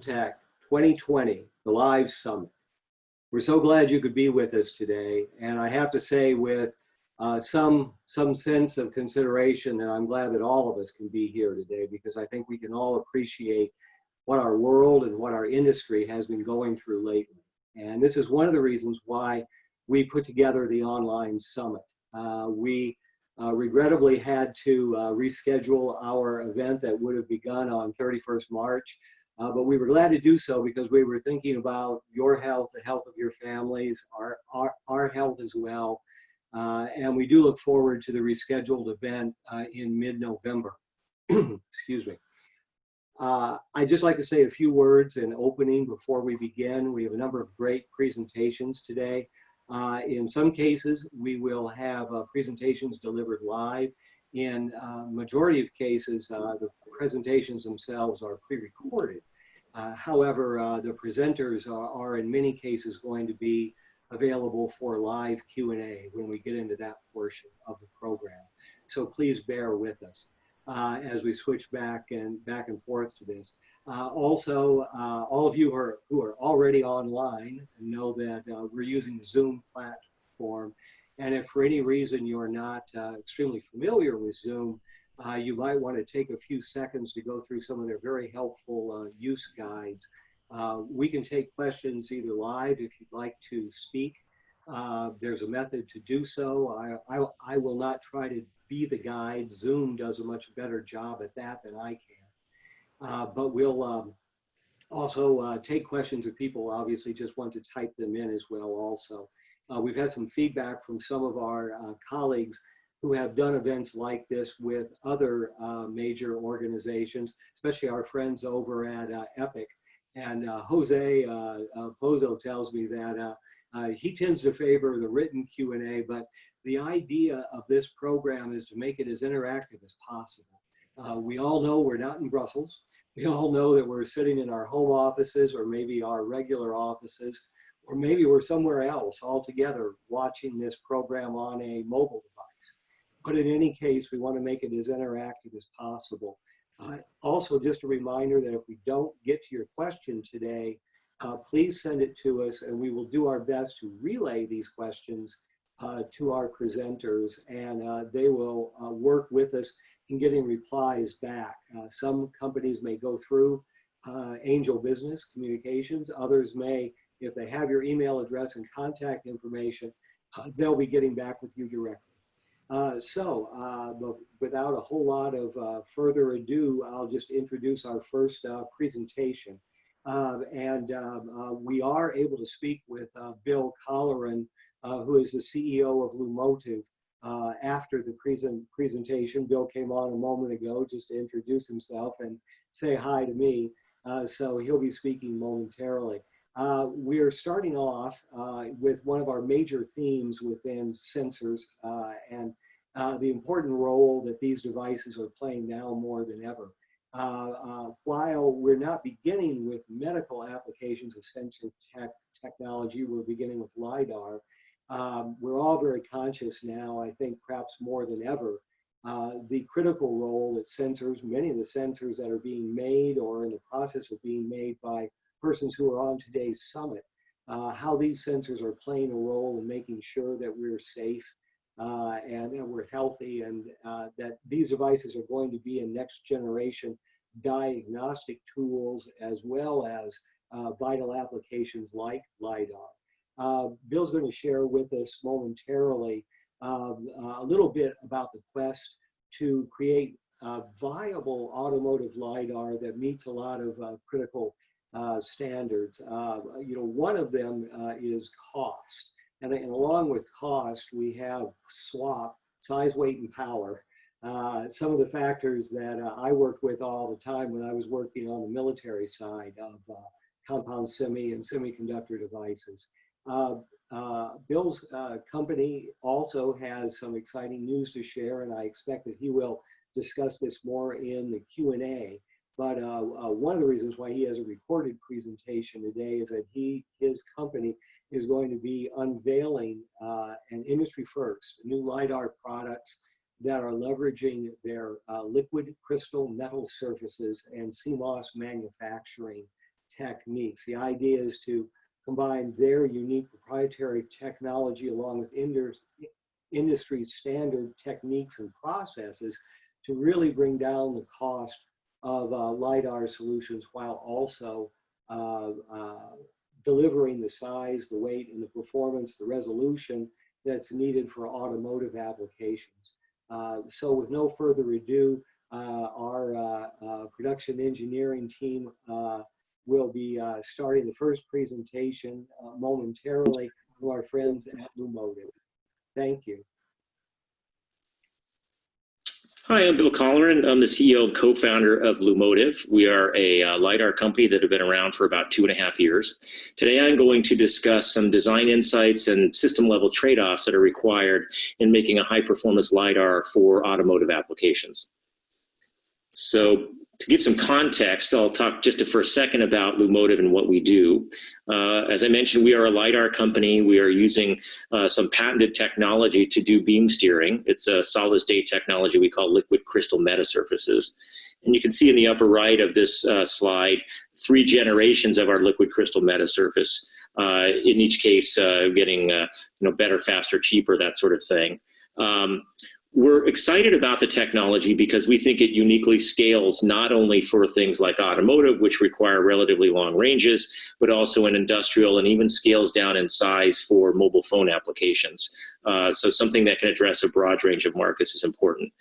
AngelTech 2020, the live summit. We're so glad you could be with us today. And I have to say with some sense of consideration that I'm glad that all of us can be here today, because I think we can all appreciate what our world and what our industry has been going through lately. And this is one of the reasons why we put together the online summit. We regrettably had to reschedule our event that would have begun on 31st March. But we were glad to do so because we were thinking about your health, the health of your families, our health as well. And we do look forward to the rescheduled event in mid-November. Excuse me. I'd just like to say a few words in opening before we begin. We have a number of great presentations today. In some cases, we will have presentations delivered live. In majority of cases, the presentations themselves are pre-recorded. However, the presenters are in many cases going to be available for live Q&A when we get into that portion of the program. So please bear with us as we switch back and forth to this. Also, all of you who are already online know that we're using the Zoom platform. And if for any reason you're not extremely familiar with Zoom, you might want to take a few seconds to go through some of their very helpful use guides. We can take questions either live if you'd like to speak. There's a method to do so. I will not try to be the guide. Zoom does a much better job at that than I can. But we'll also take questions if people obviously just want to type them in as well also. We've had some feedback from some of our colleagues who have done events like this with other major organizations, especially our friends over at Epic. And Jose Pozo tells me that he tends to favor the written Q&A, but the idea of this program is to make it as interactive as possible. We all know we're not in Brussels. We all know that we're sitting in our home offices or maybe our regular offices, or maybe we're somewhere else altogether watching this program on a mobile device. But in any case, we want to make it as interactive as possible. Also, just a reminder that if we don't get to your question today, please send it to us and we will do our best to relay these questions to our presenters, and they will work with us in getting replies back. Some companies may go through Angel Business Communications. Others may, if they have your email address and contact information, they'll be getting back with you directly. But without a whole lot of further ado, I'll just introduce our first presentation. We are able to speak with Bill Colleran, who is the CEO of Lumotive. After the presentation, Bill came on a moment ago just to introduce himself and say hi to me. So he'll be speaking momentarily. We are starting off with one of our major themes within sensors and the important role that these devices are playing now more than ever. While we're not beginning with medical applications of sensor technology, we're beginning with LiDAR. We're all very conscious now, I think perhaps more than ever, the critical role that sensors, many of the sensors that are being made or in the process of being made by persons who are on today's summit, how these sensors are playing a role in making sure that we're safe and that we're healthy, and that these devices are going to be in next generation diagnostic tools as well as vital applications like LiDAR. Bill's going to share with us momentarily a little bit about the quest to create viable automotive LiDAR that meets a lot of critical standards. One of them is cost. And along with cost, we have SWaP, size, weight, and power. Some of the factors that I worked with all the time when I was working on the military side of compound semi and semiconductor devices. Bill's company also has some exciting news to share, and I expect that he will discuss this more in the Q&A. But one of the reasons why he has a recorded presentation today is that his company is going to be unveiling an industry first, new LiDAR products that are leveraging their liquid crystal metal surfaces and CMOS manufacturing techniques. The idea is to combine their unique proprietary technology along with industry standard techniques and processes to really bring down the cost of LiDAR solutions while also delivering the size, the weight, and the performance, the resolution that's needed for automotive applications. So with no further ado, our production engineering team will be starting the first presentation momentarily from our friends at Lumotive. Thank you. Hi, I'm Bill Colleran. I'm the CEO and co-founder of Lumotive. We are a LiDAR company that have been around for about 2.5 years. Today, I'm going to discuss some design insights and system-level trade-offs that are required in making a high-performance LiDAR for automotive applications. So, to give some context, I'll talk just for a second about Lumotive and what we do. As I mentioned, we are a LiDAR company. We are using some patented technology to do beam steering. It's a solid-state technology we call liquid crystal metasurfaces. And you can see in the upper right of this slide 3 generations of our liquid crystal metasurface. In each case, getting better, faster, cheaper, that sort of thing. We're excited about the technology because we think it uniquely scales not only for things like automotive, which require relatively long ranges, but also in industrial, and even scales down in size for mobile phone applications. So something that can address a broad range of markets is important.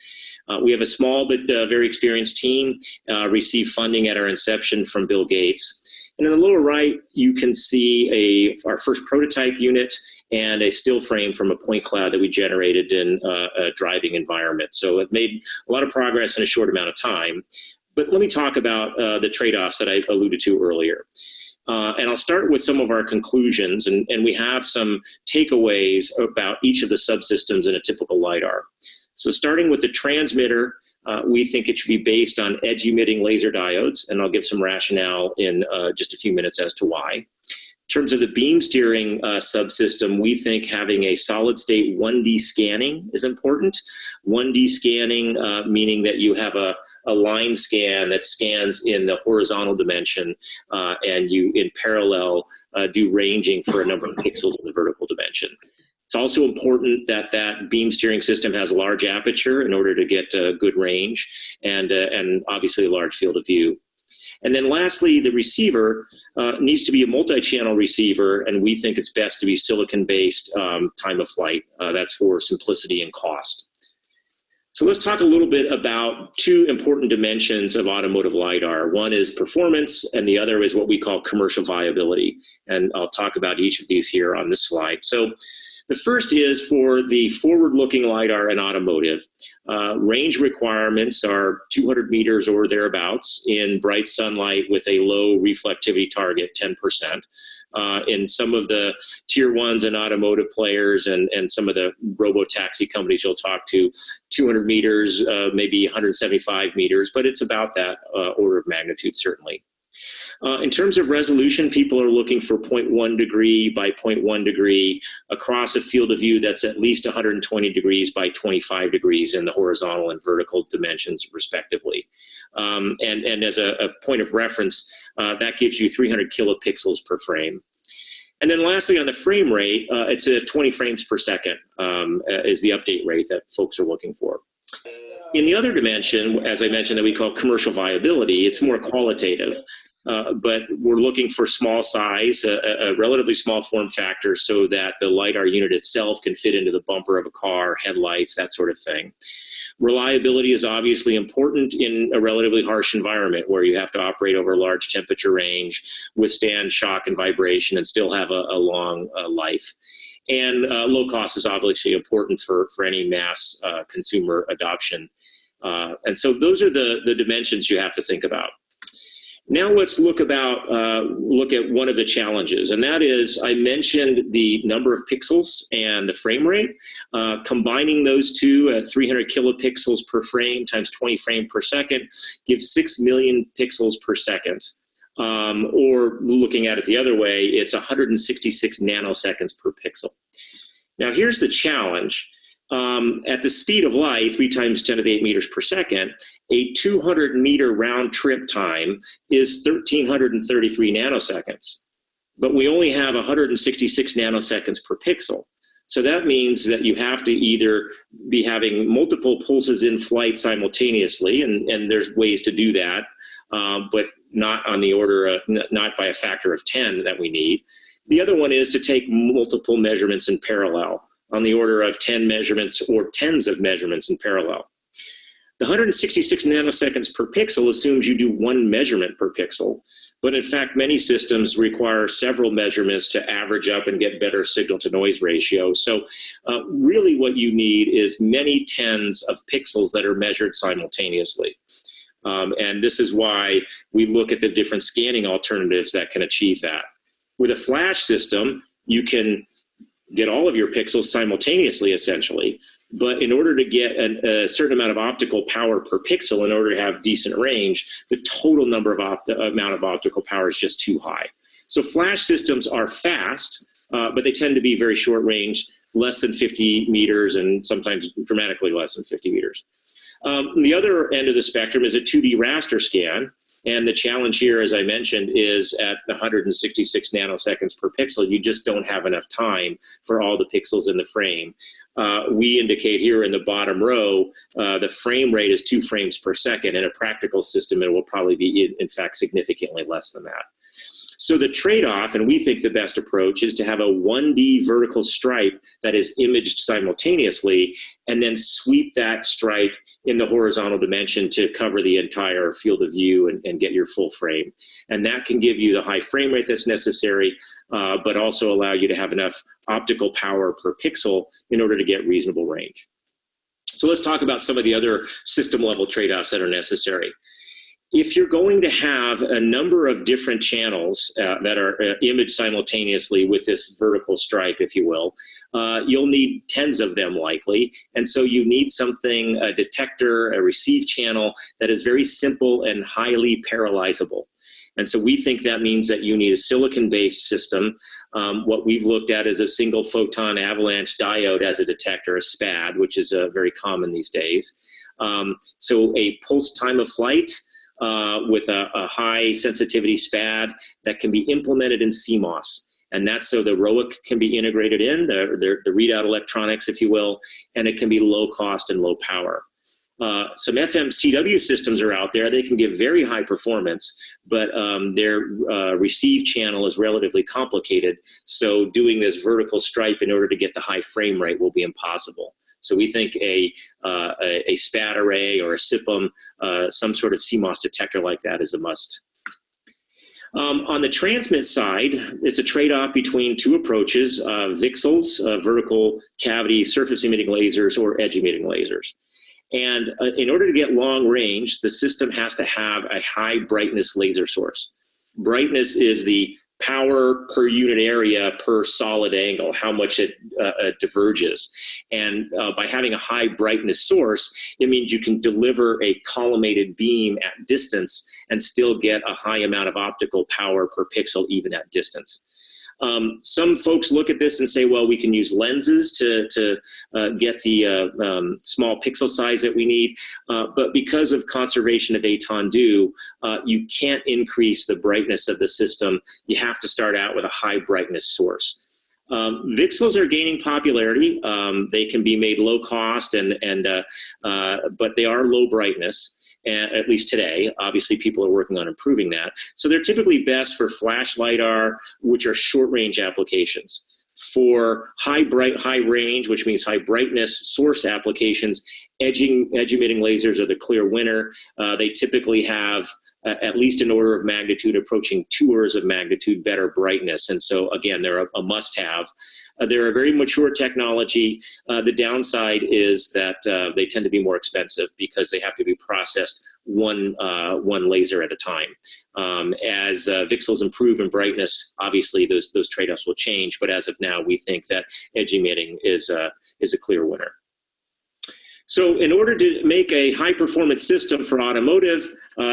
We have a small but very experienced team, received funding at our inception from Bill Gates. And in the lower right, you can see our first prototype unit and a still frame from a point cloud that we generated in a driving environment. So it made a lot of progress in a short amount of time. But let me talk about the trade-offs that I alluded to earlier. And I'll start with some of our conclusions, and we have some takeaways about each of the subsystems in a typical LiDAR. So starting with the transmitter, we think it should be based on edge-emitting laser diodes, and I'll give some rationale in just a few minutes as to why. In terms of the beam steering subsystem, we think having a solid-state 1D scanning is important. 1D scanning meaning that you have a line scan that scans in the horizontal dimension, and you, in parallel, do ranging for a number of pixels in the vertical dimension. It's also important that that beam steering system has a large aperture in order to get good range and obviously a large field of view. And then lastly, the receiver needs to be a multi-channel receiver, and we think it's best to be silicon-based time of flight. That's for simplicity and cost. So let's talk a little bit about 2 important dimensions of automotive LiDAR. One is performance, and the other is what we call commercial viability. And I'll talk about each of these here on this slide. So the first is for the forward-looking LiDAR in automotive. Range requirements are 200 meters or thereabouts in bright sunlight with a low reflectivity target, 10%. In some of the tier 1s and automotive players and some of the robo-taxi companies you'll talk to, 200 meters, maybe 175 meters, but it's about that order of magnitude, certainly. In terms of resolution, people are looking for 0.1 degree by 0.1 degree across a field of view that's at least 120 degrees by 25 degrees in the horizontal and vertical dimensions, respectively. And as a point of reference, that gives you 300 kilopixels per frame. And then lastly, on the frame rate, it's 20 frames per second is the update rate that folks are looking for. In the other dimension, as I mentioned, that we call commercial viability, it's more qualitative. But we're looking for small size, a relatively small form factor so that the LiDAR unit itself can fit into the bumper of a car, headlights, that sort of thing. Reliability is obviously important in a relatively harsh environment where you have to operate over a large temperature range, withstand shock and vibration, and still have a long life. And low cost is obviously important for any mass consumer adoption. And so those are the dimensions you have to think about. Now let's look at one of the challenges, and that is, I mentioned the number of pixels and the frame rate. Combining those two at 300 kilopixels per frame times 20 frames per second gives 6 million pixels per second. Or looking at it the other way, it's 166 nanoseconds per pixel. Now here's the challenge. At the speed of light, 3 times 10 to the 8 meters per second, a 200 meter round trip time is 1,333 nanoseconds. But we only have 166 nanoseconds per pixel. So that means that you have to either be having multiple pulses in flight simultaneously, and there's ways to do that, but not on the order of, not by a factor of 10 that we need. The other one is to take multiple measurements in parallel, on the order of 10 measurements or tens of measurements in parallel. The 166 nanoseconds per pixel assumes you do one measurement per pixel, but in fact, many systems require several measurements to average up and get better signal-to-noise ratio. So really what you need is many tens of pixels that are measured simultaneously. And this is why we look at the different scanning alternatives that can achieve that. With a flash system, you can get all of your pixels simultaneously, essentially. But in order to get a certain amount of optical power per pixel, in order to have decent range, the total number of amount of optical power is just too high. So flash systems are fast, but they tend to be very short range, less than 50 meters, and sometimes dramatically less than 50 meters. The other end of the spectrum is a 2D raster scan. And the challenge here, as I mentioned, is at 166 nanoseconds per pixel, you just don't have enough time for all the pixels in the frame. We indicate here in the bottom row, the frame rate is 2 frames per second. In a practical system, it will probably be, in fact, significantly less than that. So the trade-off, and we think the best approach, is to have a 1D vertical stripe that is imaged simultaneously, and then sweep that stripe in the horizontal dimension to cover the entire field of view and get your full frame. And that can give you the high frame rate that's necessary, but also allow you to have enough optical power per pixel in order to get reasonable range. So let's talk about some of the other system-level trade-offs that are necessary. If you're going to have a number of different channels that are imaged simultaneously with this vertical stripe, if you will, you'll need tens of them likely. And so you need something, a detector, a receive channel that is very simple and highly parallelizable. And so we think that means that you need a silicon-based system. What we've looked at is a single photon avalanche diode as a detector, a SPAD, which is very common these days. So a pulse time of flight, with a high sensitivity SPAD that can be implemented in CMOS. And that's so the ROIC can be integrated in, the readout electronics, if you will, and it can be low cost and low power. Some FMCW systems are out there. They can give very high performance, but their receive channel is relatively complicated. So doing this vertical stripe in order to get the high frame rate will be impossible. So we think a SPAD array or a SIPM, some sort of CMOS detector like that is a must. On the transmit side, it's a trade-off between two approaches, VCSELs, vertical cavity surface emitting lasers, or edge emitting lasers. And in order to get long range, the system has to have a high brightness laser source. Brightness is the power per unit area per solid angle, how much it diverges. And by having a high brightness source, it means you can deliver a collimated beam at distance and still get a high amount of optical power per pixel even at distance. Some folks look at this and say, well, we can use lenses to get the small pixel size that we need. But because of conservation of étendue, you can't increase the brightness of the system. You have to start out with a high brightness source. VCSELs are gaining popularity. They can be made low cost, but they are low brightness. At least today. Obviously, people are working on improving that. So they're typically best for flash LiDAR, which are short range applications. For high range, which means high brightness source applications, edge emitting lasers are the clear winner. They typically have at least an order of magnitude approaching 2 orders of magnitude better brightness. And so again, they're a must-have. They're a very mature technology. The downside is that they tend to be more expensive because they have to be processed one laser at a time. As VCSELs improve in brightness, obviously those trade-offs will change. But as of now, we think that edge emitting is a clear winner. So in order to make a high performance system for automotive,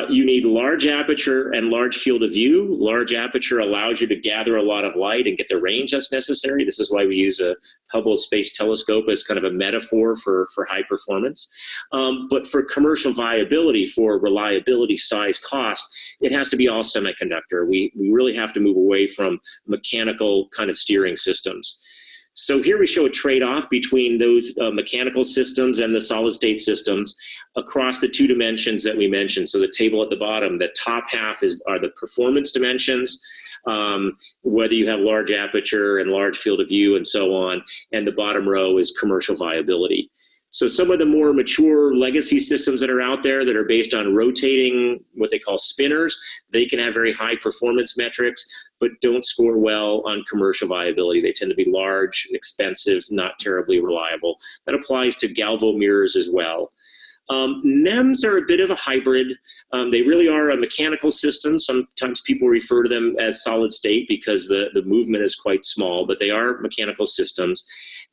you need large aperture and large field of view. Large aperture allows you to gather a lot of light and get the range that's necessary. This is why we use a Hubble Space Telescope as kind of a metaphor for high performance. But for commercial viability, for reliability, size, cost, it has to be all semiconductor. We really have to move away from mechanical kind of steering systems. So here we show a trade-off between those mechanical systems and the solid-state systems across the two dimensions that we mentioned. So the table at the bottom, the top half are the performance dimensions, whether you have large aperture and large field of view and so on, and the bottom row is commercial viability. So some of the more mature legacy systems that are out there that are based on rotating what they call spinners, they can have very high performance metrics, but don't score well on commercial viability. They tend to be large, expensive, not terribly reliable. That applies to galvo mirrors as well. NEMs are a bit of a hybrid. They really are a mechanical system. Sometimes people refer to them as solid state because the movement is quite small, but they are mechanical systems.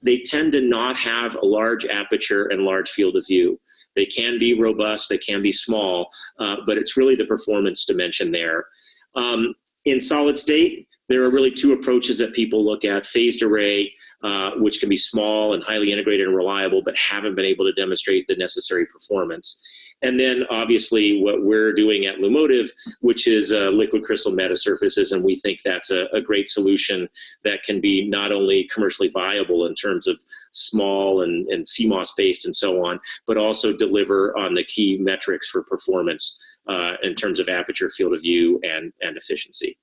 They tend to not have a large aperture and large field of view. They can be robust, they can be small, but it's really the performance dimension there. In solid state, there are really two approaches that people look at. Phased array, which can be small and highly integrated and reliable, but haven't been able to demonstrate the necessary performance. And then obviously what we're doing at Lumotive, which is liquid crystal metasurfaces, and we think that's a great solution that can be not only commercially viable in terms of small and CMOS based and so on, but also deliver on the key metrics for performance in terms of aperture, field of view, and efficiency.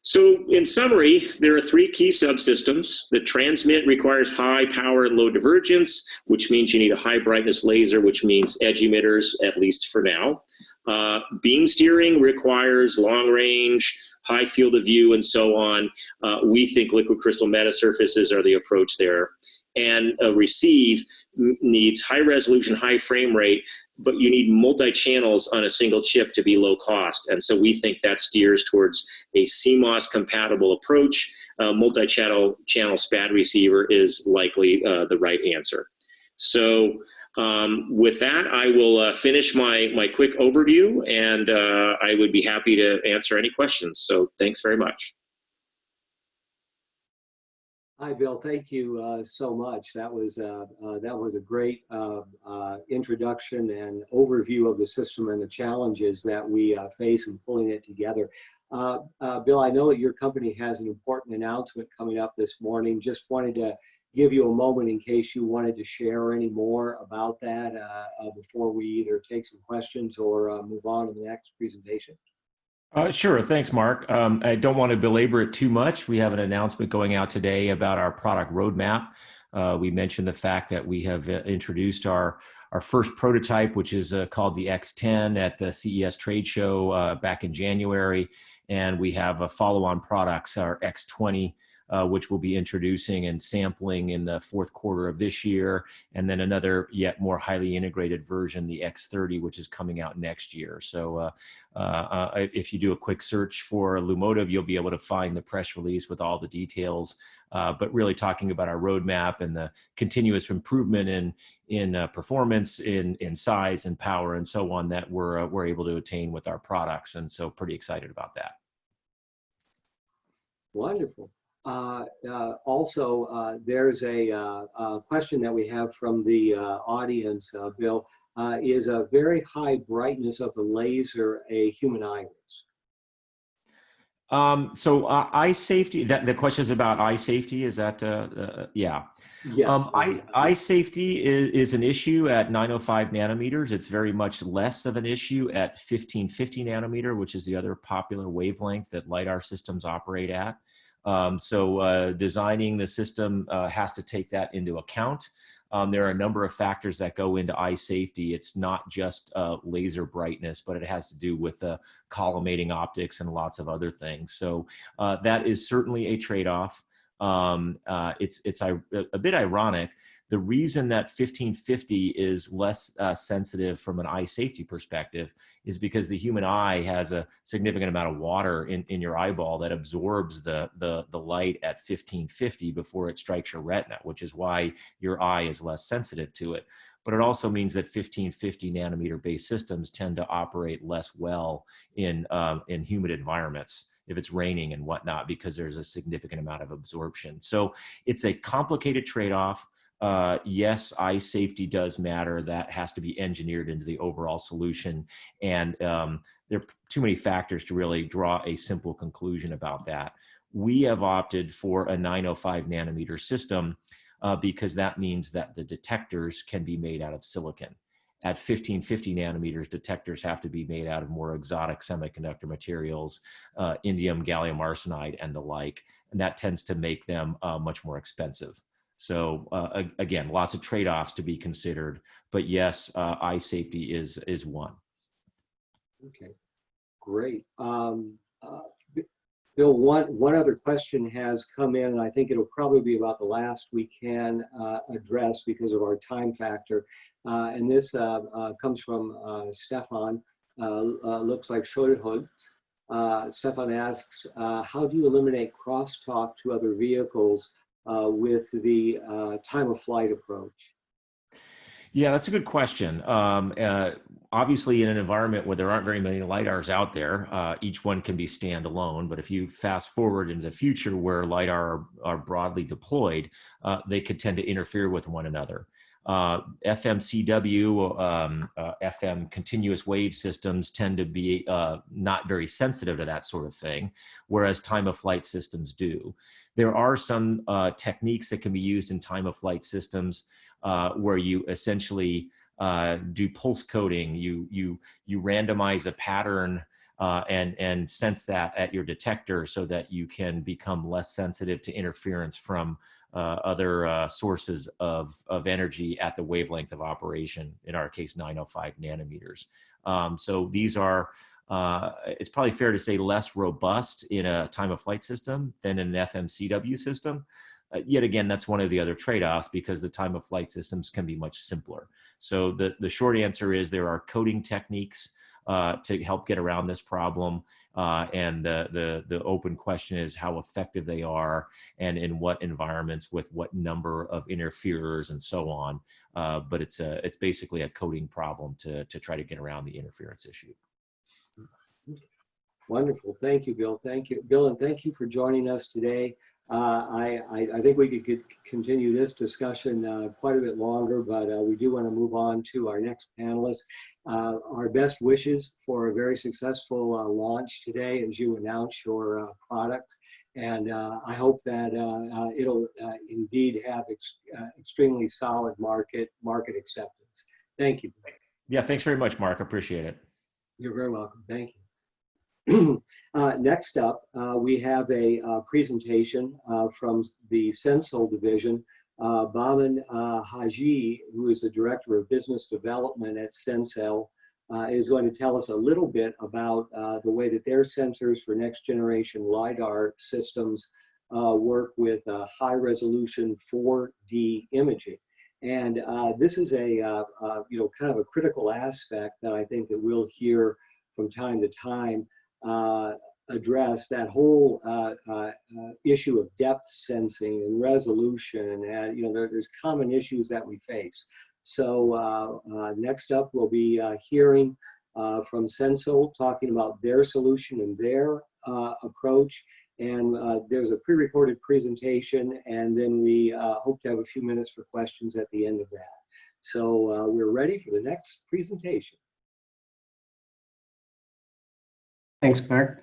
So in summary, there are three key subsystems. The transmit requires high power and low divergence, which means you need a high brightness laser, which means edge emitters, at least for now. Beam steering requires long range, high field of view, and so on. We think liquid crystal metasurfaces are the approach there. And receive needs high resolution, high frame rate, but you need multi-channels on a single chip to be low cost. And so we think that steers towards a CMOS compatible approach. Multi-channel SPAD receiver is likely the right answer. So with that, I will finish my quick overview, and I would be happy to answer any questions. So thanks very much. Hi, Bill. Thank you so much. That was a great introduction and overview of the system and the challenges that we face in pulling it together. Bill, I know that your company has an important announcement coming up this morning. Just wanted to give you a moment in case you wanted to share any more about that before we either take some questions or move on to the next presentation. Sure. Thanks, Mark. I don't want to belabor it too much. We have an announcement going out today about our product roadmap. We mentioned the fact that we have introduced our first prototype, which is called the X10 at the CES trade show back in January. And we have follow-on products, our X20, which we'll be introducing and sampling in the fourth quarter of this year. And then another yet more highly integrated version, the X30, which is coming out next year. So if you do a quick search for Lumotive, you'll be able to find the press release with all the details, but really talking about our roadmap and the continuous improvement in performance, in size and power and so on that we're able to attain with our products. And so pretty excited about that. Wonderful. Also, there's a question that we have from the audience, Bill. Is a very high brightness of the laser a human iris? So eye safety, the question is about eye safety, is that, yeah. Yes. Eye safety is an issue at 905 nanometers. It's very much less of an issue at 1550 nanometer, which is the other popular wavelength that LiDAR systems operate at. So designing the system has to take that into account. There are a number of factors that go into eye safety. It's not just laser brightness, but it has to do with collimating optics and lots of other things. So that is certainly a trade-off. It's a bit ironic The reason that 1550 is less sensitive from an eye safety perspective is because the human eye has a significant amount of water in your eyeball that absorbs the light at 1550 before it strikes your retina, which is why your eye is less sensitive to it. But it also means that 1550 nanometer based systems tend to operate less well in humid environments, if it's raining and whatnot, because there's a significant amount of absorption. So it's a complicated trade-off. Yes, eye safety does matter. That has to be engineered into the overall solution. And there are too many factors to really draw a simple conclusion about that. We have opted for a 905 nanometer system because that means that the detectors can be made out of silicon. At 1550 nanometers, detectors have to be made out of more exotic semiconductor materials, indium, gallium arsenide, and the like, and that tends to make them much more expensive. So again, lots of trade-offs to be considered, but yes, eye safety is one. Okay, great. Bill, one other question has come in, and I think it'll probably be about the last we can address because of our time factor. And this comes from Stefan, looks like Schoenholz. Stefan asks, how do you eliminate crosstalk to other vehicles with the time of flight approach? Yeah, that's a good question. Obviously, in an environment where there aren't very many LiDARs out there, each one can be standalone. But if you fast forward into the future where LiDAR are broadly deployed, they could tend to interfere with one another. FMCW, FM continuous wave systems tend to be not very sensitive to that sort of thing, whereas time of flight systems do. There are some techniques that can be used in time of flight systems where you essentially do pulse coding. You randomize a pattern and sense that at your detector so that you can become less sensitive to interference from other sources of energy at the wavelength of operation, in our case, 905 nanometers. So these are, it's probably fair to say, less robust in a time of flight system than in an FMCW system. Yet again, that's one of the other trade-offs because the time of flight systems can be much simpler. So the short answer is there are coding techniques to help get around this problem. And the open question is how effective they are and in what environments with what number of interferers and so on. But it's basically a coding problem to try to get around the interference issue. Wonderful. Thank you, Bill. Thank you, Bill, and thank you for joining us today. I think we could continue this discussion quite a bit longer, but we do want to move on to our next panelist. Our best wishes for a very successful launch today as you announce your product. And I hope that it'll indeed have extremely solid market acceptance. Thank you. Yeah, thanks very much, Mark. Appreciate it. You're very welcome. Thank you. Next up, we have a presentation from the Sensol division. Baman Haji, who is the Director of Business Development at Sensol, is going to tell us a little bit about the way that their sensors for next generation LiDAR systems work with high resolution 4D imaging. And this is a kind of a critical aspect that I think that we'll hear from time to time address, that whole issue of depth sensing and resolution, and there's common issues that we face. So next up we'll be hearing from Sensol talking about their solution and their approach, and there's a pre-recorded presentation, and then we hope to have a few minutes for questions at the end of that. So we're ready for the next presentation. Thanks, Mark.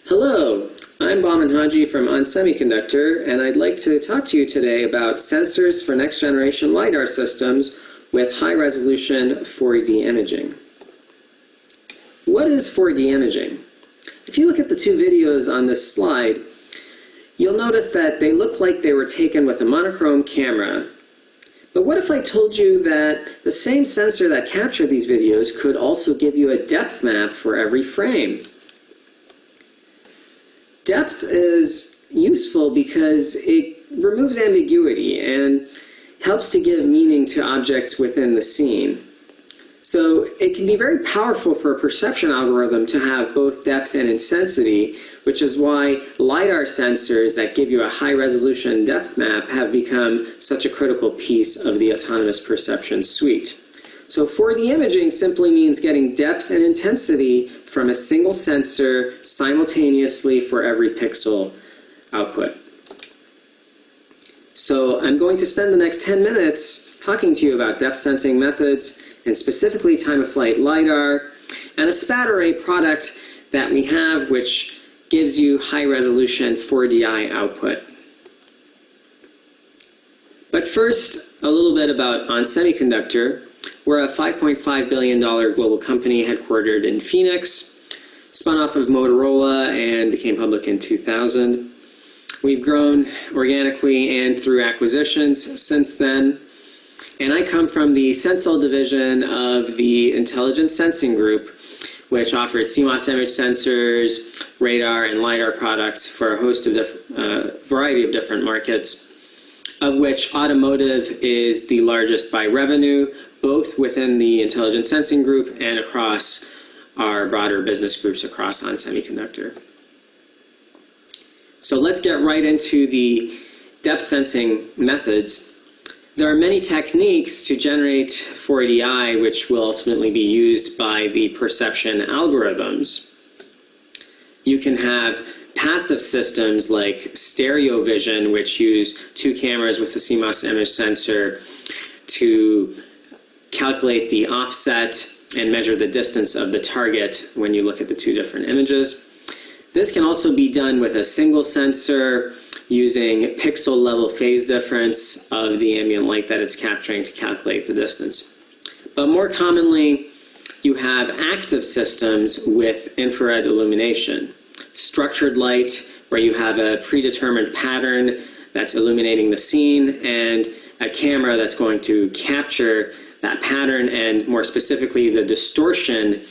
Hello, I'm Baman Haji from On Semiconductor, and I'd like to talk to you today about sensors for next-generation LiDAR systems with high-resolution 4D imaging. What is 4D imaging? If you look at the two videos on this slide, you'll notice that they look like they were taken with a monochrome camera. But what if I told you that the same sensor that captured these videos could also give you a depth map for every frame? Depth is useful because it removes ambiguity and helps to give meaning to objects within the scene. So it can be very powerful for a perception algorithm to have both depth and intensity, which is why LiDAR sensors that give you a high-resolution depth map have become such a critical piece of the autonomous perception suite. So 4D imaging simply means getting depth and intensity from a single sensor simultaneously for every pixel output. So I'm going to spend the next 10 minutes talking to you about depth sensing methods, and specifically time-of-flight LiDAR, and a SPAD array product that we have which gives you high-resolution 4DI output. But first, a little bit about ON Semiconductor. We're a $5.5 billion global company headquartered in Phoenix, spun off of Motorola and became public in 2000. We've grown organically and through acquisitions since then. And I come from the Sensel division of the Intelligent Sensing Group, which offers CMOS image sensors, radar, and LiDAR products for a host of variety of different markets, of which automotive is the largest by revenue, both within the Intelligent Sensing Group and across our broader business groups across ON Semiconductor. So let's get right into the depth sensing methods. There are many techniques to generate 4DI, which will ultimately be used by the perception algorithms. You can have passive systems like stereo vision, which use two cameras with a CMOS image sensor to calculate the offset and measure the distance of the target when you look at the two different images. This can also be done with a single sensor, using pixel level phase difference of the ambient light that it's capturing to calculate the distance. But more commonly, you have active systems with infrared illumination. Structured light, where you have a predetermined pattern that's illuminating the scene, and a camera that's going to capture that pattern, and more specifically, the distortion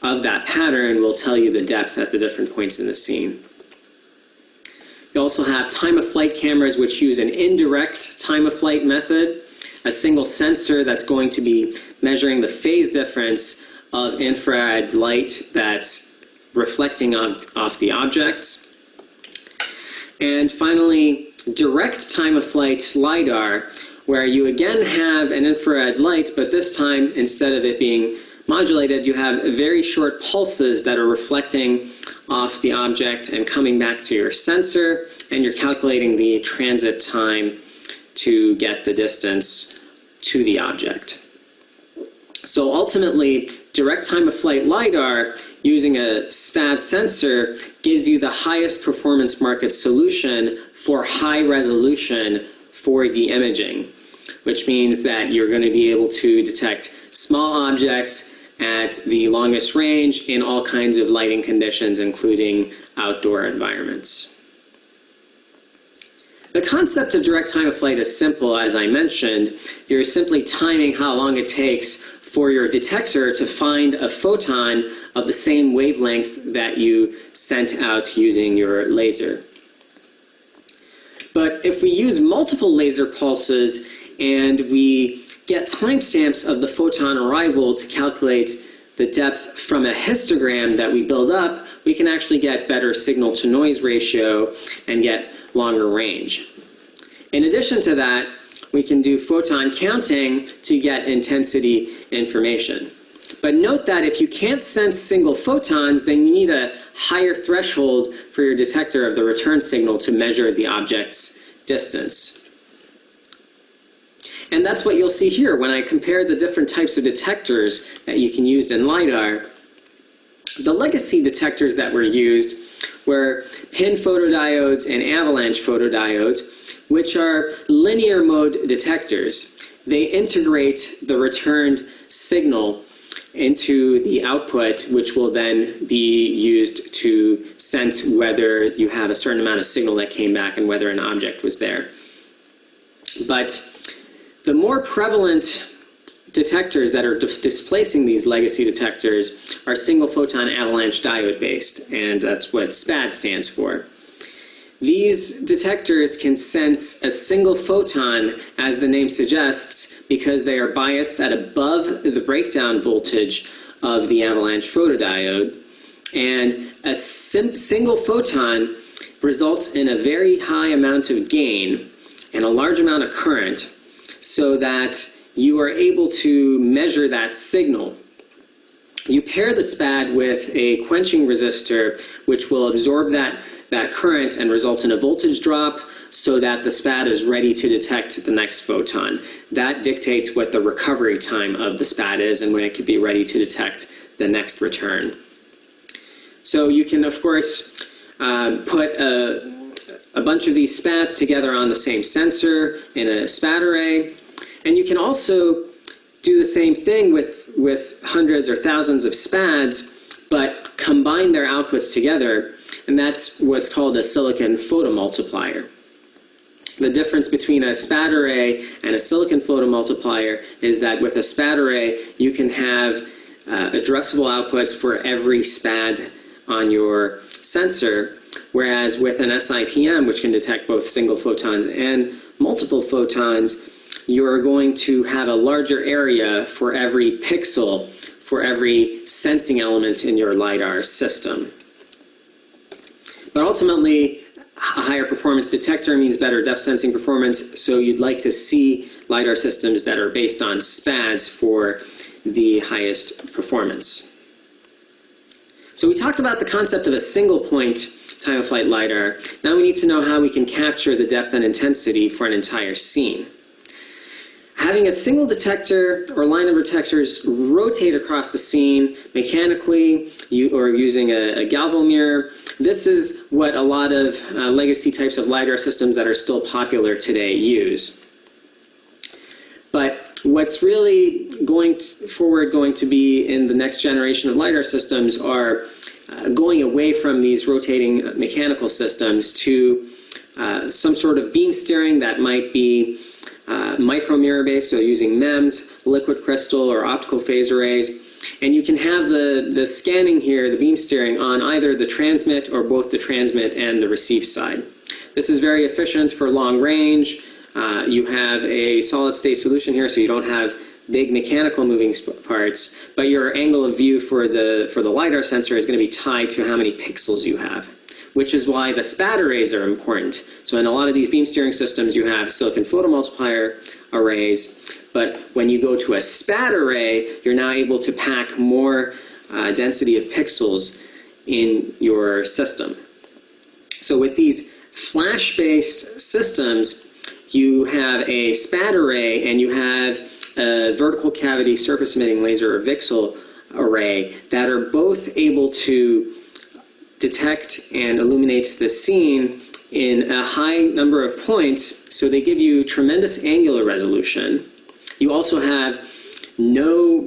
of that pattern will tell you the depth at the different points in the scene. You also have time-of-flight cameras which use an indirect time-of-flight method, a single sensor that's going to be measuring the phase difference of infrared light that's reflecting off the objects. And finally, direct time-of-flight LiDAR, where you again have an infrared light, but this time, instead of it being modulated, you have very short pulses that are reflecting off the object and coming back to your sensor, and you're calculating the transit time to get the distance to the object. So ultimately, direct time-of-flight LiDAR using a SPAD sensor gives you the highest performance market solution for high-resolution 4D imaging, which means that you're going to be able to detect small objects at the longest range in all kinds of lighting conditions, including outdoor environments. The concept of direct time-of-flight is simple, as I mentioned. You're simply timing how long it takes for your detector to find a photon of the same wavelength that you sent out using your laser. But if we use multiple laser pulses and we get timestamps of the photon arrival to calculate the depth from a histogram that we build up, we can actually get better signal-to-noise ratio and get longer range. In addition to that, we can do photon counting to get intensity information. But note that if you can't sense single photons, then you need a higher threshold for your detector of the return signal to measure the object's distance. And that's what you'll see here when I compare the different types of detectors that you can use in LiDAR. The legacy detectors that were used were pin photodiodes and avalanche photodiodes, which are linear mode detectors. They integrate the returned signal into the output, which will then be used to sense whether you have a certain amount of signal that came back and whether an object was there. But the more prevalent detectors that are displacing these legacy detectors are single photon avalanche diode based, and that's what SPAD stands for. these detectors can sense a single photon, as the name suggests, because they are biased at above the breakdown voltage of the avalanche photodiode. And a single photon results in a very high amount of gain and a large amount of current, so that you are able to measure that signal. You pair the SPAD with a quenching resistor, which will absorb that current and result in a voltage drop, so that the SPAD is ready to detect the next photon. That dictates what the recovery time of the SPAD is and when it could be ready to detect the next return. So you can, of course, put a bunch of these SPADs together on the same sensor in a SPAD array, and you can also do the same thing with hundreds or thousands of SPADs, but combine their outputs together, and that's what's called a silicon photomultiplier. The difference between a SPAD array and a silicon photomultiplier is that with a SPAD array, you can have addressable outputs for every SPAD on your sensor, whereas with an SIPM, which can detect both single photons and multiple photons, you're going to have a larger area for every pixel, for every sensing element in your LiDAR system. But ultimately, a higher performance detector means better depth sensing performance, so you'd like to see LiDAR systems that are based on SPADs for the highest performance. So we talked about the concept of a single point time-of-flight LiDAR. Now we need to know how we can capture the depth and intensity for an entire scene. Having a single detector or line of detectors rotate across the scene mechanically or using a galvo mirror, this is what a lot of legacy types of LiDAR systems that are still popular today use. But what's really going to be in the next generation of LiDAR systems are going away from these rotating mechanical systems to some sort of beam steering that might be micro mirror based, so using MEMS, liquid crystal, or optical phase arrays. And you can have the scanning here, the beam steering, on either the transmit or both the transmit and the receive side. This is very efficient for long range. You have a solid state solution here, so you don't have big mechanical moving parts, but your angle of view for the LiDAR sensor is going to be tied to how many pixels you have, which is why the SPAD arrays are important. So in a lot of these beam steering systems, you have silicon photomultiplier arrays, but when you go to a SPAD array, you're now able to pack more density of pixels in your system. So with these flash-based systems, you have a SPAD array and you have a vertical cavity surface emitting laser or VCSEL array that are both able to detect and illuminate the scene in a high number of points, so they give you tremendous angular resolution. You also have no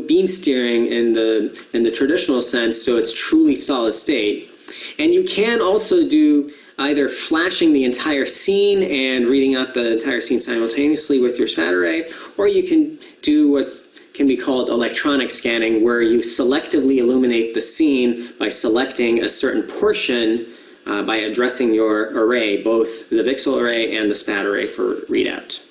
beam steering in the traditional sense, so it's truly solid state. And you can also do either flashing the entire scene and reading out the entire scene simultaneously with your SPAD array, or you can do what can be called electronic scanning, where you selectively illuminate the scene by selecting a certain portion by addressing your array, both the VCSEL array and the SPAD array for readout.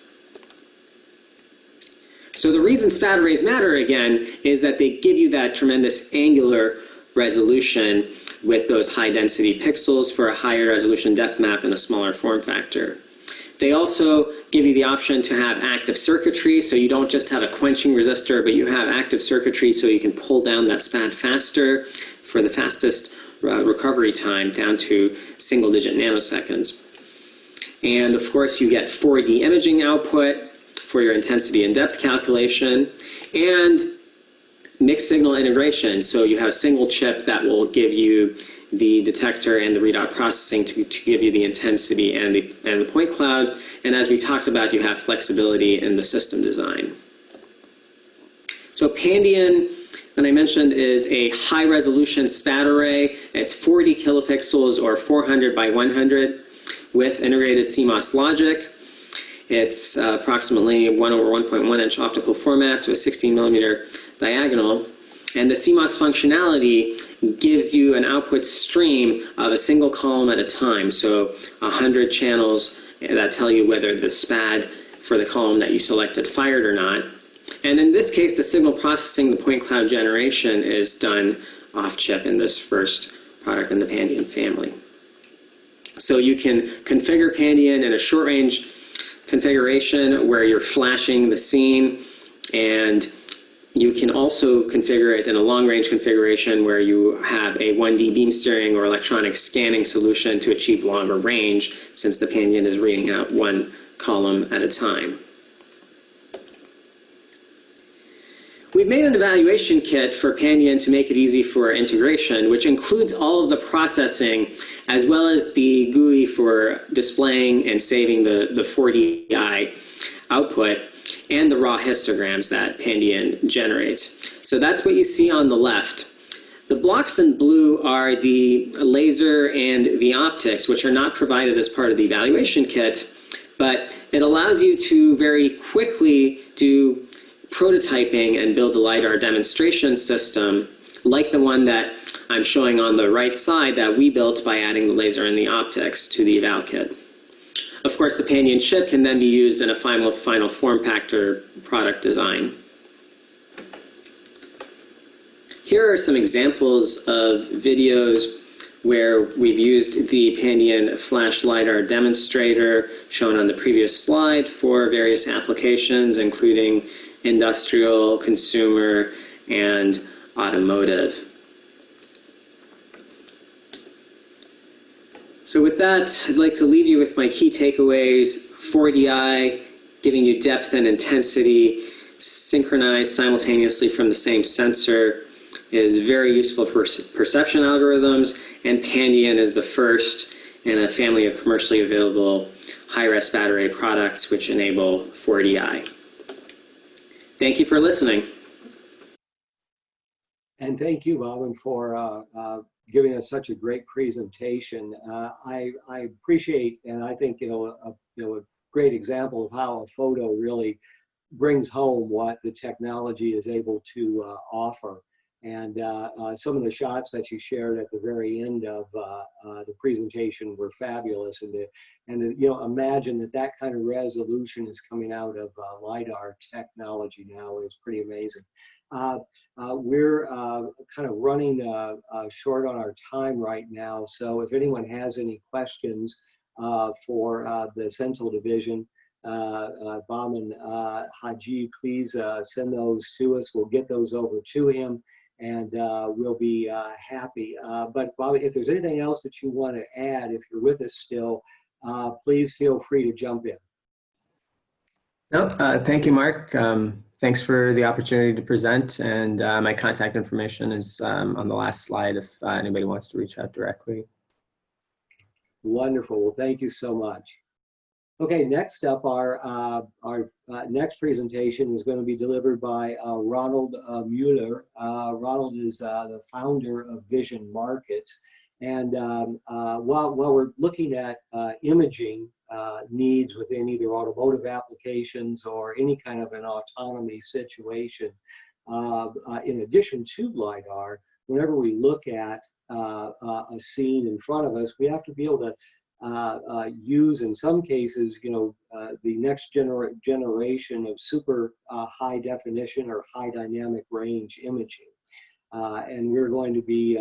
So the reason SPAD arrays matter, again, is that they give you that tremendous angular resolution with those high density pixels for a higher resolution depth map and a smaller form factor. They also give you the option to have active circuitry, so you don't just have a quenching resistor, but you have active circuitry so you can pull down that SPAD faster for the fastest recovery time down to single-digit nanoseconds. And of course, you get 4D imaging output for your intensity and depth calculation, and mixed signal integration, so you have a single chip that will give you the detector and the readout processing to give you the intensity and the point cloud. And as we talked about, you have flexibility in the system design. So Pandion, that I mentioned, is a high-resolution SPAD array. It's 40 kilopixels or 400 by 100 with integrated CMOS logic. It's approximately 1/1.1 inch optical format, so a 16 millimeter diagonal. And the CMOS functionality gives you an output stream of a single column at a time. So 100 channels that tell you whether the SPAD for the column that you selected fired or not. And in this case, the signal processing, the point cloud generation, is done off-chip in this first product in the Pandion family. So you can configure Pandion in a short-range configuration where you're flashing the scene, and you can also configure it in a long-range configuration where you have a 1D beam steering or electronic scanning solution to achieve longer range, since the Pandion is reading out one column at a time. We've made an evaluation kit for Pandion to make it easy for integration, which includes all of the processing as well as the GUI for displaying and saving the 4DI output and the raw histograms that Pandion generates. So that's what you see on the left. The blocks in blue are the laser and the optics, which are not provided as part of the evaluation kit, but it allows you to very quickly do prototyping and build a LiDAR demonstration system like the one that I'm showing on the right side that we built by adding the laser and the optics to the eval kit. Of course, the Pandion chip can then be used in a final form factor product design. Here are some examples of videos where we've used the Pandion Flash LiDAR demonstrator shown on the previous slide for various applications, including industrial, consumer, and automotive. So with that, I'd like to leave you with my key takeaways. 4DI, giving you depth and intensity, synchronized simultaneously from the same sensor, is very useful for perception algorithms, and Pandion is the first in a family of commercially available high-res battery products which enable 4DI. Thank you for listening. And thank you, Bobbin, for giving us such a great presentation. I appreciate, and I think a great example of how a photo really brings home what the technology is able to offer. And some of the shots that you shared at the very end of the presentation were fabulous. And imagine that kind of resolution is coming out of LiDAR technology now is pretty amazing. We're kind of running short on our time right now. So if anyone has any questions for the Central Division, Baman Haji, please send those to us. We'll get those over to him, and we'll be happy. But Bobby, if there's anything else that you want to add, if you're with us still, please feel free to jump in. No, thank you, Mark. Thanks for the opportunity to present, and my contact information is on the last slide if anybody wants to reach out directly. Wonderful. Well, thank you so much. Okay, next up, our next presentation is going to be delivered by Ronald Mueller. Ronald is the founder of Vision Markets. And while we're looking at imaging needs within either automotive applications or any kind of an autonomy situation, in addition to LiDAR, whenever we look at a scene in front of us, we have to be able to use, in some cases, the next generation of super high definition or high dynamic range imaging. And we're going to be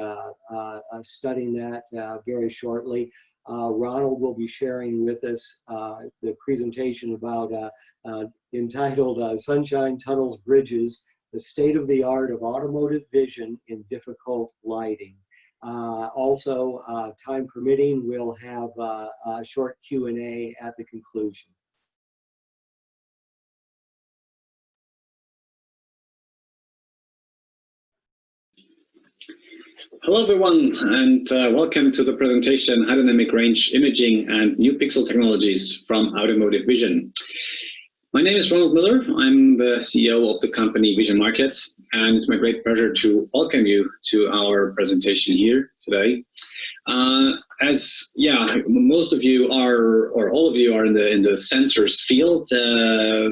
studying that very shortly. Ronald will be sharing with us the presentation about entitled Sunshine Tunnels Bridges, the State of the Art of Automotive Vision in Difficult Lighting. Also, time permitting, we'll have a short Q&A at the conclusion. Hello everyone, and welcome to the presentation High Dynamic Range Imaging and New Pixel Technologies from Automotive Vision. My name is Ronald Miller. I'm the CEO of the company Vision Markets, and it's my great pleasure to welcome you to our presentation here today. as most of you are, or all of you are in the sensors field.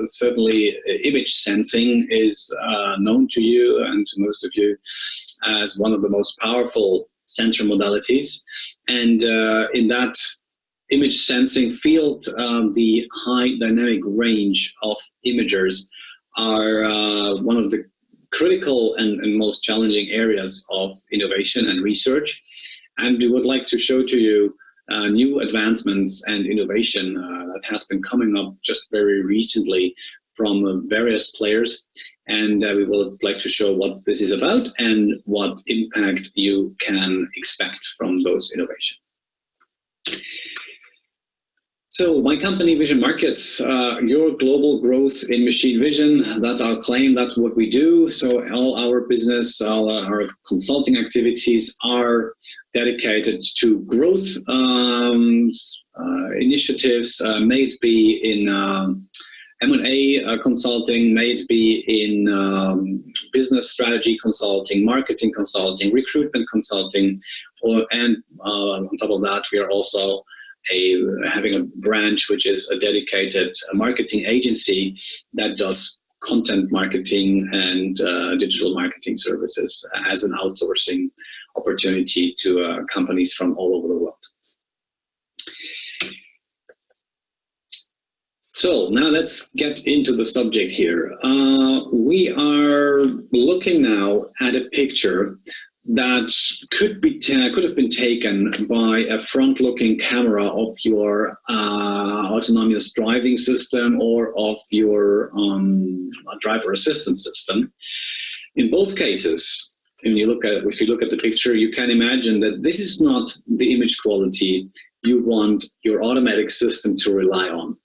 Certainly, image sensing is known to you and to most of you as one of the most powerful sensor modalities. And in that image sensing field, the high dynamic range of imagers are one of the critical and most challenging areas of innovation and research. And we would like to show to you new advancements and innovation that has been coming up just very recently from various players. And we would like to show what this is about and what impact you can expect from those innovations. So my company, Vision Markets, your global growth in machine vision, that's our claim, that's what we do. So all our business, all our consulting activities are dedicated to growth initiatives, may it be in M&A consulting, may it be in business strategy consulting, marketing consulting, recruitment consulting, and on top of that, we are also having a branch which is a dedicated marketing agency that does content marketing and digital marketing services as an outsourcing opportunity to companies from all over the world. So now let's get into the subject here. We are looking now at a picture that could have been taken by a front-looking camera of your autonomous driving system or of your driver assistance system. In both cases, if you look at the picture, you can imagine that this is not the image quality you want your automatic system to rely on.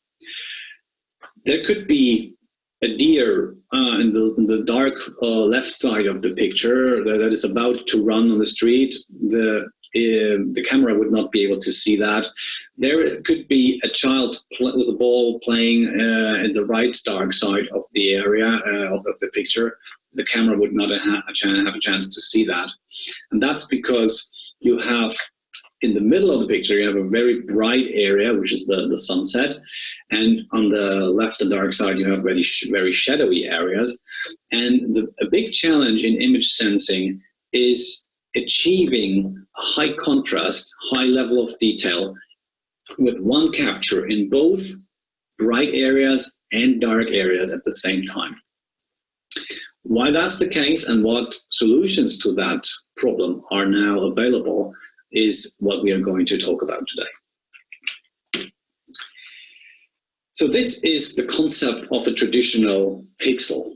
There could be a deer in the dark left side of the picture that is about to run on the street. The camera would not be able to see that. There could be a child with a ball playing in the right dark side of the area of the picture. The camera would not have a chance to see that. And that's because you have, in the middle of the picture, you have a very bright area, which is the sunset. And on the left and dark side, you have very shadowy areas. And a big challenge in image sensing is achieving a high contrast, high level of detail with one capture in both bright areas and dark areas at the same time. Why that's the case and what solutions to that problem are now available is what we are going to talk about today. So this is the concept of a traditional pixel.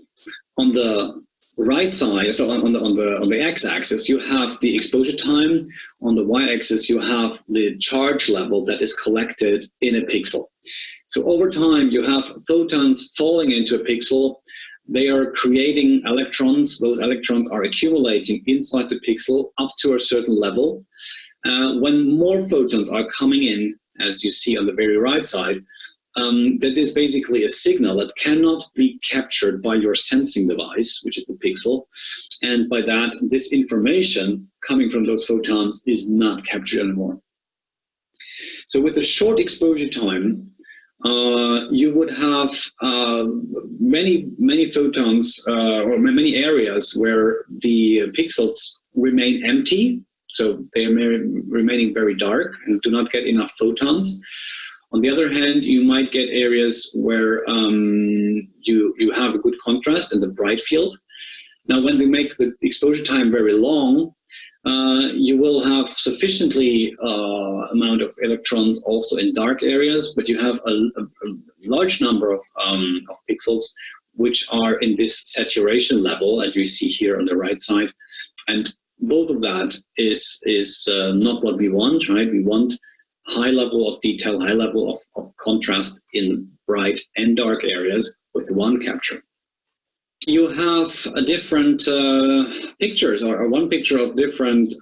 On the right side, so on the x-axis, you have the exposure time. On the y-axis, you have the charge level that is collected in a pixel. So over time, you have photons falling into a pixel. They are creating electrons. Those electrons are accumulating inside the pixel up to a certain level. When more photons are coming in, as you see on the very right side, that is basically a signal that cannot be captured by your sensing device, which is the pixel. And by that, this information coming from those photons is not captured anymore. So with a short exposure time, you would have many photons or many areas where the pixels remain empty. So they are remaining very dark and do not get enough photons. On the other hand, you might get areas where you have a good contrast in the bright field. Now, when they make the exposure time very long, you will have sufficiently amount of electrons also in dark areas, but you have a large number of pixels which are in this saturation level, as you see here on the right side. And both of that is not what we want, right? We want high level of detail, high level of contrast in bright and dark areas with one capture. You have a different pictures or one picture of different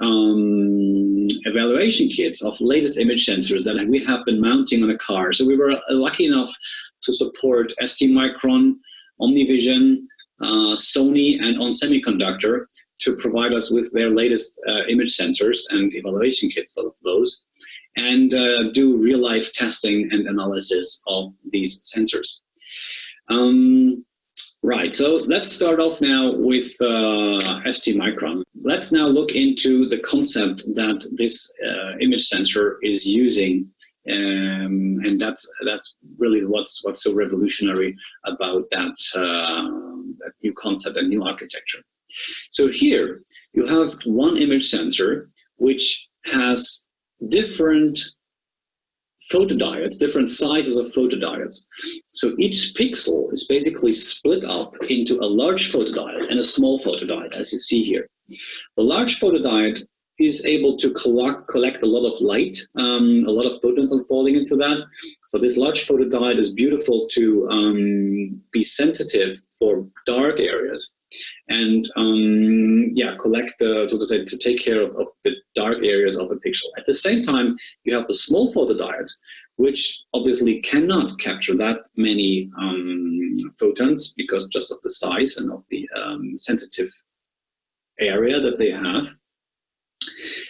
evaluation kits of latest image sensors that we have been mounting on a car. So we were lucky enough to support STMicron, OmniVision, Sony, and On Semiconductor to provide us with their latest image sensors and evaluation kits of those, and do real-life testing and analysis of these sensors. Right, so let's start off now with ST Micron. Let's now look into the concept that this image sensor is using, and that's really what's so revolutionary about that new concept and new architecture. So here you have one image sensor which has different photodiodes, different sizes of photodiodes. So each pixel is basically split up into a large photodiode and a small photodiode, as you see here. The large photodiode is able to collect a lot of light, a lot of photons are falling into that. So this large photodiode is beautiful to be sensitive for dark areas, and collect, so to say, to take care of the dark areas of a pixel. At the same time, you have the small photodiodes, which obviously cannot capture that many photons because just of the size and of the sensitive area that they have.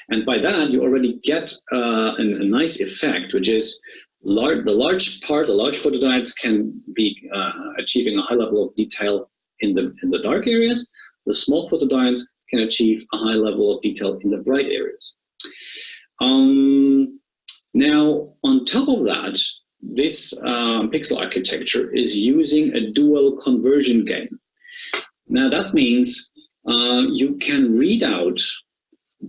And by that, you already get a nice effect, which is the large photodiodes can be achieving a high level of detail in the dark areas. The small photodiodes can achieve a high level of detail in the bright areas. Now, on top of that, this pixel architecture is using a dual conversion gain. Now that means you can read out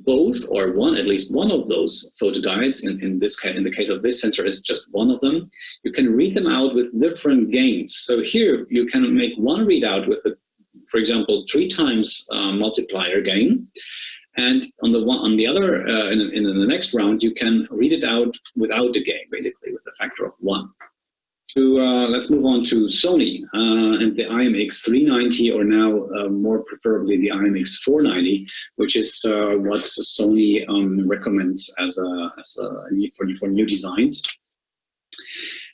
both or at least one of those photodiodes. In the case of this sensor, is just one of them. You can read them out with different gains. So here you can make one readout with, for example, 3 times multiplier gain, and on the other in the next round you can read it out without the gain, basically with a factor of 1. Let's move on to Sony and the IMX390, or now more preferably the IMX490, which is what Sony recommends as for new designs.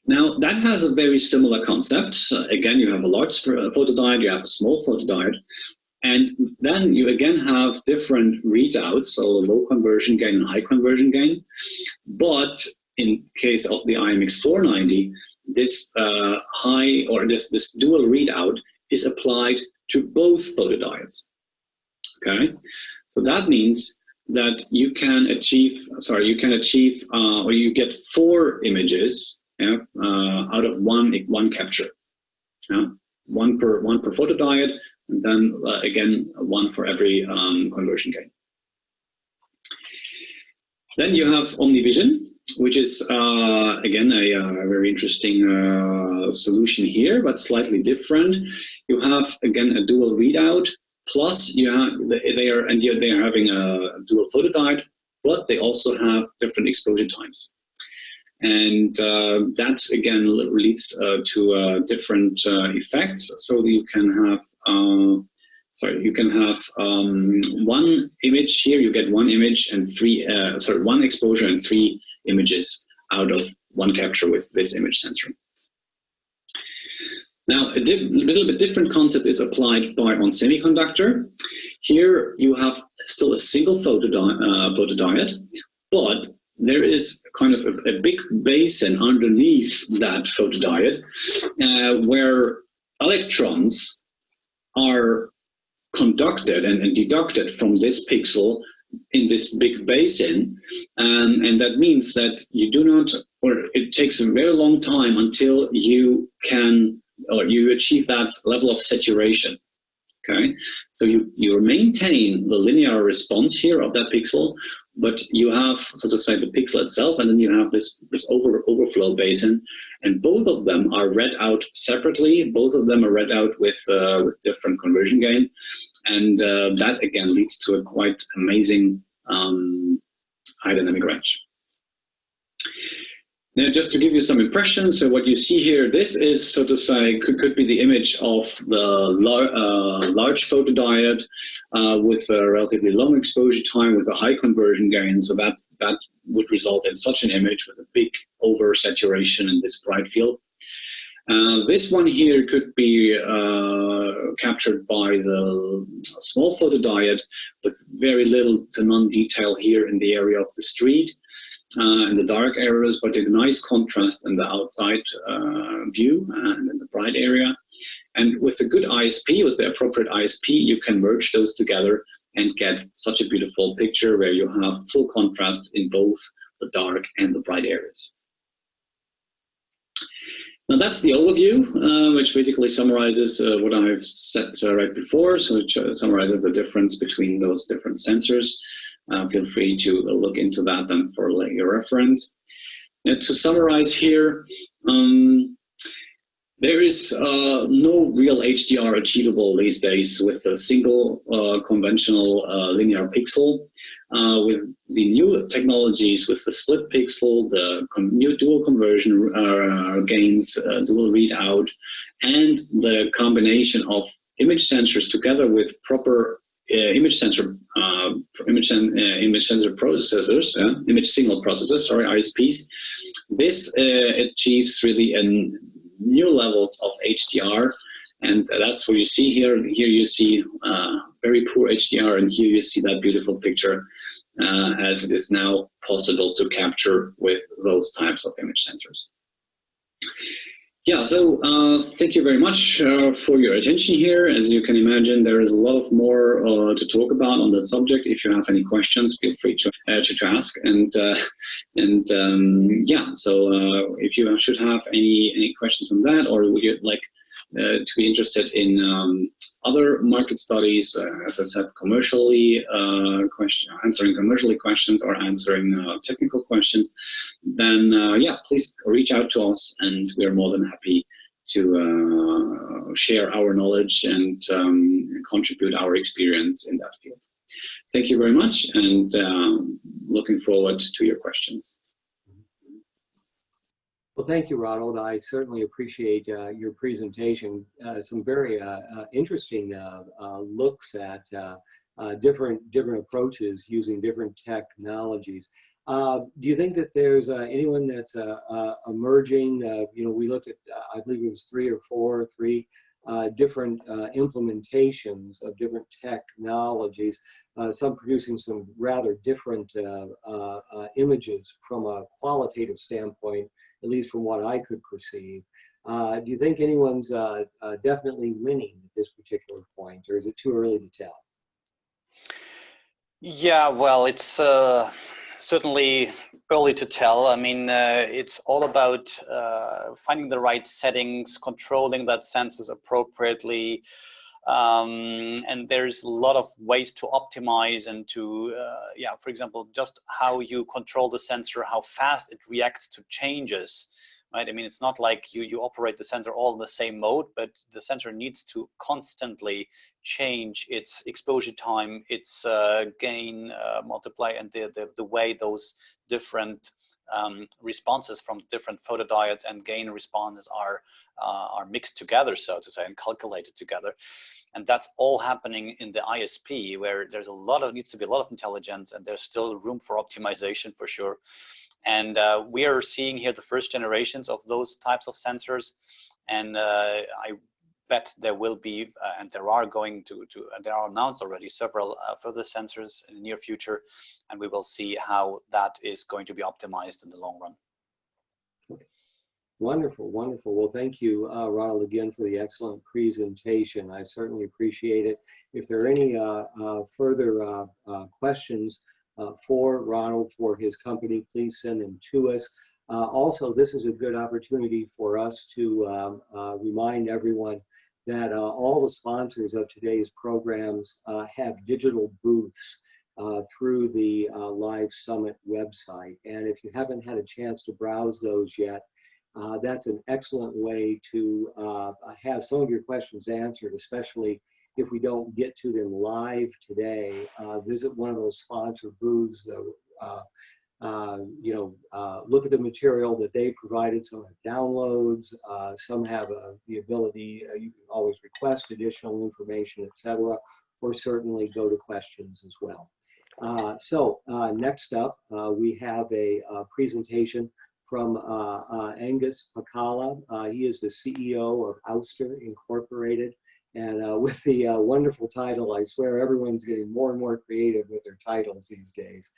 Now that has a very similar concept. Again, you have a large photodiode, you have a small photodiode, and then you again have different readouts, so low conversion gain and high conversion gain. But in case of the IMX490, this this dual readout is applied to both photodiodes. Okay, so that means that you can achieve, or you get 4 images out of one capture. One per photodiode, and then again 1 for every conversion gain. Then you have OmniVision, which is again a very interesting solution here, but slightly different. You have again a dual readout, plus they are having a dual photodiode, but they also have different exposure times, and that again leads to different effects. So you can have one image here. You get one image and one exposure and 3 images out of one capture with this image sensor. Now, a little bit different concept is applied on semiconductor. Here you have still a single photodiode, but there is kind of a big basin underneath that photodiode where electrons are conducted and deducted from this pixel in this big basin, and that means that you do not, or it takes a very long time until you can, or you achieve that level of saturation. Okay, so you maintain the linear response here of that pixel, but you have, so to say, the pixel itself, and then you have this overflow basin, and both of them are read out separately. Both of them are read out with different conversion gain, and that again leads to a quite amazing high dynamic range. Now, just to give you some impressions, so what you see here, this is, so to say, could be the image of the large photodiode with a relatively long exposure time with a high conversion gain. So that would result in such an image with a big oversaturation in this bright field. This one here could be captured by the small photodiode with very little to none detail here in the area of the street, in the dark areas, but a nice contrast in the outside view and in the bright area. And with a good ISP, with the appropriate ISP, you can merge those together and get such a beautiful picture where you have full contrast in both the dark and the bright areas. Now that's the overview, which basically summarizes what I've said right before, so which summarizes the difference between those different sensors. Feel free to look into that then for your reference. Now, to summarize here, there is no real HDR achievable these days with a single conventional linear pixel. With the new technologies, with the split pixel, the new dual conversion gains, dual readout, and the combination of image sensors together with proper image sensor processors, image signal processors, sorry, ISPs. This achieves really new levels of HDR, and that's what you see here. Here you see very poor HDR, and here you see that beautiful picture as it is now possible to capture with those types of image sensors. Yeah, so thank you very much for your attention here. As you can imagine, there is a lot of more to talk about on that subject. If you have any questions, feel free to ask. And yeah, so if you should have any questions on that, or would you like to be interested in other market studies, as I said, commercially answering commercially questions or answering technical questions, then yeah, please reach out to us, and we're more than happy to share our knowledge and contribute our experience in that field. Thank you very much, and looking forward to your questions. Well, thank you, Ronald. I certainly appreciate your presentation. Some very interesting looks at different approaches using different technologies. Do you think that there's anyone that's emerging? You know, we looked at, I believe it was three different implementations of different technologies, some producing some rather different images from a qualitative standpoint, at least from what I could perceive. Do you think anyone's definitely winning at this particular point, or is it too early to tell? Yeah, well, it's certainly early to tell. I mean, it's all about finding the right settings, controlling that sensors appropriately. And there's a lot of ways to optimize and to, yeah, for example, just how you control the sensor, how fast it reacts to changes, right? I mean, it's not like you operate the sensor all in the same mode, but the sensor needs to constantly change its exposure time, its gain multiply, and the way those different responses from different photodiodes and gain responses are mixed together, so to say, and calculated together. And that's all happening in the ISP, where there's needs to be a lot of intelligence, and there's still room for optimization for sure. And we are seeing here the first generations of those types of sensors, and I bet there will be, and there are there are announced already several further sensors in the near future, and we will see how that is going to be optimized in the long run. Wonderful, wonderful. Well, thank you, Ronald, again for the excellent presentation. I certainly appreciate it. If there are any further questions for Ronald, for his company, please send them to us. Also, this is a good opportunity for us to remind everyone that all the sponsors of today's programs have digital booths through the Live Summit website. And if you haven't had a chance to browse those yet, that's an excellent way to have some of your questions answered, especially if we don't get to them live today. Visit one of those sponsor booths, look at the material that they provided. Some have downloads, some have the ability, you can always request additional information, etc., or certainly go to questions as well. So next up, we have a presentation from Angus Pacala. He is the CEO of Ouster Incorporated. And with the wonderful title, I swear everyone's getting more and more creative with their titles these days.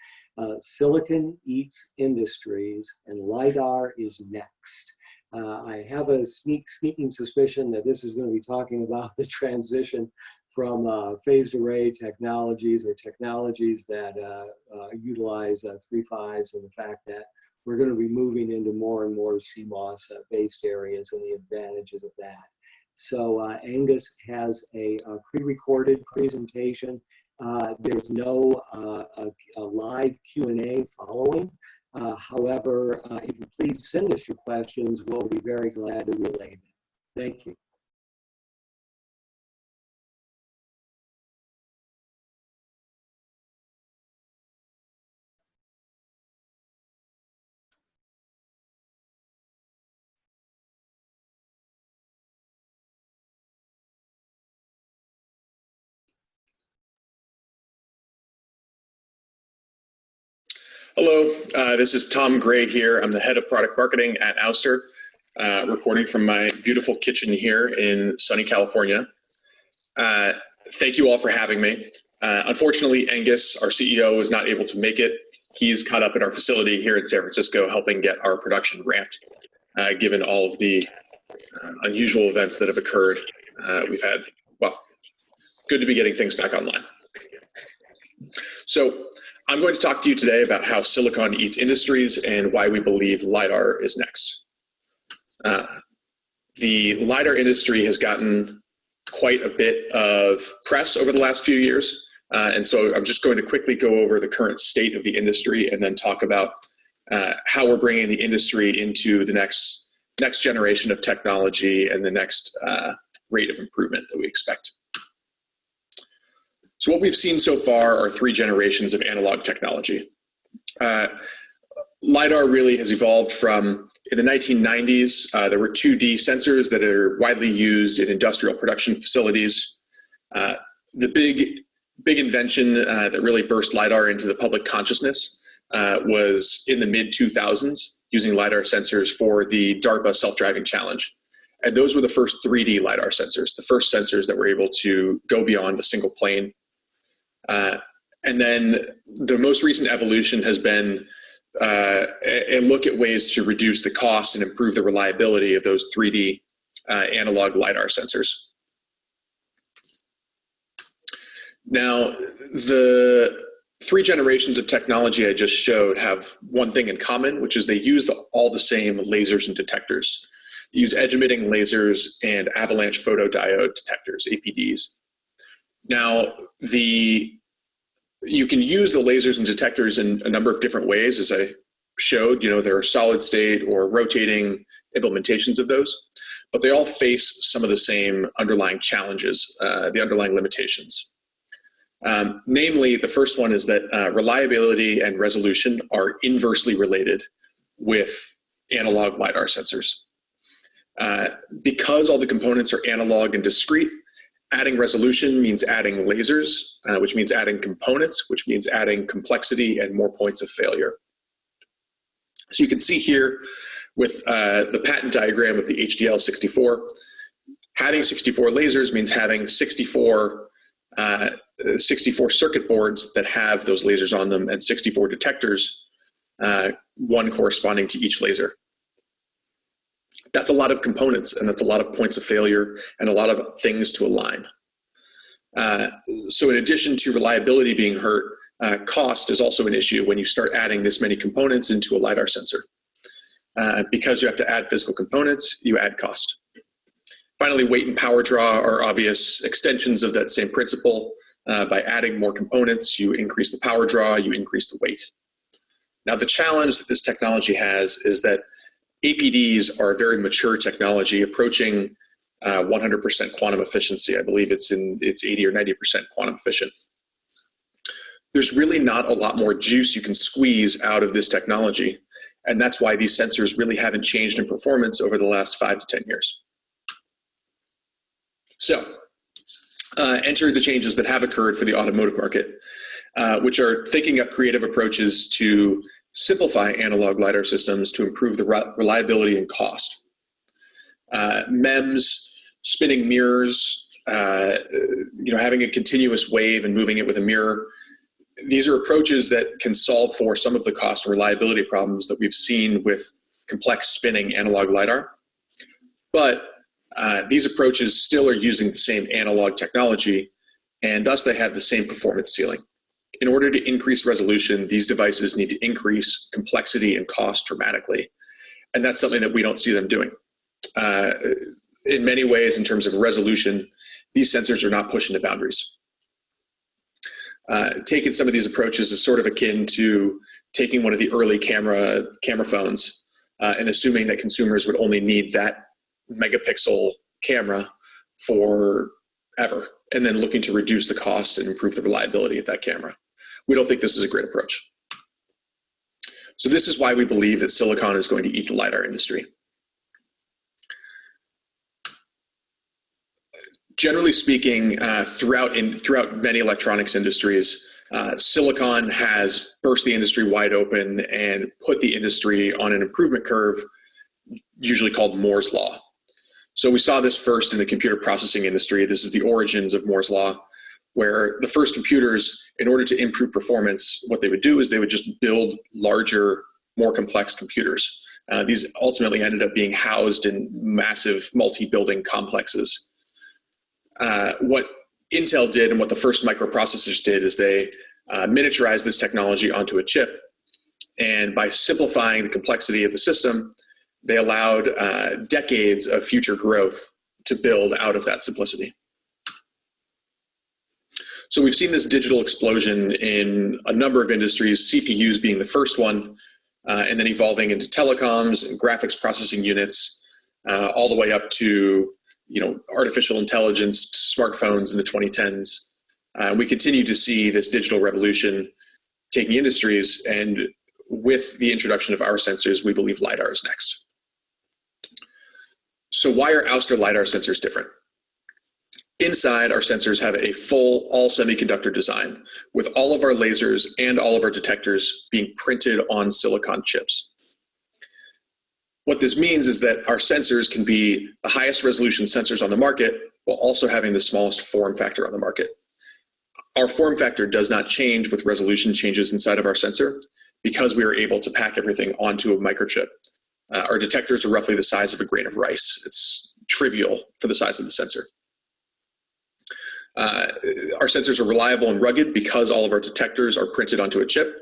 Silicon Eats Industries and LiDAR is next. I have a sneaking suspicion that this is going to be talking about the transition from phased array technologies or technologies that utilize 3.5s, and the fact that we're going to be moving into more and more CMOS based areas and the advantages of that. So Angus has a pre-recorded presentation. There's no a live Q&A following. However, if you please send us your questions, we'll be very glad to relay them. Thank you. Hello, this is Tom Gray here. I'm the head of product marketing at Ouster, recording from my beautiful kitchen here in sunny California. Thank you all for having me. Unfortunately, Angus, our CEO, was not able to make it. He's caught up at our facility here in San Francisco, helping get our production ramped, given all of the unusual events that have occurred. We've had, well, good to be getting things back online. So I'm going to talk to you today about how silicon eats industries and why we believe LiDAR is next. The LiDAR industry has gotten quite a bit of press over the last few years. And so I'm just going to quickly go over the current state of the industry and then talk about how we're bringing the industry into the next generation of technology and the next rate of improvement that we expect. So what we've seen so far are 3 generations of analog technology. LiDAR really has evolved from, in the 1990s, there were 2D sensors that are widely used in industrial production facilities. The big invention that really burst LiDAR into the public consciousness was in the mid-2000s, using LiDAR sensors for the DARPA self-driving challenge. And those were the first 3D LiDAR sensors, the first sensors that were able to go beyond a single plane. And then the most recent evolution has been a look at ways to reduce the cost and improve the reliability of those 3D analog LiDAR sensors. Now, the 3 generations of technology I just showed have one thing in common, which is they use all the same lasers and detectors. They use edge-emitting lasers and avalanche photodiode detectors, APDs. Now, you can use the lasers and detectors in a number of different ways, as I showed. There are solid state or rotating implementations of those, but they all face some of the same underlying challenges, the underlying limitations. Namely, the first one is that reliability and resolution are inversely related with analog LiDAR sensors. Because all the components are analog and discrete, adding resolution means adding lasers, which means adding components, which means adding complexity and more points of failure. So you can see here with the patent diagram of the HDL64, having 64 lasers means having 64 circuit boards that have those lasers on them and 64 detectors, one corresponding to each laser. That's a lot of components, and that's a lot of points of failure and a lot of things to align. So in addition to reliability being hurt, cost is also an issue when you start adding this many components into a LiDAR sensor. Because you have to add physical components, you add cost. Finally, weight and power draw are obvious extensions of that same principle. By adding more components, you increase the power draw, you increase the weight. Now, the challenge that this technology has is that APDs are a very mature technology, approaching 100% quantum efficiency. I believe it's 80 or 90% quantum efficient. There's really not a lot more juice you can squeeze out of this technology, and that's why these sensors really haven't changed in performance over the last 5 to 10 years. So, enter the changes that have occurred for the automotive market, which are thinking up creative approaches to simplify analog LiDAR systems to improve the reliability and cost. MEMS, spinning mirrors, having a continuous wave and moving it with a mirror. These are approaches that can solve for some of the cost and reliability problems that we've seen with complex spinning analog LiDAR. But these approaches still are using the same analog technology, and thus they have the same performance ceiling. In order to increase resolution, these devices need to increase complexity and cost dramatically. And that's something that we don't see them doing. In many ways, in terms of resolution, these sensors are not pushing the boundaries. Taking some of these approaches is sort of akin to taking one of the early camera phones and assuming that consumers would only need that megapixel camera forever, and then looking to reduce the cost and improve the reliability of that camera. We don't think this is a great approach. So this is why we believe that silicon is going to eat the LiDAR industry. Generally speaking, throughout many electronics industries, silicon has burst the industry wide open and put the industry on an improvement curve, usually called Moore's Law. So we saw this first in the computer processing industry. This is the origins of Moore's Law, where the first computers, in order to improve performance, what they would do is they would just build larger, more complex computers. These ultimately ended up being housed in massive multi-building complexes. What Intel did and what the first microprocessors did is they miniaturized this technology onto a chip. And by simplifying the complexity of the system, they allowed decades of future growth to build out of that simplicity. So we've seen this digital explosion in a number of industries, CPUs being the first one, and then evolving into telecoms and graphics processing units, all the way up to artificial intelligence, smartphones in the 2010s. We continue to see this digital revolution taking industries, and with the introduction of our sensors, we believe LiDAR is next. So why are Ouster LiDAR sensors different? Inside, our sensors have a full all-semiconductor design, with all of our lasers and all of our detectors being printed on silicon chips. What this means is that our sensors can be the highest resolution sensors on the market while also having the smallest form factor on the market. Our form factor does not change with resolution changes inside of our sensor because we are able to pack everything onto a microchip. Our detectors are roughly the size of a grain of rice. It's trivial for the size of the sensor. Our sensors are reliable and rugged because all of our detectors are printed onto a chip.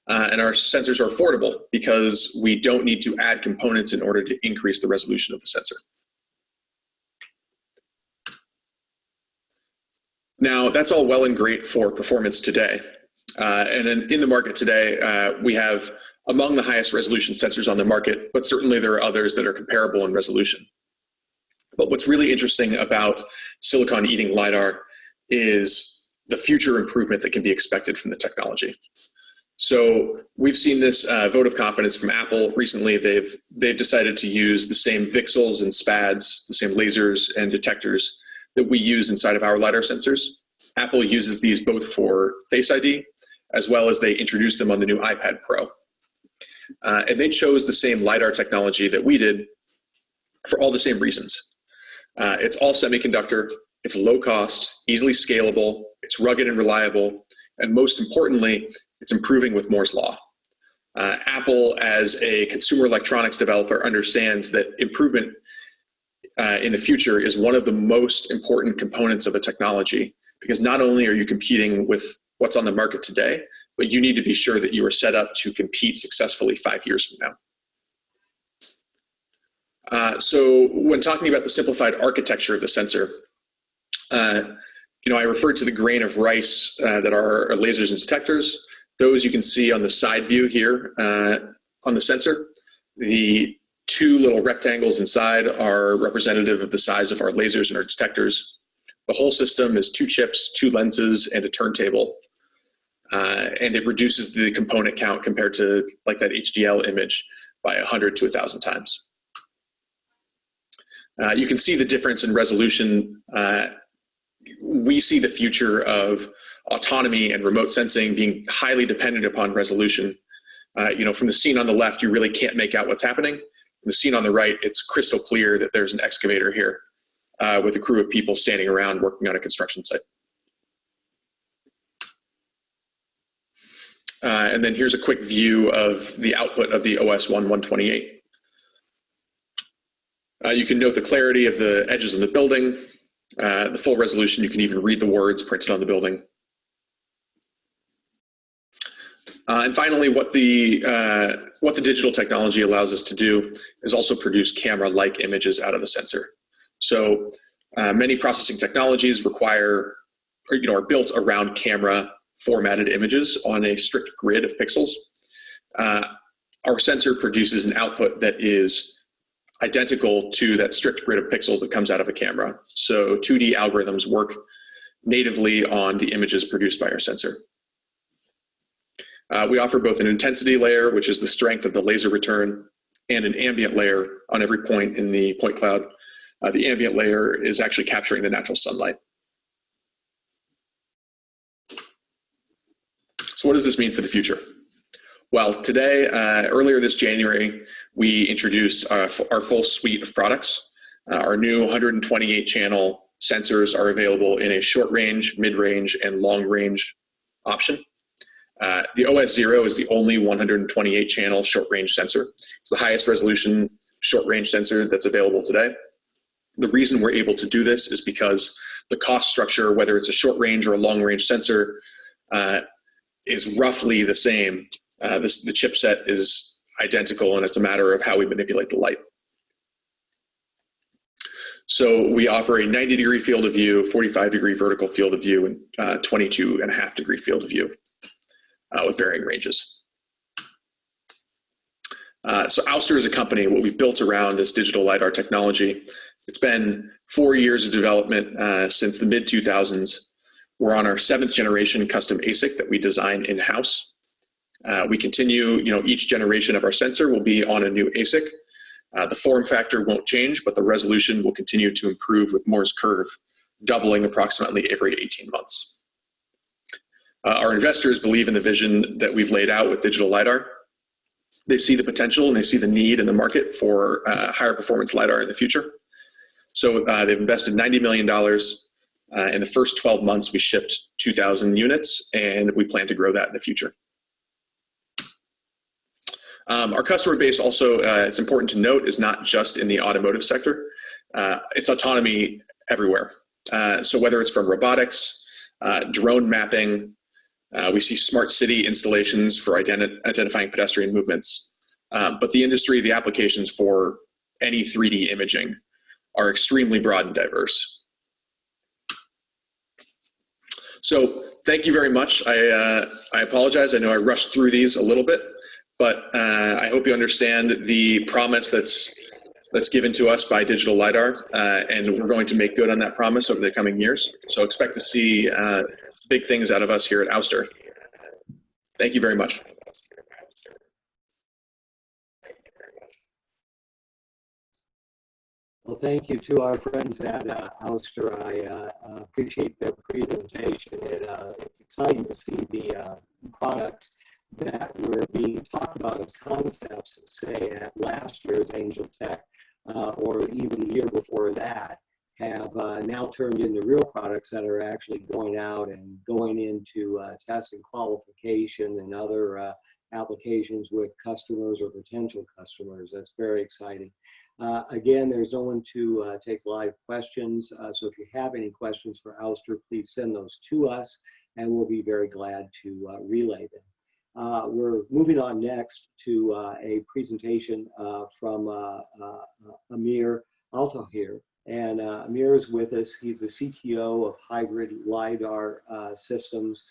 And our sensors are affordable because we don't need to add components in order to increase the resolution of the sensor. Now, that's all well and great for performance today. And in the market today, we have among the highest resolution sensors on the market, but certainly there are others that are comparable in resolution. But what's really interesting about silicon eating LiDAR is the future improvement that can be expected from the technology. So we've seen this vote of confidence from Apple recently. They've decided to use the same VCSELs and SPADs, the same lasers and detectors that we use inside of our LiDAR sensors. Apple uses these both for Face ID, as well as they introduced them on the new iPad Pro. And they chose the same LiDAR technology that we did for all the same reasons. It's all semiconductor, it's low cost, easily scalable, it's rugged and reliable, and most importantly, it's improving with Moore's Law. Apple, as a consumer electronics developer, understands that improvement in the future is one of the most important components of a technology, because not only are you competing with what's on the market today, but you need to be sure that you are set up to compete successfully 5 years from now. So when talking about the simplified architecture of the sensor, I referred to the grain of rice that are our lasers and detectors. Those you can see on the side view here on the sensor. The two little rectangles inside are representative of the size of our lasers and our detectors. The whole system is 2 chips, 2 lenses, and a turntable. And it reduces the component count compared to like that HDL image by 100 to 1,000 times. You can see the difference in resolution. We see the future of autonomy and remote sensing being highly dependent upon resolution. From the scene on the left, you really can't make out what's happening. In the scene on the right, it's crystal clear that there's an excavator here with a crew of people standing around working on a construction site. And then here's a quick view of the output of the OS1-128. You can note the clarity of the edges of the building, the full resolution. You can even read the words printed on the building. And finally, what the digital technology allows us to do is also produce camera-like images out of the sensor. So many processing technologies require, are built around camera formatted images on a strict grid of pixels. Our sensor produces an output that is identical to that strict grid of pixels that comes out of a camera. So 2D algorithms work natively on the images produced by our sensor. We offer both an intensity layer, which is the strength of the laser return, and an ambient layer on every point in the point cloud. The ambient layer is actually capturing the natural sunlight. So what does this mean for the future? Well, today, earlier this January, we introduced our full suite of products. Our new 128-channel sensors are available in a short-range, mid-range, and long-range option. The OS0 is the only 128-channel short-range sensor. It's the highest resolution short-range sensor that's available today. The reason we're able to do this is because the cost structure, whether it's a short-range or a long-range sensor, is roughly the same. The chipset is identical, and it's a matter of how we manipulate the light. So we offer a 90-degree field of view, 45-degree vertical field of view, and 22.5-degree field of view with varying ranges. So Ouster is a company, what we've built around this digital LiDAR technology. It's been 4 years of development since the mid-2000s. We're on our 7th generation custom ASIC that we design in-house. We continue, each generation of our sensor will be on a new ASIC. The form factor won't change, but the resolution will continue to improve with Moore's curve, doubling approximately every 18 months. Our investors believe in the vision that we've laid out with digital LiDAR. They see the potential and they see the need in the market for higher performance LiDAR in the future. So they've invested $90 million. In the first 12 months, we shipped 2,000 units, and we plan to grow that in the future. Our customer base also, it's important to note, is not just in the automotive sector. It's autonomy everywhere. So whether it's from robotics, drone mapping, we see smart city installations for identifying pedestrian movements. But the industry, the applications for any 3D imaging are extremely broad and diverse. So thank you very much. I apologize. I know I rushed through these a little bit, but I hope you understand the promise that's given to us by digital LiDAR, and we're going to make good on that promise over the coming years. So expect to see big things out of us here at Ouster. Thank you very much. Well, thank you to our friends at Ouster. I appreciate their presentation. It's exciting to see the products that were being talked about as concepts, say at last year's AngelTech, or even the year before that, have now turned into real products that are actually going out and going into test and qualification and other applications with customers or potential customers. That's very exciting. Again, there's no one to take live questions, so if you have any questions for Ouster, please send those to us, and we'll be very glad to relay them. We're moving on next to a presentation from Amir Altahir. And Amir is with us. He's the CTO of Hybrid LiDAR Systems.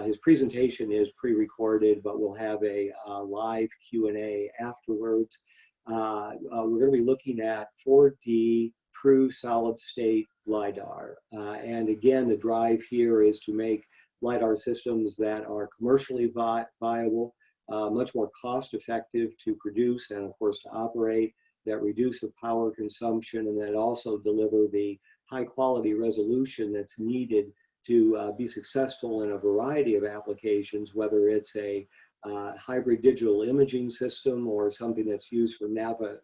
His presentation is pre-recorded, but we'll have a live Q&A afterwards. We're going to be looking at 4D true solid-state LiDAR. And again, the drive here is to make LiDAR systems that are commercially viable, much more cost-effective to produce and, of course, to operate, that reduce the power consumption, and that also deliver the high-quality resolution that's needed to be successful in a variety of applications, whether it's a hybrid digital imaging system or something that's used for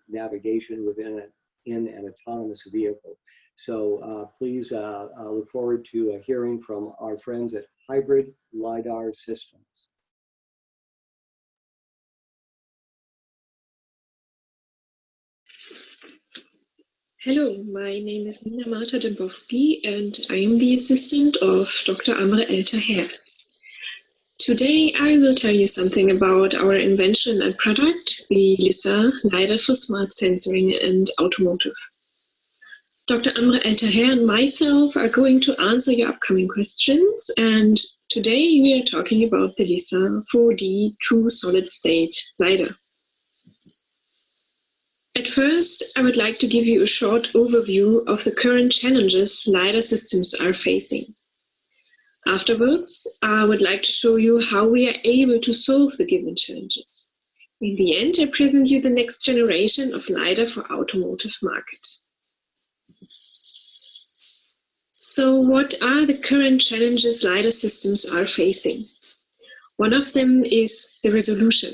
navigation in an autonomous vehicle. So please look forward to hearing from our friends at Hybrid LiDAR Systems. Hello, my name is Nina Marta Dembowski, and I am the assistant of Dr. Amre El-Taher. Today, I will tell you something about our invention and product, the LISA LiDAR for smart sensoring and automotive. Dr. Amre El-Taher and myself are going to answer your upcoming questions, and today we are talking about the LISA 4D True Solid State LiDAR. At first, I would like to give you a short overview of the current challenges LiDAR systems are facing. Afterwards, I would like to show you how we are able to solve the given challenges. In the end, I present you the next generation of LiDAR for automotive market. So what are the current challenges LiDAR systems are facing? One of them is the resolution.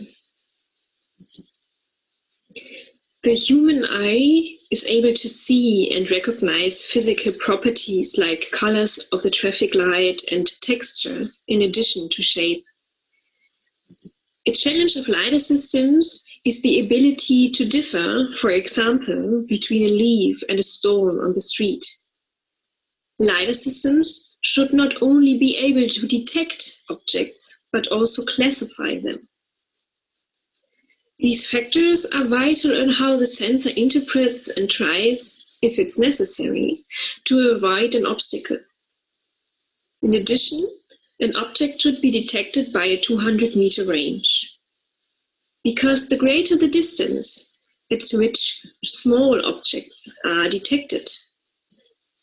The human eye is able to see and recognize physical properties like colors of the traffic light and texture, in addition to shape. A challenge of LiDAR systems is the ability to differ, for example, between a leaf and a stone on the street. LiDAR systems should not only be able to detect objects, but also classify them. These factors are vital in how the sensor interprets and tries, if it's necessary, to avoid an obstacle. In addition, an object should be detected by a 200-meter range. Because the greater the distance at which small objects are detected,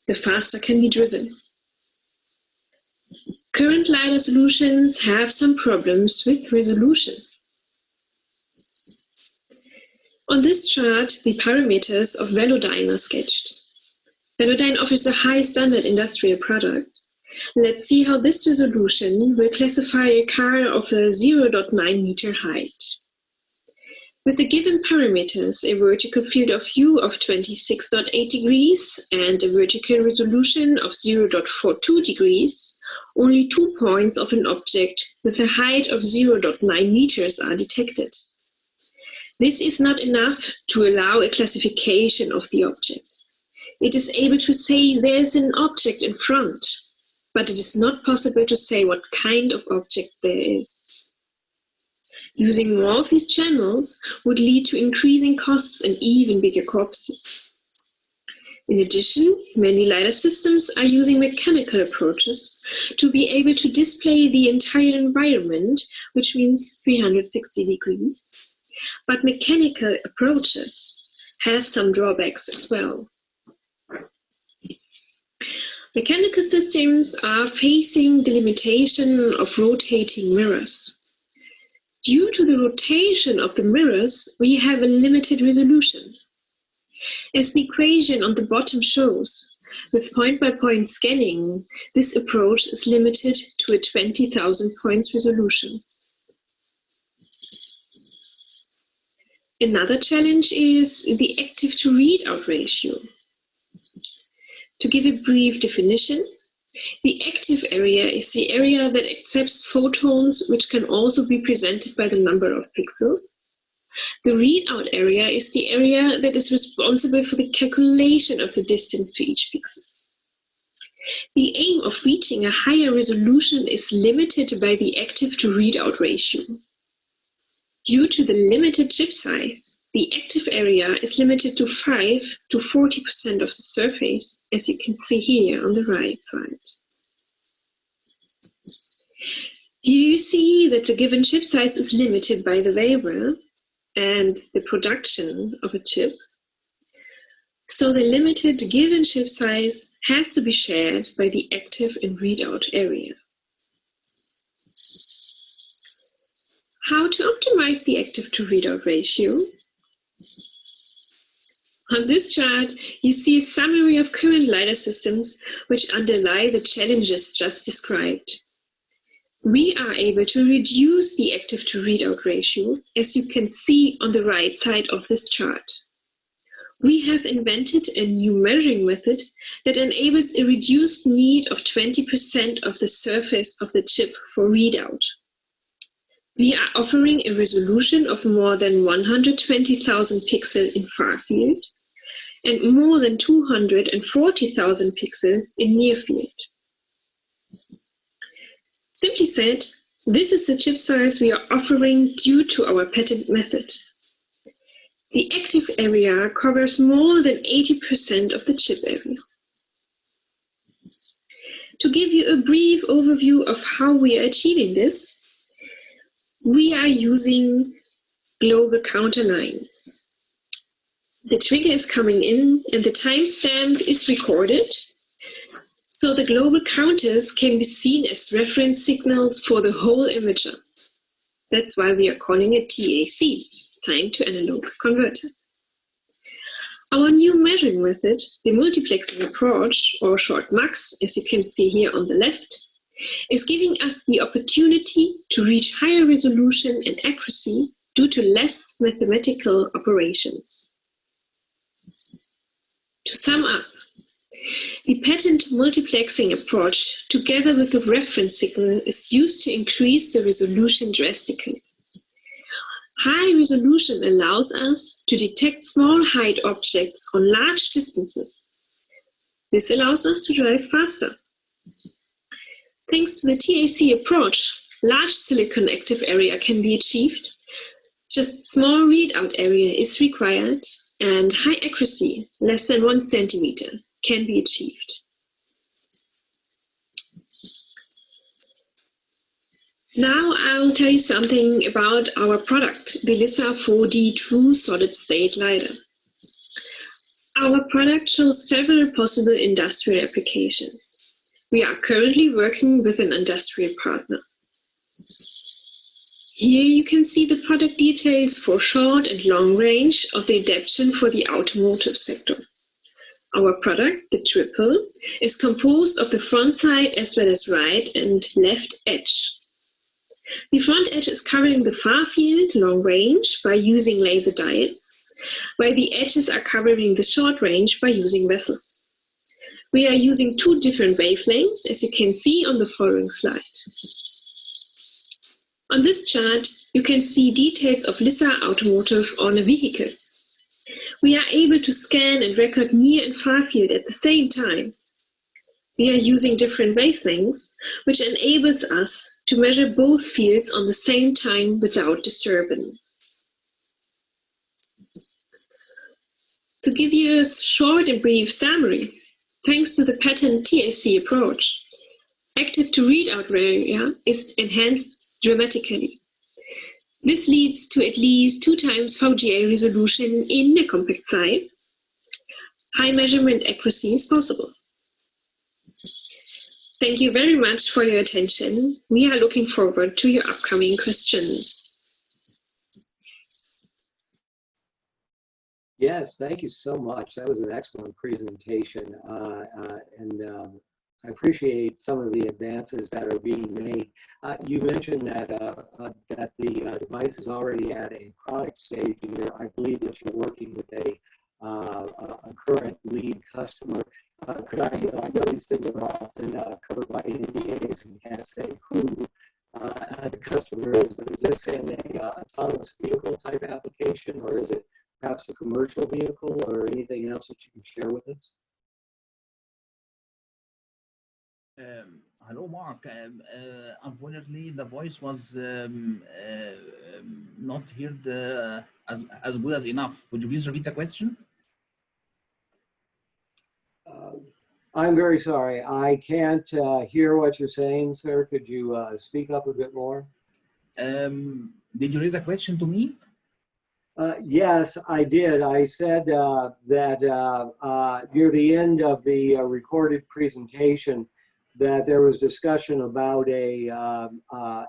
the faster can be driven. Current LiDAR solutions have some problems with resolution. On this chart, the parameters of Velodyne are sketched. Velodyne offers a high standard industrial product. Let's see how this resolution will classify a car of a 0.9 meter height. With the given parameters, a vertical field of view of 26.8 degrees and a vertical resolution of 0.42 degrees, only 2 points of an object with a height of 0.9 meters are detected. This is not enough to allow a classification of the object. It is able to say there's an object in front, but it is not possible to say what kind of object there is. Using more of these channels would lead to increasing costs and even bigger corpses. In addition, many LiDAR systems are using mechanical approaches to be able to display the entire environment, which means 360 degrees. But mechanical approaches have some drawbacks as well. Mechanical systems are facing the limitation of rotating mirrors. Due to the rotation of the mirrors, we have a limited resolution. As the equation on the bottom shows, with point-by-point scanning, this approach is limited to a 20,000 points resolution. Another challenge is the active-to-readout ratio. To give a brief definition, the active area is the area that accepts photons, which can also be presented by the number of pixels. The readout area is the area that is responsible for the calculation of the distance to each pixel. The aim of reaching a higher resolution is limited by the active-to-readout ratio. Due to the limited chip size, the active area is limited to 5 to 40% of the surface, as you can see here on the right side. Here you see that the given chip size is limited by the waiver and the production of a chip. So the limited given chip size has to be shared by the active and readout area. How to optimize the active-to-readout ratio? On this chart, you see a summary of current LiDAR systems which underlie the challenges just described. we are able to reduce the active to readout ratio, as you can see on the right side of this chart. We have invented a new measuring method that enables a reduced need of 20% of the surface of the chip for readout. We are offering a resolution of more than 120,000 pixels in far field and more than 240,000 pixels in near field. Simply said, this is the chip size we are offering due to our patent method. The active area covers more than 80% of the chip area. To give you a brief overview of how we are achieving this, we are using global counter lines. The trigger is coming in and the timestamp is recorded, so the global counters can be seen as reference signals for the whole imager. That's why we are calling it TAC, time to analog converter. Our new measuring method, the multiplexing approach, or short MUX, as you can see here on the left, is giving us the opportunity to reach higher resolution and accuracy due to less mathematical operations. To sum up, the patent multiplexing approach, together with the reference signal, is used to increase the resolution drastically. High resolution allows us to detect small height objects on large distances. This allows us to drive faster. Thanks to the TAC approach, large silicon active area can be achieved. Just small readout area is required, and high accuracy, less than 1 centimeter, can be achieved. Now I'll tell you something about our product, the LISA 4D True Solid State LiDAR. Our product shows several possible industrial applications. We are currently working with an industrial partner. Here you can see the product details for short and long range of the adaptation for the automotive sector. Our product, the Triple, is composed of the front side as well as right and left edge. The front edge is covering the far field, long range, by using laser diodes, while the edges are covering the short range by using vessels. We are using 2 different wavelengths, as you can see on the following slide. On this chart, you can see details of LISA automotive on a vehicle. We are able to scan and record near and far field at the same time. We are using different wavelengths, which enables us to measure both fields on the same time without disturbance. To give you a short and brief summary, thanks to the patent TAC approach, active to readout area is enhanced dramatically. This leads to at least 2 times VGA resolution in a compact size. High measurement accuracy is possible. Thank you very much for your attention. We are looking forward to your upcoming questions. Yes, thank you so much. That was an excellent presentation. I appreciate some of the advances that are being made. You mentioned that that the device is already at a product stage, and I believe that you're working with a current lead customer. I know these things are often covered by NDAs, and you can't say who the customer is, but is this in a autonomous vehicle type application, or is it perhaps a commercial vehicle, or anything else that you can share with us? Hello, Mark. Unfortunately, the voice was not heard as good as enough. Would you please repeat the question? I'm very sorry. I can't hear what you're saying, sir. Could you speak up a bit more? Did you raise a question to me? Yes, I did. I said that near the end of the recorded presentation, that there was discussion about a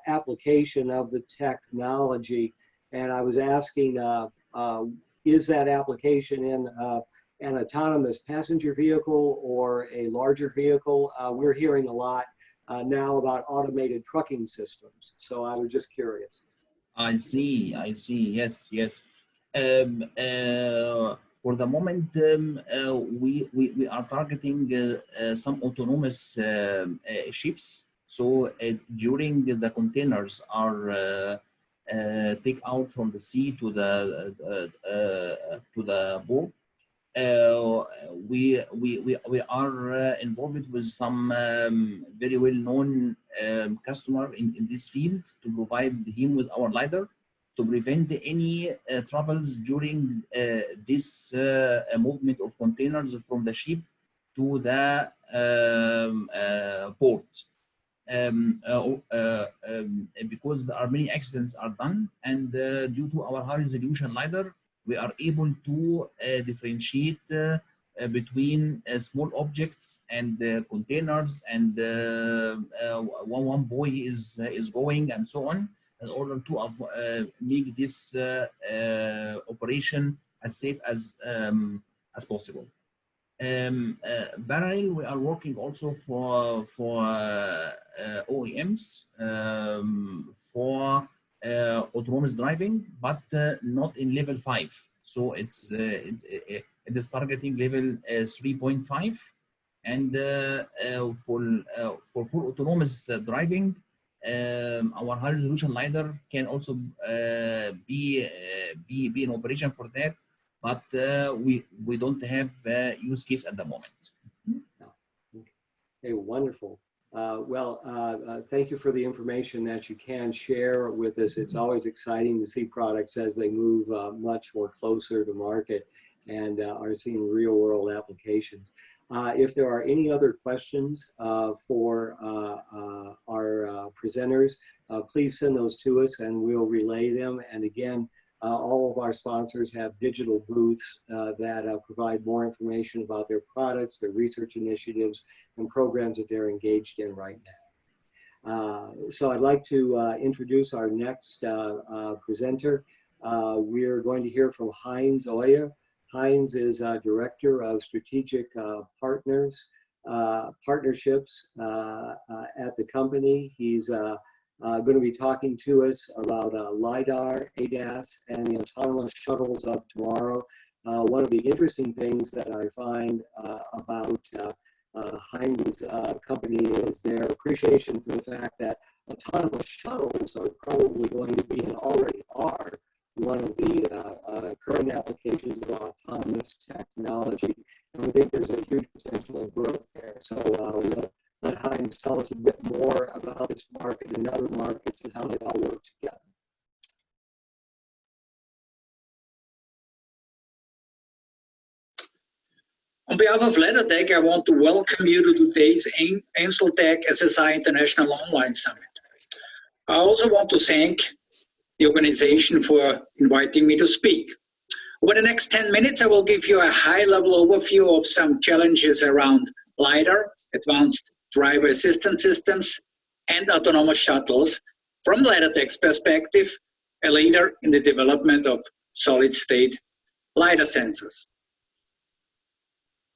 application of the technology, and I was asking, is that application in an autonomous passenger vehicle or a larger vehicle? We're hearing a lot now about automated trucking systems. So I was just curious. I see. Yes, yes. For the moment, we are targeting some autonomous ships. So during the containers are take out from the sea to the boat. We are involved with some very well-known customer in this field to provide him with our LiDAR to prevent any troubles during this movement of containers from the ship to the port. Because there are many accidents are done, and due to our high resolution LiDAR, we are able to differentiate between small objects and containers, and one boy is going and so on, in order to make this operation as safe as possible. Parallel, we are working also for OEMs for autonomous driving, but not in level 5. So it is targeting level 3.5, and for full autonomous driving, our high resolution LiDAR can also be in operation for that. But we don't have use case at the moment. Okay, wonderful. Thank you for the information that you can share with us. It's always exciting to see products as they move much more closer to market and are seeing real world applications. If there are any other questions for our presenters, please send those to us and we'll relay them. And again, all of our sponsors have digital booths that provide more information about their products, their research initiatives, and programs that they're engaged in right now. So I'd like to introduce our next presenter. We're going to hear from Heinz Oya. Heinz is Director of Strategic Partnerships at the company. He's going to be talking to us about LiDAR, ADAS, and the autonomous shuttles of tomorrow. One of the interesting things that I find about Heinz's company is their appreciation for the fact that autonomous shuttles are probably going to be, and already are, one of the current applications of autonomous technology. And I think there's a huge potential of growth there. So we'll let Heinz tell us a bit more about this market and other markets and how they all work together. On behalf of AngelTech, I want to welcome you to today's AngelTech SSI International Online Summit. I also want to thank the organization for inviting me to speak. Over the next 10 minutes, I will give you a high-level overview of some challenges around LiDAR, advanced driver assistance systems, and autonomous shuttles from AngelTech's perspective, a leader in the development of solid-state LiDAR sensors.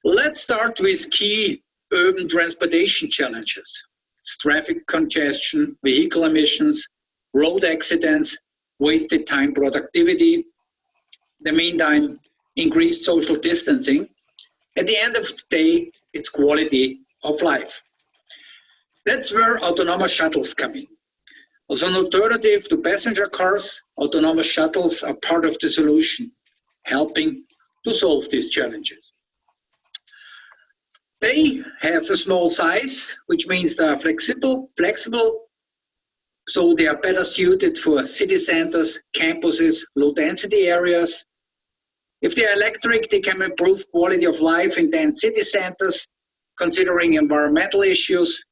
Let's start with key urban transportation challenges: traffic congestion, vehicle emissions, road accidents, wasted time productivity, the meantime, increased social distancing. At the end of the day, it's quality of life. That's where autonomous shuttles come in. As an alternative to passenger cars, autonomous shuttles are part of the solution, helping to solve these challenges. They have a small size, which means they are flexible, so they are better suited for city centers, campuses, low-density areas. If they are electric, they can improve quality of life in dense city centers, considering environmental issues.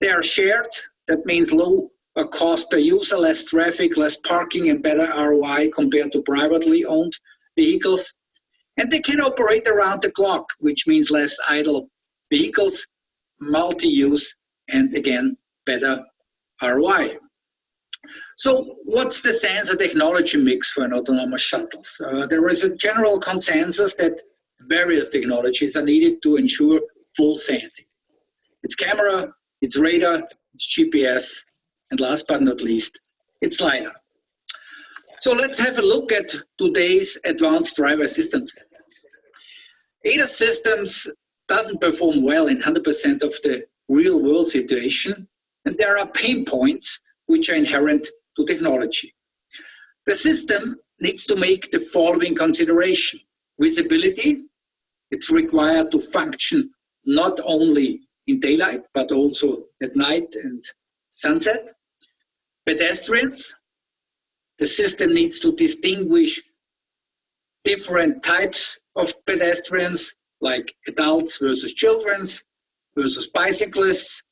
They are shared, that means low cost per user, less traffic, less parking, and better ROI compared to privately owned vehicles. And they can operate around the clock, which means less idle vehicles, multi-use, and again, better ROI. So what's the sensor technology mix for an autonomous shuttles? There is a general consensus that various technologies are needed to ensure full sensing. It's camera, it's radar, it's GPS, and last but not least, it's LiDAR. So let's have a look at today's advanced driver assistance systems. ADAS systems doesn't perform well in 100% of the real world situation, and there are pain points which are inherent to technology. The system needs to make the following consideration. Visibility, it's required to function not only in daylight, but also at night and sunset. Pedestrians, the system needs to distinguish different types of pedestrians, like adults versus children versus bicyclists,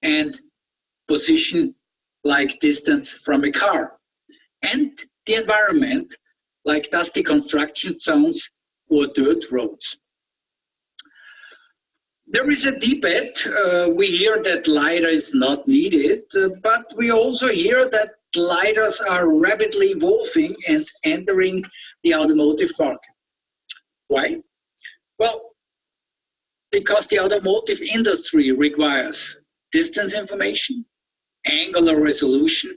and position like distance from a car. And the environment, like dusty construction zones or dirt roads. There is a debate. We hear that LiDAR is not needed, but we also hear that LiDARs are rapidly evolving and entering the automotive market. Why? Well, because the automotive industry requires distance information, angular resolution,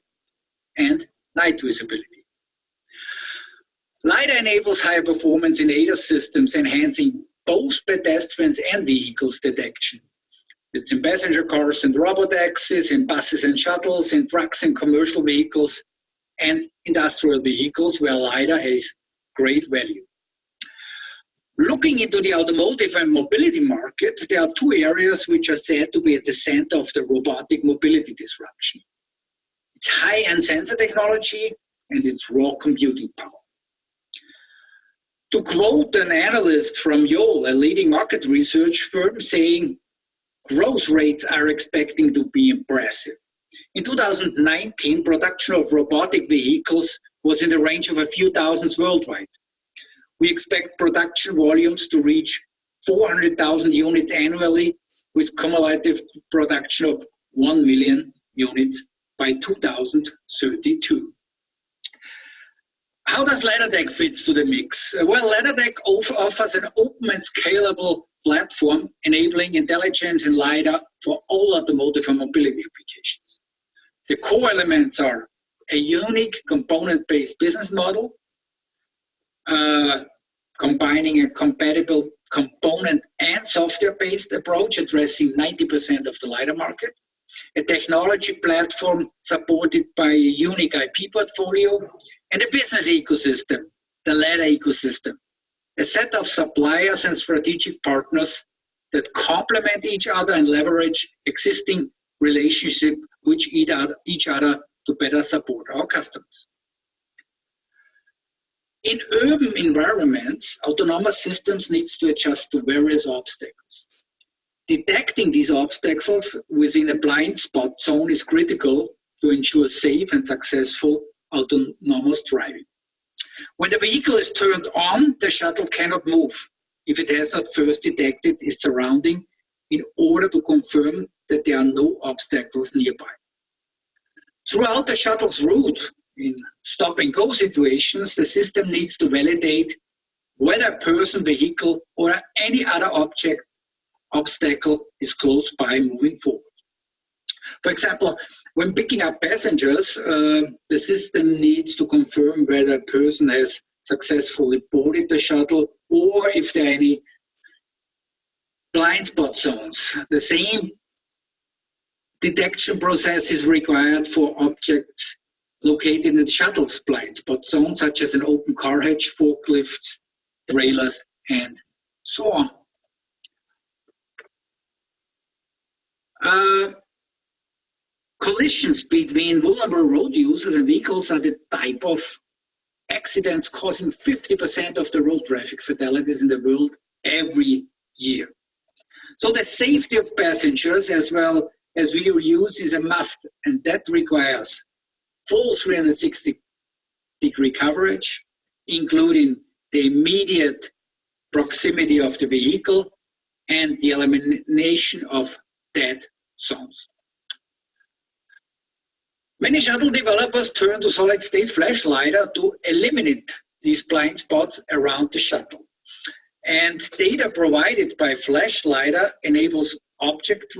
and night visibility. LiDAR enables high performance in ADAS systems, enhancing both pedestrians and vehicles detection. It's in passenger cars and robotaxis, in buses and shuttles, in trucks and commercial vehicles, and industrial vehicles where LiDAR has great value. Looking into the automotive and mobility market, there are two areas which are said to be at the center of the robotic mobility disruption. It's high-end sensor technology and it's raw computing power. To quote an analyst from Yole, a leading market research firm, saying, growth rates are expecting to be impressive. In 2019, production of robotic vehicles was in the range of a few thousands worldwide. We expect production volumes to reach 400,000 units annually, with cumulative production of 1 million units by 2032. How does LiDAR fit to the mix? Well, LiDAR offers an open and scalable platform enabling intelligence in LiDAR for all automotive and mobility applications. The core elements are a unique component-based business model, combining a compatible component and software-based approach addressing 90% of the LiDAR market, a technology platform supported by a unique IP portfolio, and a business ecosystem, the LiDAR ecosystem, a set of suppliers and strategic partners that complement each other and leverage existing relationships with each other to better support our customers. In urban environments, autonomous systems need to adjust to various obstacles. Detecting these obstacles within a blind spot zone is critical to ensure safe and successful autonomous driving. When the vehicle is turned on, the shuttle cannot move if it has not first detected its surrounding in order to confirm that there are no obstacles nearby. Throughout the shuttle's route, in stop-and-go situations, the system needs to validate whether a person, vehicle, or any other obstacle is close by moving forward. For example, when picking up passengers, the system needs to confirm whether a person has successfully boarded the shuttle or if there are any blind spot zones. The same detection process is required for objects located in the shuttle's blind spot zone, such as an open car hatch, forklifts, trailers, and so on. Collisions between vulnerable road users and vehicles are the type of accidents causing 50% of the road traffic fatalities in the world every year. So the safety of passengers as well as vehicle use is a must, and that requires full 360-degree coverage, including the immediate proximity of the vehicle and the elimination of dead zones. Many shuttle developers turn to solid-state flash LiDAR to eliminate these blind spots around the shuttle. And data provided by flash LiDAR enables object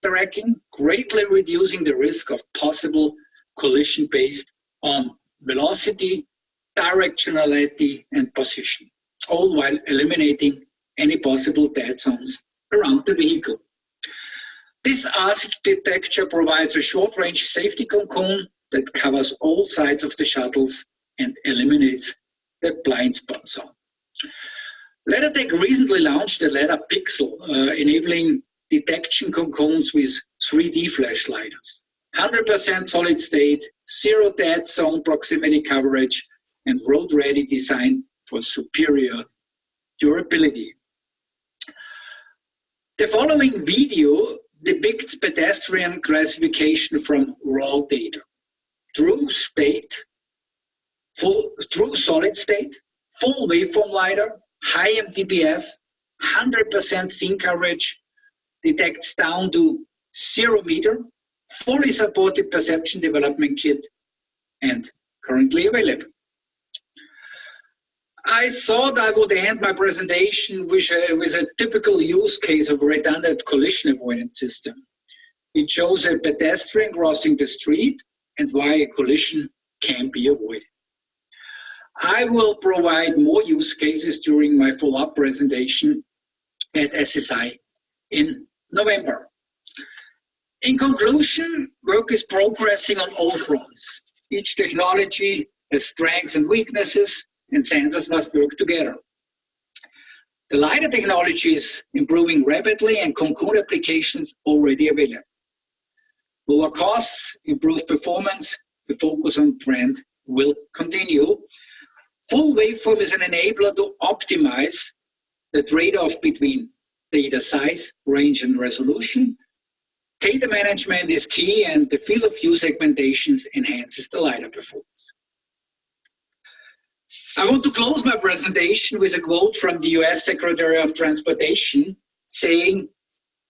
tracking, greatly reducing the risk of possible collision based on velocity, directionality, and position, all while eliminating any possible dead zones around the vehicle. This architecture provides a short-range safety cocoon that covers all sides of the shuttles and eliminates the blind spot zone. LiDAR recently launched the LiDAR Pixel, enabling detection cocoons with 3D flash lidars, 100% solid state, zero dead zone proximity coverage, and road-ready design for superior durability. The following video depicts pedestrian classification from raw data. True solid state, full waveform LiDAR, high MTBF, 100% scene coverage, detects down to 0 meter, fully supported perception development kit, and currently available. I thought I would end my presentation with a typical use case of a redundant collision avoidance system. It shows a pedestrian crossing the street and why a collision can be avoided. I will provide more use cases during my follow-up presentation at SSI in November. In conclusion, work is progressing on all fronts. Each technology has strengths and weaknesses, and sensors must work together. The LiDAR technology is improving rapidly and cocoon applications already available. Lower costs, improved performance, the focus on trend will continue. Full waveform is an enabler to optimize the trade-off between data size, range, and resolution. Data management is key, and the field of view segmentations enhances the LiDAR performance. I want to close my presentation with a quote from the US Secretary of Transportation saying,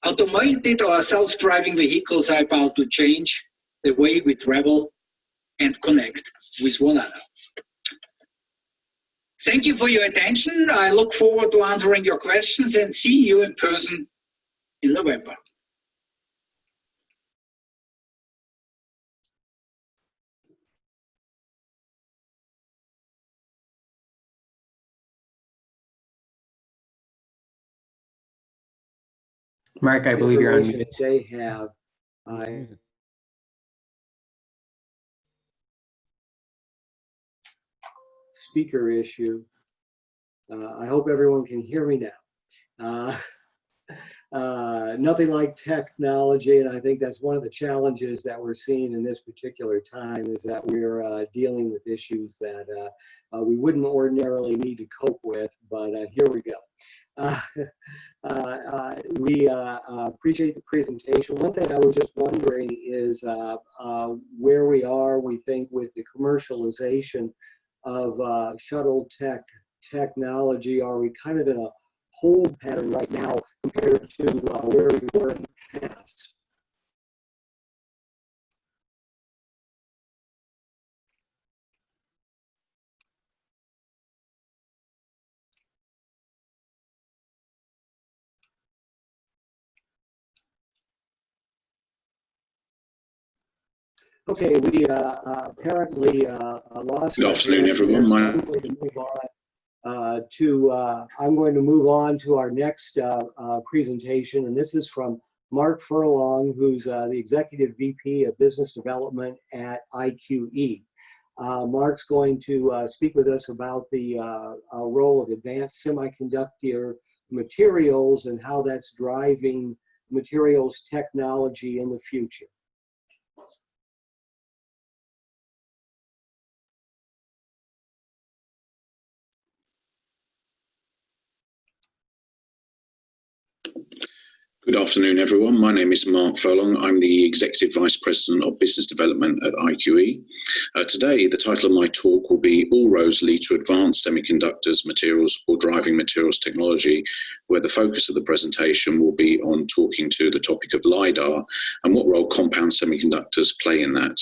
"Automated or self-driving vehicles are about to change the way we travel and connect with one another." Thank you for your attention. I look forward to answering your questions and see you in person in November. Mark, I believe you're on Information mute. they have. Speaker issue. I hope everyone can hear me now. Nothing like technology, and I think that's one of the challenges that we're seeing in this particular time is that we're dealing with issues that we wouldn't ordinarily need to cope with, but here we go. We appreciate the presentation. One thing I was just wondering is where we are, we think, with the commercialization of shuttle technology. Are we kind of in a hold pattern right now compared to where we were in the past? Okay, we apparently lost. Good afternoon, everyone. I'm going to move on to our next presentation, and this is from Mark Furlong, who's the Executive VP of Business Development at IQE. Mark's going to speak with us about the role of advanced semiconductor materials and how that's driving materials technology in the future. Good afternoon, everyone. My name is Mark Furlong. I'm the Executive Vice President of Business Development at IQE. Today, the title of my talk will be All Roads Lead to Advanced Semiconductors, Materials, or Driving Materials Technology, where the focus of the presentation will be on talking to the topic of LiDAR and what role compound semiconductors play in that.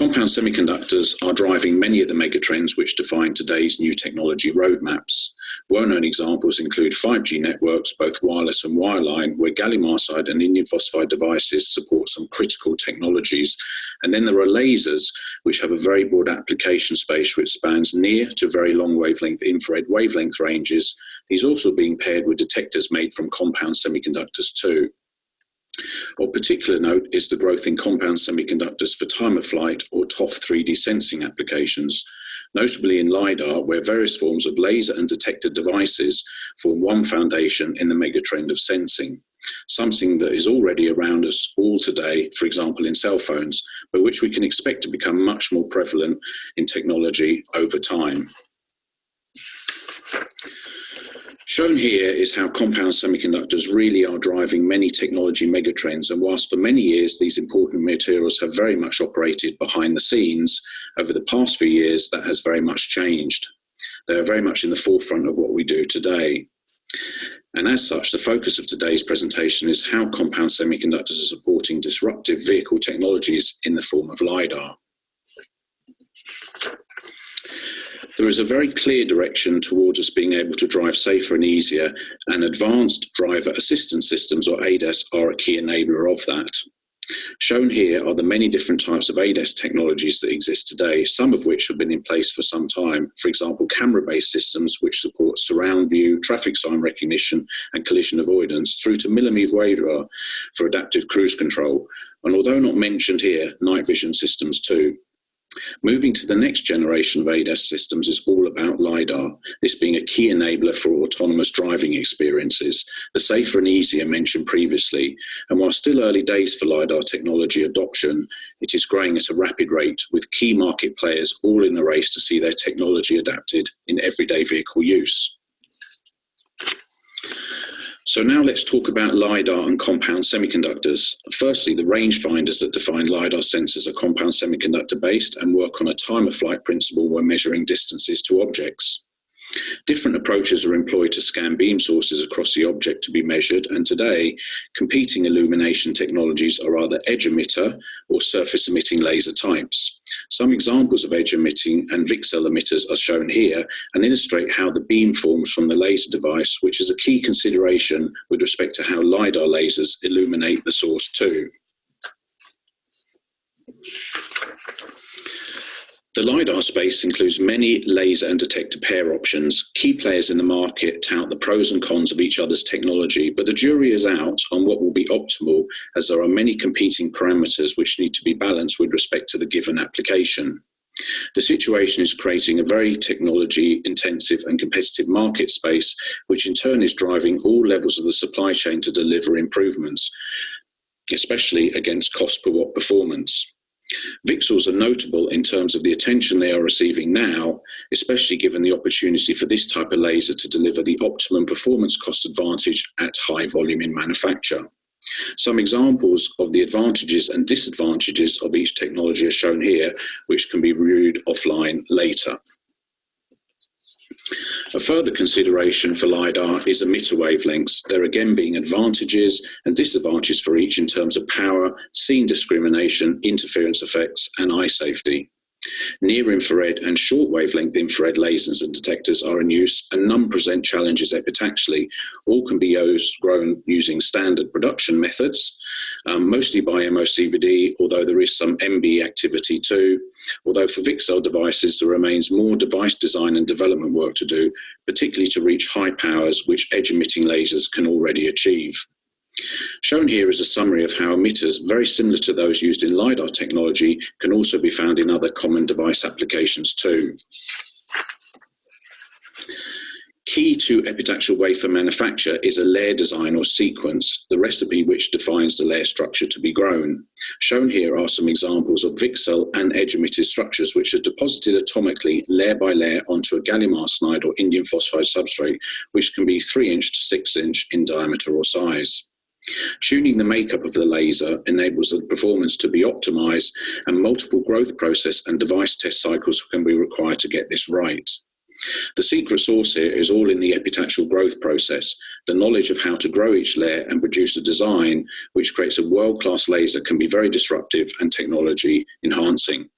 Compound semiconductors are driving many of the megatrends which define today's new technology roadmaps. Well-known examples include 5G networks, both wireless and wireline, where gallium arsenide and indium phosphide devices support some critical technologies. And then there are lasers, which have a very broad application space which spans near to very long wavelength infrared wavelength ranges. These also being paired with detectors made from compound semiconductors too. Of particular note is the growth in compound semiconductors for time-of-flight or TOF 3D sensing applications, notably in LiDAR, where various forms of laser and detector devices form one foundation in the megatrend of sensing, something that is already around us all today, for example in cell phones, but which we can expect to become much more prevalent in technology over time. Shown here is how compound semiconductors really are driving many technology megatrends, and whilst for many years these important materials have very much operated behind the scenes, over the past few years that has very much changed. They are very much in the forefront of what we do today. And as such, the focus of today's presentation is how compound semiconductors are supporting disruptive vehicle technologies in the form of LiDAR. There is a very clear direction towards us being able to drive safer and easier, and advanced driver assistance systems, or ADAS, are a key enabler of that. Shown here are the many different types of ADAS technologies that exist today, some of which have been in place for some time. For example, camera-based systems which support surround view, traffic sign recognition and collision avoidance, through to millimeter radar for adaptive cruise control, and although not mentioned here, night vision systems too. Moving to the next generation of ADAS systems is all about LiDAR, this being a key enabler for autonomous driving experiences, the safer and easier mentioned previously. And while still early days for LiDAR technology adoption, it is growing at a rapid rate, with key market players all in a race to see their technology adapted in everyday vehicle use. So now let's talk about LiDAR and compound semiconductors. Firstly, the rangefinders that define LiDAR sensors are compound semiconductor based and work on a time-of-flight principle when measuring distances to objects. Different approaches are employed to scan beam sources across the object to be measured, and today, competing illumination technologies are either edge emitter or surface emitting laser types. Some examples of edge emitting and VCSEL emitters are shown here and illustrate how the beam forms from the laser device, which is a key consideration with respect to how LiDAR lasers illuminate the source too. The LiDAR space includes many laser and detector pair options. Key players in the market tout the pros and cons of each other's technology, but the jury is out on what will be optimal, as there are many competing parameters which need to be balanced with respect to the given application. The situation is creating a very technology intensive and competitive market space, which in turn is driving all levels of the supply chain to deliver improvements, especially against cost per watt performance. VCSELs are notable in terms of the attention they are receiving now, especially given the opportunity for this type of laser to deliver the optimum performance cost advantage at high volume in manufacture. Some examples of the advantages and disadvantages of each technology are shown here, which can be reviewed offline later. A further consideration for LiDAR is emitter wavelengths, there again being advantages and disadvantages for each in terms of power, scene discrimination, interference effects, and eye safety. Near-infrared and short-wavelength infrared lasers and detectors are in use, and none present challenges epitaxially. All can be grown using standard production methods, mostly by MOCVD, although there is some MB activity too. Although for VCSEL devices, there remains more device design and development work to do, particularly to reach high powers, which edge-emitting lasers can already achieve. Shown here is a summary of how emitters, very similar to those used in LiDAR technology, can also be found in other common device applications too. Key to epitaxial wafer manufacture is a layer design or sequence, the recipe which defines the layer structure to be grown. Shown here are some examples of VCSEL and edge-emitted structures which are deposited atomically layer by layer onto a gallium arsenide or indium phosphide substrate, which can be 3-inch to 6-inch in diameter or size. Tuning the makeup of the laser enables the performance to be optimized, and multiple growth process and device test cycles can be required to get this right. The secret sauce here is all in the epitaxial growth process, the knowledge of how to grow each layer and produce a design which creates a world-class laser can be very disruptive and technology enhancing.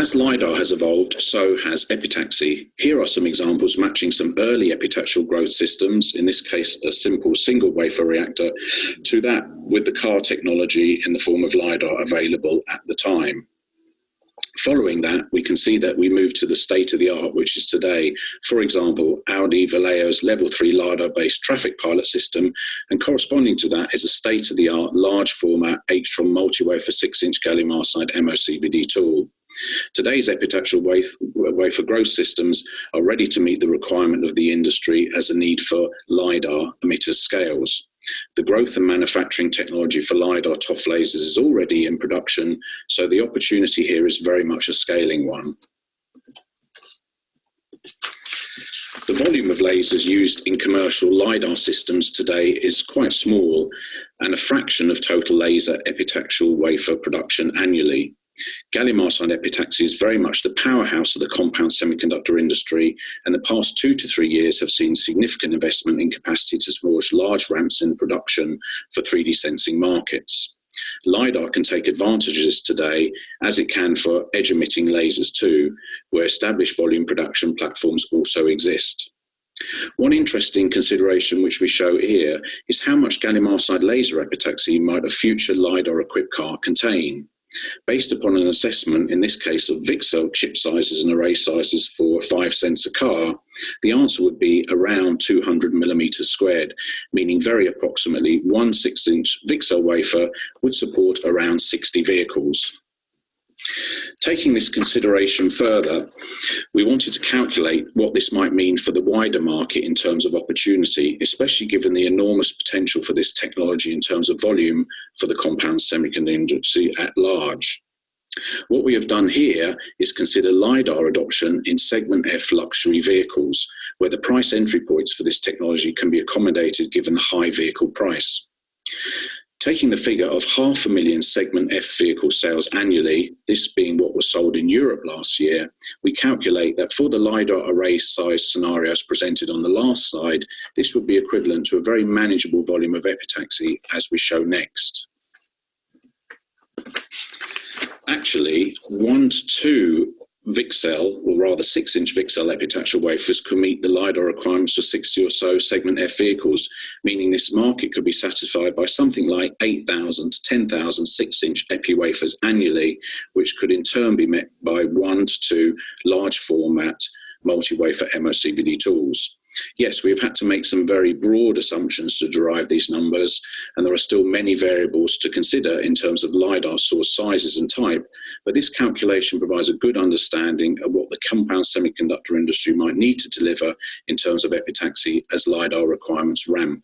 As LiDAR has evolved, so has epitaxy. Here are some examples matching some early epitaxial growth systems, in this case a simple single wafer reactor, to that with the car technology in the form of LiDAR available at the time. Following that, we can see that we move to the state-of-the-art, which is today, for example, Audi Valeo's Level 3 LiDAR-based traffic pilot system, and corresponding to that is a state-of-the-art large-format H-tron multi-wafer 6-inch gallium arsenide MOCVD tool. Today's epitaxial wafer growth systems are ready to meet the requirement of the industry as a need for LiDAR emitter scales. The growth and manufacturing technology for LiDAR TOF lasers is already in production, so the opportunity here is very much a scaling one. The volume of lasers used in commercial LiDAR systems today is quite small and a fraction of total laser epitaxial wafer production annually. Gallium arsenide epitaxy is very much the powerhouse of the compound semiconductor industry, and the past 2 to 3 years have seen significant investment in capacity to support large ramps in production for 3D sensing markets. LiDAR can take advantages today, as it can for edge-emitting lasers too, where established volume production platforms also exist. One interesting consideration which we show here is how much gallium arsenide laser epitaxy might a future LiDAR-equipped car contain. Based upon an assessment, in this case of VCSEL chip sizes and array sizes for a 5-sensor car, the answer would be around 200 millimeters squared, meaning very approximately 1 6-inch VCSEL wafer would support around 60 vehicles. Taking this consideration further, we wanted to calculate what this might mean for the wider market in terms of opportunity, especially given the enormous potential for this technology in terms of volume for the compound semiconductor industry at large. What we have done here is consider LiDAR adoption in segment F luxury vehicles, where the price entry points for this technology can be accommodated given the high vehicle price. Taking the figure of 500,000 segment F vehicle sales annually, this being what was sold in Europe last year, we calculate that for the LiDAR array size scenarios presented on the last slide, this would be equivalent to a very manageable volume of epitaxy, as we show next. Actually, 1 to 2 VCSEL, or rather 6-inch VCSEL epitaxial wafers could meet the LiDAR requirements for 60 or so segment F vehicles, meaning this market could be satisfied by something like 8,000 to 10,000 6-inch epi wafers annually, which could in turn be met by 1 to 2 large format multi-wafer MOCVD tools. Yes, we've had to make some very broad assumptions to derive these numbers, and there are still many variables to consider in terms of LiDAR source sizes and type, but this calculation provides a good understanding of what the compound semiconductor industry might need to deliver in terms of epitaxy as LiDAR requirements ramp.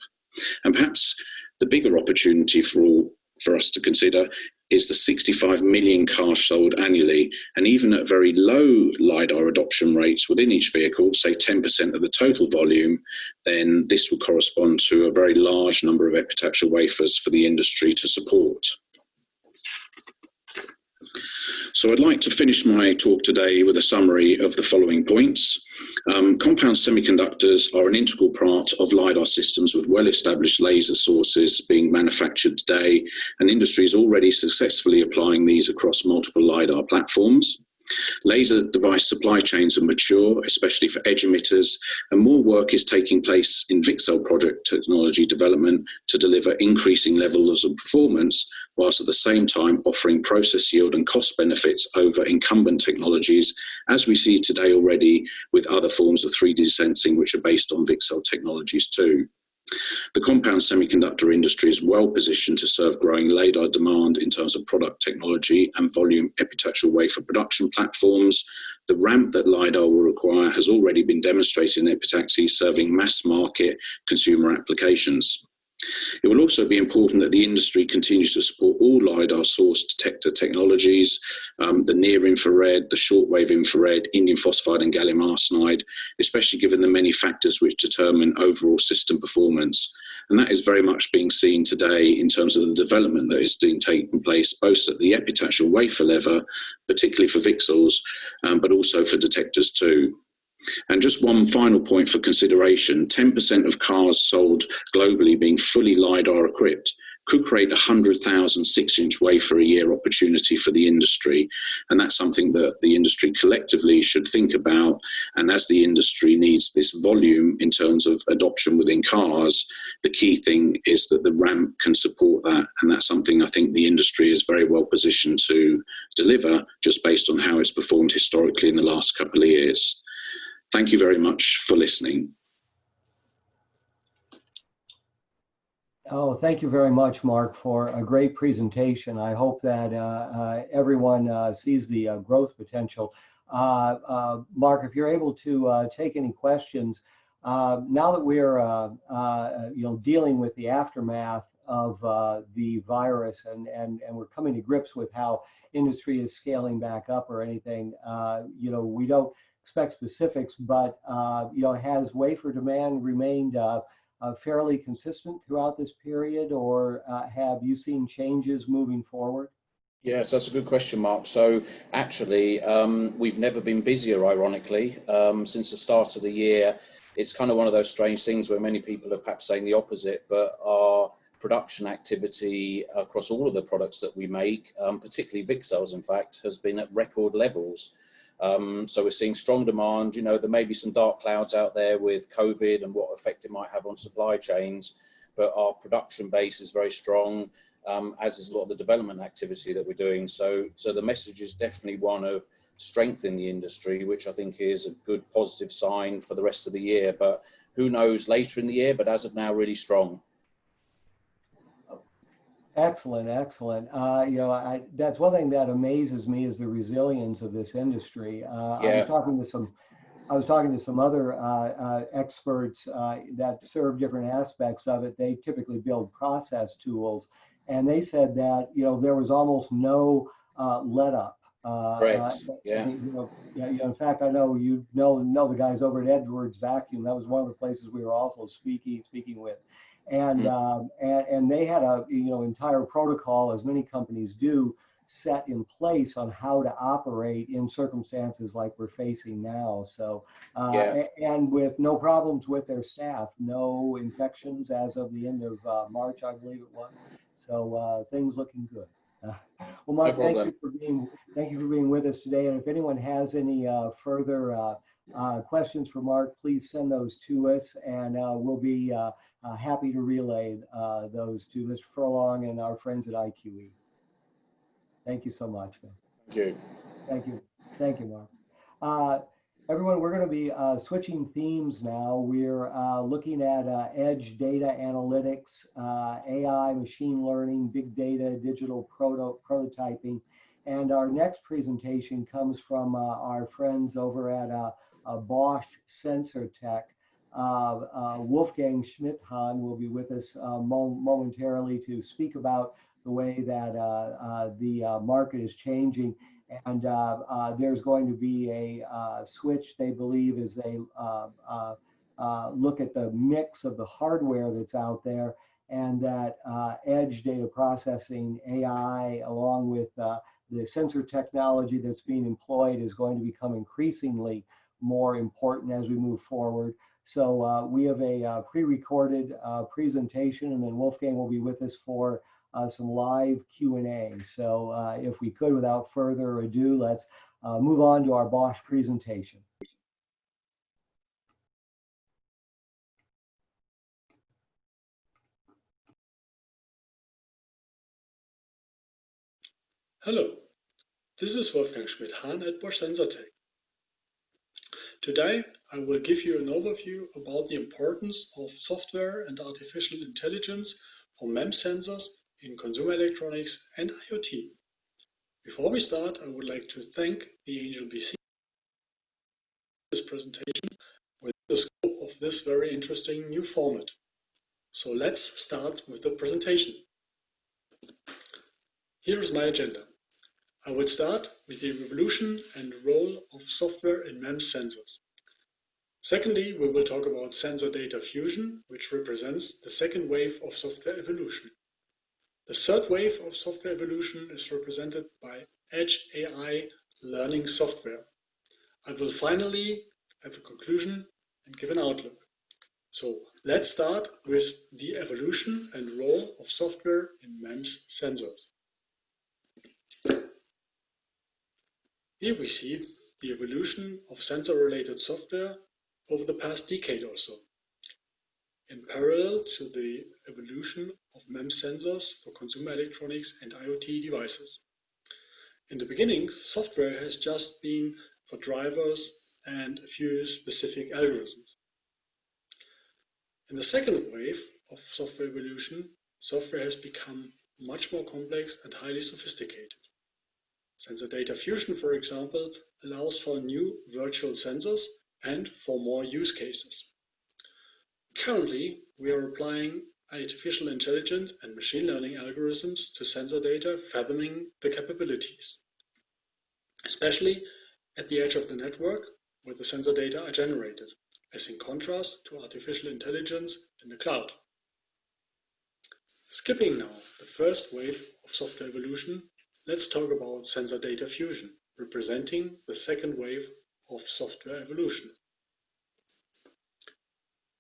And perhaps the bigger opportunity for us to consider is the 65 million cars sold annually, and even at very low LiDAR adoption rates within each vehicle, say 10% of the total volume, then this will correspond to a very large number of epitaxial wafers for the industry to support. So I'd like to finish my talk today with a summary of the following points. Compound semiconductors are an integral part of LiDAR systems with well-established laser sources being manufactured today, and industry is already successfully applying these across multiple LiDAR platforms. Laser device supply chains are mature, especially for edge emitters, and more work is taking place in VCSEL project technology development to deliver increasing levels of performance, whilst at the same time offering process yield and cost benefits over incumbent technologies, as we see today already with other forms of 3D sensing which are based on VCSEL technologies too. The compound semiconductor industry is well positioned to serve growing LiDAR demand in terms of product technology and volume epitaxial wafer production platforms. The ramp that LiDAR will require has already been demonstrated in epitaxy, serving mass market consumer applications. It will also be important that the industry continues to support all LiDAR source detector technologies, the near-infrared, the shortwave infrared, indium phosphide and gallium arsenide, especially given the many factors which determine overall system performance. And that is very much being seen today in terms of the development that is being taking place both at the epitaxial wafer level, particularly for VCSELs, but also for detectors too. And just one final point for consideration, 10% of cars sold globally being fully LiDAR equipped. could create 100,000 6-inch wafer a year opportunity for the industry. And that's something that the industry collectively should think about. And as the industry needs this volume in terms of adoption within cars, the key thing is that the ramp can support that. And that's something I think the industry is very well positioned to deliver, just based on how it's performed historically in the last couple of years. Thank you very much for listening. Oh, thank you very much, Mark, for a great presentation. I hope that everyone sees the growth potential. Mark, if you're able to take any questions, now that we're dealing with the aftermath of the virus and we're coming to grips with how industry is scaling back up or anything, we don't expect specifics, but has wafer demand remained fairly consistent throughout this period, or have you seen changes moving forward? Yes, that's a good question, Mark. So actually, we've never been busier, ironically, since the start of the year. It's kind of one of those strange things where many people are perhaps saying the opposite, but our production activity across all of the products that we make, particularly VCSELs, in fact, has been at record levels. So we're seeing strong demand. There may be some dark clouds out there with COVID and what effect it might have on supply chains, but our production base is very strong, as is a lot of the development activity that we're doing. So the message is definitely one of strength in the industry, which I think is a good positive sign for the rest of the year. But who knows later in the year, but as of now, really strong. Excellent, excellent. That's one thing that amazes me is the resilience of this industry. I was talking to some other experts that serve different aspects of it. They typically build process tools, and they said that there was almost no let up. Right. In fact, I know know the guys over at Edwards Vacuum. That was one of the places we were also speaking with. And and they had a entire protocol, as many companies do, set in place on how to operate in circumstances like we're facing now. So and with no problems with their staff, no infections as of the end of March, I believe it was. So things looking good. Well, Mark, thank you for being with us today. And if anyone has any further questions for Mark, please send those to us, and we'll be happy to relay those to Mr. Furlong and our friends at IQE. Thank you so much, man. Thank you. Thank you. Thank you, Mark. Everyone, we're going to be switching themes now. We're looking at edge data analytics, AI, machine learning, big data, digital prototyping. And our next presentation comes from our friends over at Bosch Sensor Tech. Wolfgang Schmidhahn will be with us momentarily to speak about the way that the market is changing. And there's going to be a switch, they believe, as they look at the mix of the hardware that's out there, and that edge data processing, AI, along with the sensor technology that's being employed, is going to become increasingly more important as we move forward. So we have a pre-recorded presentation, and then Wolfgang will be with us for some live Q&A. So if we could, without further ado, let's move on to our Bosch presentation. Hello, this is Wolfgang Schmidhahn at Bosch Sensor Tech. Today, I will give you an overview about the importance of software and artificial intelligence for MEMS sensors in consumer electronics and IoT. Before we start, I would like to thank the AngelBC for this presentation within the scope of this very interesting new format. So let's start with the presentation. Here is my agenda. I will start with the evolution and role of software in MEMS sensors. Secondly, we will talk about sensor data fusion, which represents the second wave of software evolution. The third wave of software evolution is represented by Edge AI learning software. I will finally have a conclusion and give an outlook. So let's start with the evolution and role of software in MEMS sensors. Here we see the evolution of sensor-related software over the past decade or so, in parallel to the evolution of MEMS sensors for consumer electronics and IoT devices. In the beginning, software has just been for drivers and a few specific algorithms. In the second wave of software evolution, software has become much more complex and highly sophisticated. Sensor data fusion, for example, allows for new virtual sensors and for more use cases. Currently, we are applying artificial intelligence and machine learning algorithms to sensor data, fathoming the capabilities, especially at the edge of the network where the sensor data are generated, as in contrast to artificial intelligence in the cloud. Skipping now the first wave of software evolution, let's talk about sensor data fusion, representing the second wave of software evolution.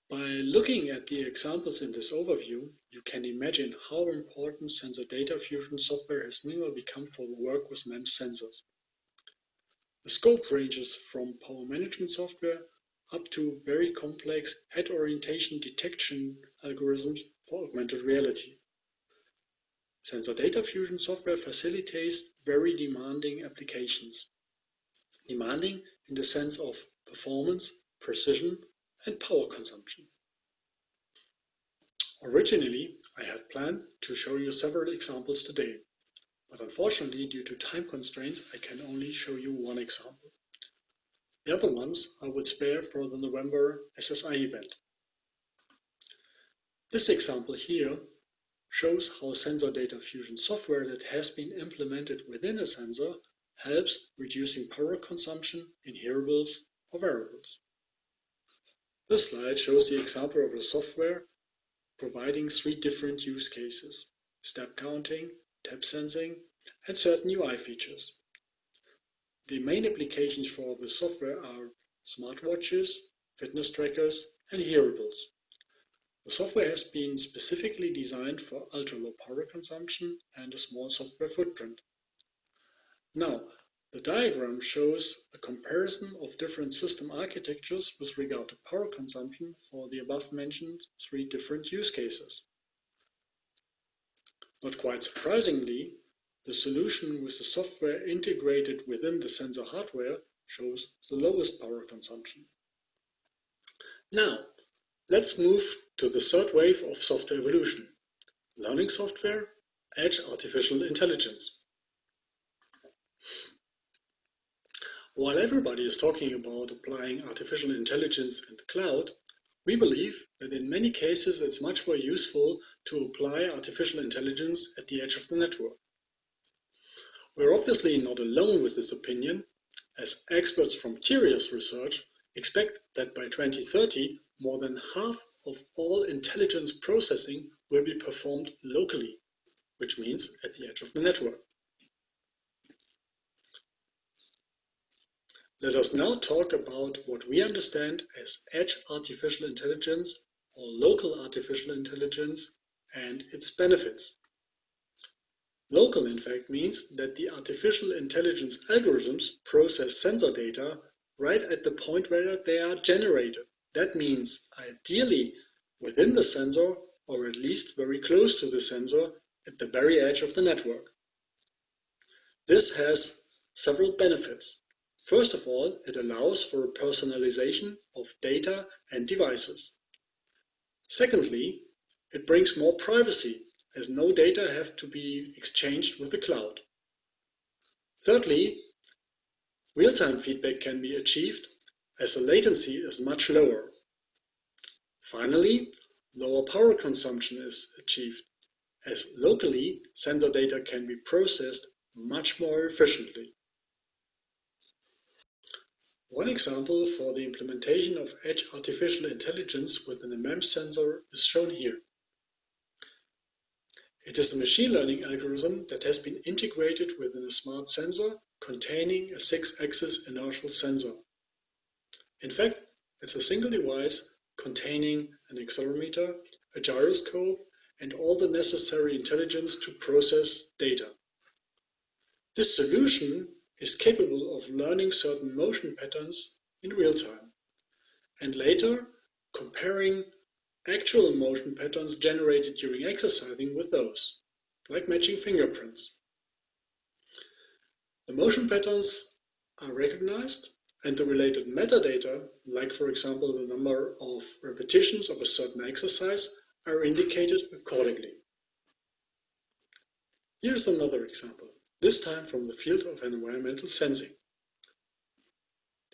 By looking at the examples in this overview, you can imagine how important sensor data fusion software has meanwhile become for the work with MEMS sensors. The scope ranges from power management software up to very complex head orientation detection algorithms for augmented reality. Sensor data fusion software facilitates very demanding applications. Demanding in the sense of performance, precision, and power consumption. Originally, I had planned to show you several examples today, but unfortunately, due to time constraints, I can only show you one example. The other ones I would spare for the November SSI event. This example here shows how sensor data fusion software that has been implemented within a sensor helps reducing power consumption in hearables or wearables. This slide shows the example of a software providing 3 different use cases: step counting, tap sensing, and certain UI features. The main applications for the software are smartwatches, fitness trackers, and hearables. The software has been specifically designed for ultra-low power consumption and a small software footprint. Now, the diagram shows a comparison of different system architectures with regard to power consumption for the above-mentioned 3 different use cases. Not quite surprisingly, the solution with the software integrated within the sensor hardware shows the lowest power consumption. Now, let's move to the third wave of software evolution: learning software, edge artificial intelligence. While everybody is talking about applying artificial intelligence in the cloud, we believe that in many cases it's much more useful to apply artificial intelligence at the edge of the network. We're obviously not alone with this opinion, as experts from Tirias research expect that by 2030, more than half of all intelligence processing will be performed locally, which means at the edge of the network. Let us now talk about what we understand as edge artificial intelligence or local artificial intelligence and its benefits. Local, in fact, means that the artificial intelligence algorithms process sensor data right at the point where they are generated. That means ideally within the sensor, or at least very close to the sensor at the very edge of the network. This has several benefits. First of all, it allows for a personalization of data and devices. Secondly, it brings more privacy, as no data have to be exchanged with the cloud. Thirdly, real-time feedback can be achieved, as the latency is much lower. Finally, lower power consumption is achieved, as locally sensor data can be processed much more efficiently. One example for the implementation of edge artificial intelligence within a MEMS sensor is shown here. It is a machine learning algorithm that has been integrated within a smart sensor containing a 6-axis inertial sensor. In fact, it's a single device containing an accelerometer, a gyroscope, and all the necessary intelligence to process data. This solution is capable of learning certain motion patterns in real time, and later comparing actual motion patterns generated during exercising with those, like matching fingerprints. The motion patterns are recognized, and the related metadata, like for example the number of repetitions of a certain exercise, are indicated accordingly. Here's another example, this time from the field of environmental sensing.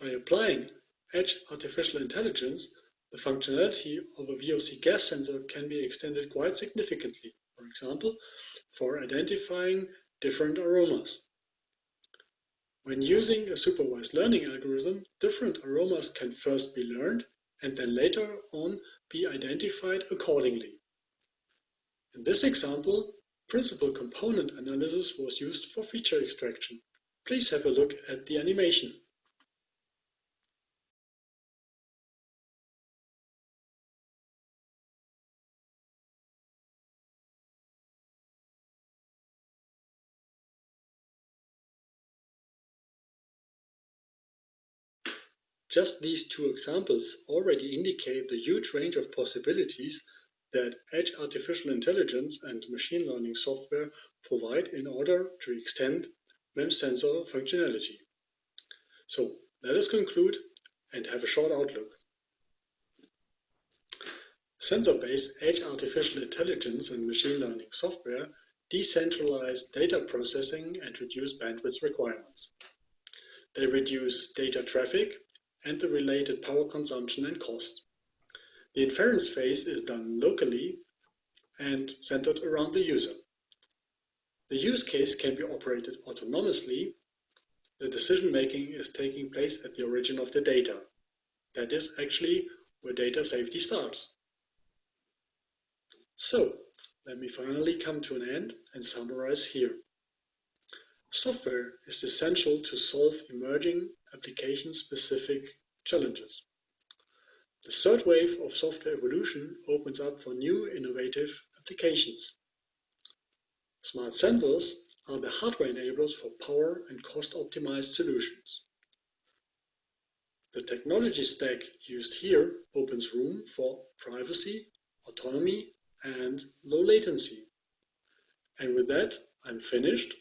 By applying edge artificial intelligence, the functionality of a VOC gas sensor can be extended quite significantly, for example, for identifying different aromas. When using a supervised learning algorithm, different aromas can first be learned and then later on be identified accordingly. In this example, principal component analysis was used for feature extraction. Please have a look at the animation. Just these two examples already indicate the huge range of possibilities that edge artificial intelligence and machine learning software provide in order to extend MEMS sensor functionality. So let us conclude and have a short outlook. Sensor-based edge artificial intelligence and machine learning software decentralize data processing and reduce bandwidth requirements. They reduce data traffic and the related power consumption and cost. The inference phase is done locally and centered around the user. The use case can be operated autonomously. The decision-making is taking place at the origin of the data. That is actually where data safety starts. So, let me finally come to an end and summarize here. Software is essential to solve emerging application-specific challenges. The third wave of software evolution opens up for new innovative applications. Smart sensors are the hardware enablers for power and cost-optimized solutions. The technology stack used here opens room for privacy, autonomy, and low latency. And with that, I'm finished,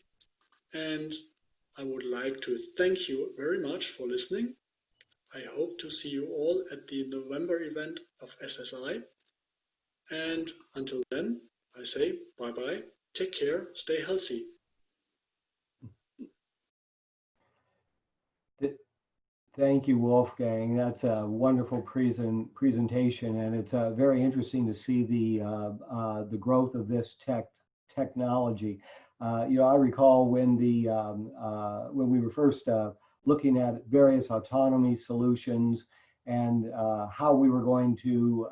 and I would like to thank you very much for listening. I hope to see you all at the November event of SSI. And until then, I say bye-bye, take care, stay healthy. Thank you, Wolfgang. That's a wonderful presentation, and it's very interesting to see the growth of this technology. I recall when we were first looking at various autonomy solutions and how we were going to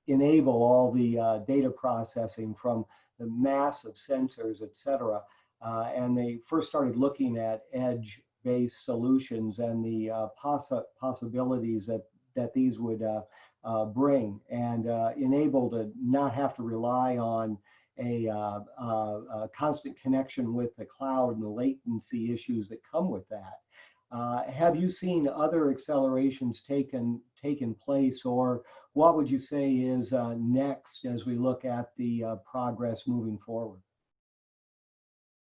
enable all the data processing from the mass of sensors, et cetera. And they first started looking at edge-based solutions and the possibilities that these would bring, and enable to not have to rely on a constant connection with the cloud and the latency issues that come with that. Have you seen other accelerations taken place, or what would you say is next as we look at the progress moving forward?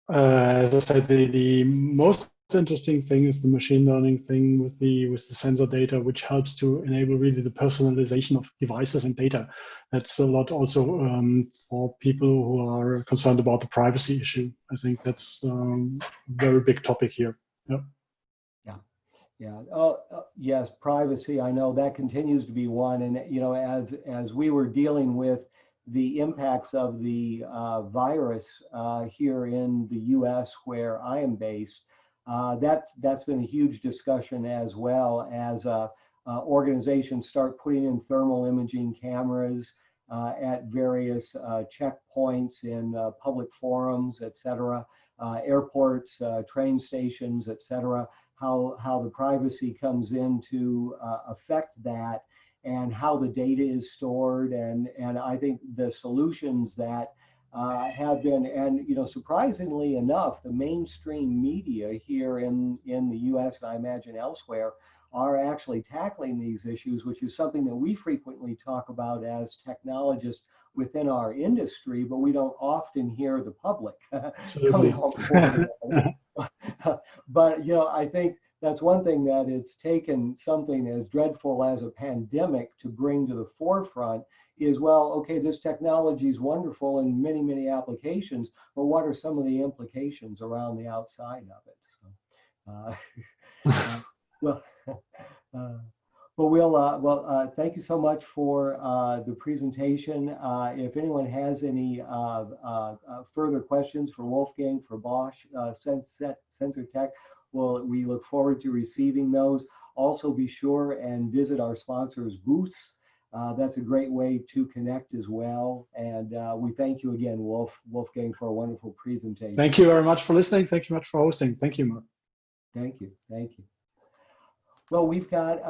As I said, the most interesting thing is the machine learning thing with the sensor data, which helps to enable really the personalization of devices and data. That's a lot also for people who are concerned about the privacy issue. I think that's a very big topic here. Yeah. Yeah. Yes, privacy. I know that continues to be one, and as we were dealing with the impacts of the virus here in the U.S., where I am based, that's been a huge discussion, as well as organizations start putting in thermal imaging cameras at various checkpoints in public forums, et cetera, airports, train stations, et cetera. How the privacy comes in to affect that. and how the data is stored. And I think the solutions that have been, and surprisingly enough, the mainstream media here in the US, and I imagine elsewhere, are actually tackling these issues, which is something that we frequently talk about as technologists within our industry, but we don't often hear the public coming on board. But I think that's one thing that it's taken something as dreadful as a pandemic to bring to the forefront is, well, okay, this technology is wonderful in many, many applications, but what are some of the implications around the outside of it? So, well, thank you so much for the presentation. If anyone has any further questions for Wolfgang, for Bosch, SensorTech, we look forward to receiving those. Also, be sure and visit our sponsors' booths. That's a great way to connect as well. And we thank you again, Wolfgang, for a wonderful presentation. Thank you very much for listening. Thank you much for hosting. Thank you, Mark. Thank you. Thank you. Well, we've got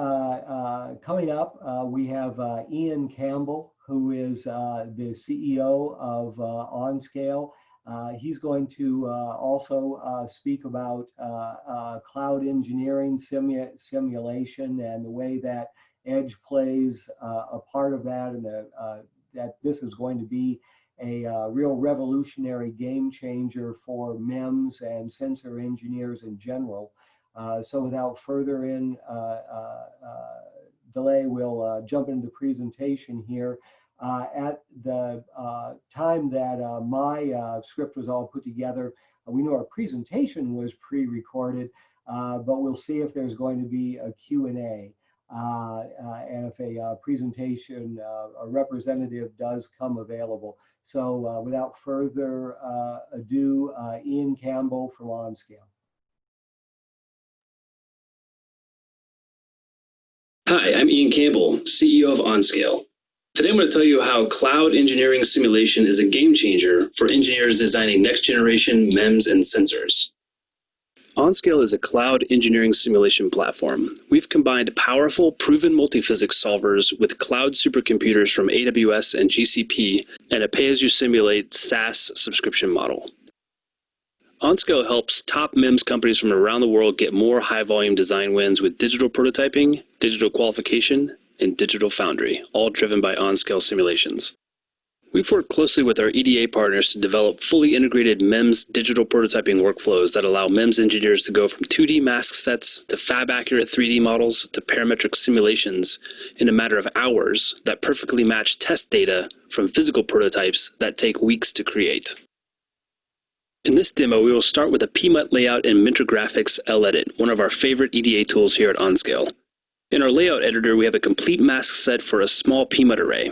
coming up, we have Ian Campbell, who is the CEO of OnScale. He's going to also speak about cloud engineering simulation and the way that Edge plays a part of that, and that this is going to be a real revolutionary game changer for MEMS and sensor engineers in general. So without further delay, we'll jump into the presentation here. At the time that my script was all put together, we knew our presentation was pre-recorded, but we'll see if there's going to be a Q&A. And if a presentation, a representative does come available. So without further ado, Ian Campbell from OnScale. Hi, I'm Ian Campbell, CEO of OnScale. Today I'm going to tell you how cloud engineering simulation is a game changer for engineers designing next-generation MEMS and sensors. OnScale is a cloud engineering simulation platform. We've combined powerful, proven multiphysics solvers with cloud supercomputers from AWS and GCP and a pay-as-you-simulate SaaS subscription model. OnScale helps top MEMS companies from around the world get more high-volume design wins with digital prototyping, digital qualification, and digital foundry, all driven by OnScale simulations. We've worked closely with our EDA partners to develop fully integrated MEMS digital prototyping workflows that allow MEMS engineers to go from 2D mask sets to fab-accurate 3D models to parametric simulations in a matter of hours that perfectly match test data from physical prototypes that take weeks to create. In this demo, we will start with a PMUT layout in Mentor Graphics LEdit, one of our favorite EDA tools here at OnScale. In our layout editor, we have a complete mask set for a small PMUT array.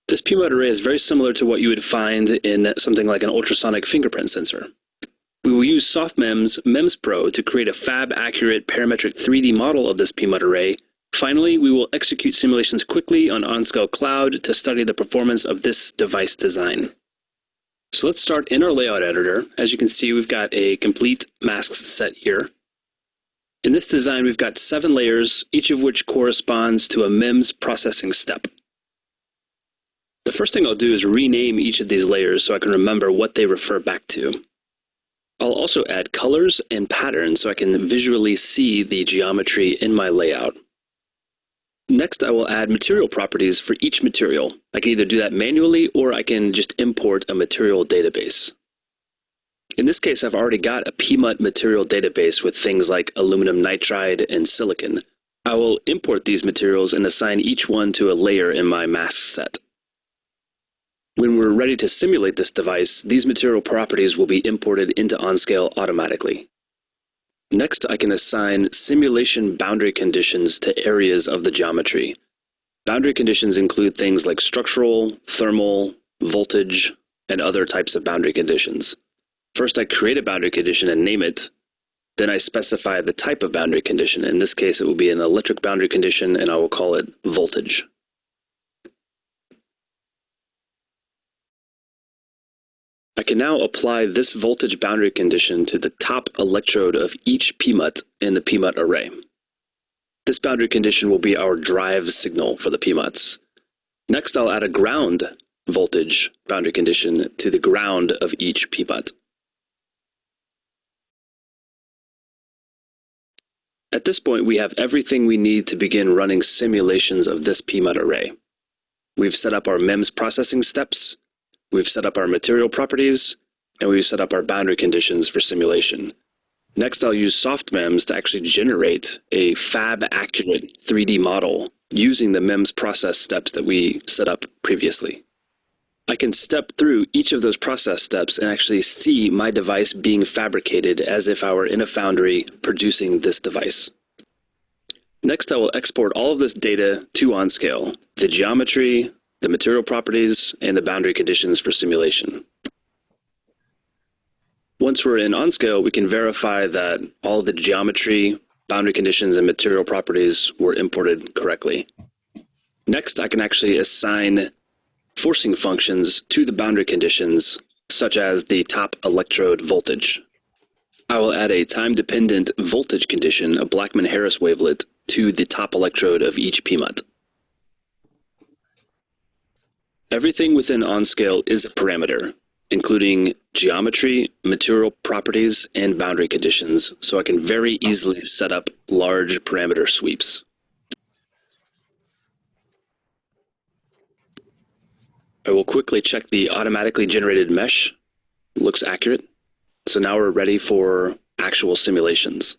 This PMUT array is very similar to what you would find in something like an ultrasonic fingerprint sensor. We will use SoftMEMS MEMS Pro to create a fab-accurate parametric 3D model of this PMUT array. Finally, we will execute simulations quickly on OnScale Cloud to study the performance of this device design. So let's start in our layout editor. As you can see, we've got a complete mask set here. In this design, we've got 7 layers, each of which corresponds to a MEMS processing step. The first thing I'll do is rename each of these layers so I can remember what they refer back to. I'll also add colors and patterns so I can visually see the geometry in my layout. Next, I will add material properties for each material. I can either do that manually or I can just import a material database. In this case, I've already got a PMUT material database with things like aluminum nitride and silicon. I will import these materials and assign each one to a layer in my mask set. When we're ready to simulate this device, these material properties will be imported into OnScale automatically. Next, I can assign simulation boundary conditions to areas of the geometry. Boundary conditions include things like structural, thermal, voltage, and other types of boundary conditions. First, I create a boundary condition and name it. Then I specify the type of boundary condition. In this case, it will be an electric boundary condition, and I will call it voltage. I can now apply this voltage boundary condition to the top electrode of each PMUT in the PMUT array. This boundary condition will be our drive signal for the PMUTs. Next, I'll add a ground voltage boundary condition to the ground of each PMUT. At this point, we have everything we need to begin running simulations of this PMUT array. We've set up our MEMS processing steps, we've set up our material properties, and we've set up our boundary conditions for simulation. Next, I'll use SoftMEMS to actually generate a fab-accurate 3D model using the MEMS process steps that we set up previously. I can step through each of those process steps and actually see my device being fabricated as if I were in a foundry producing this device. Next, I will export all of this data to OnScale, the geometry, the material properties, and the boundary conditions for simulation. Once we're in OnScale, we can verify that all the geometry, boundary conditions, and material properties were imported correctly. Next, I can actually assign forcing functions to the boundary conditions, such as the top electrode voltage. I will add a time-dependent voltage condition, a Blackman-Harris wavelet, to the top electrode of each PMUT. Everything within OnScale is a parameter, including geometry, material properties, and boundary conditions, so I can very easily set up large parameter sweeps. I will quickly check the automatically generated mesh. Looks accurate. So now we're ready for actual simulations.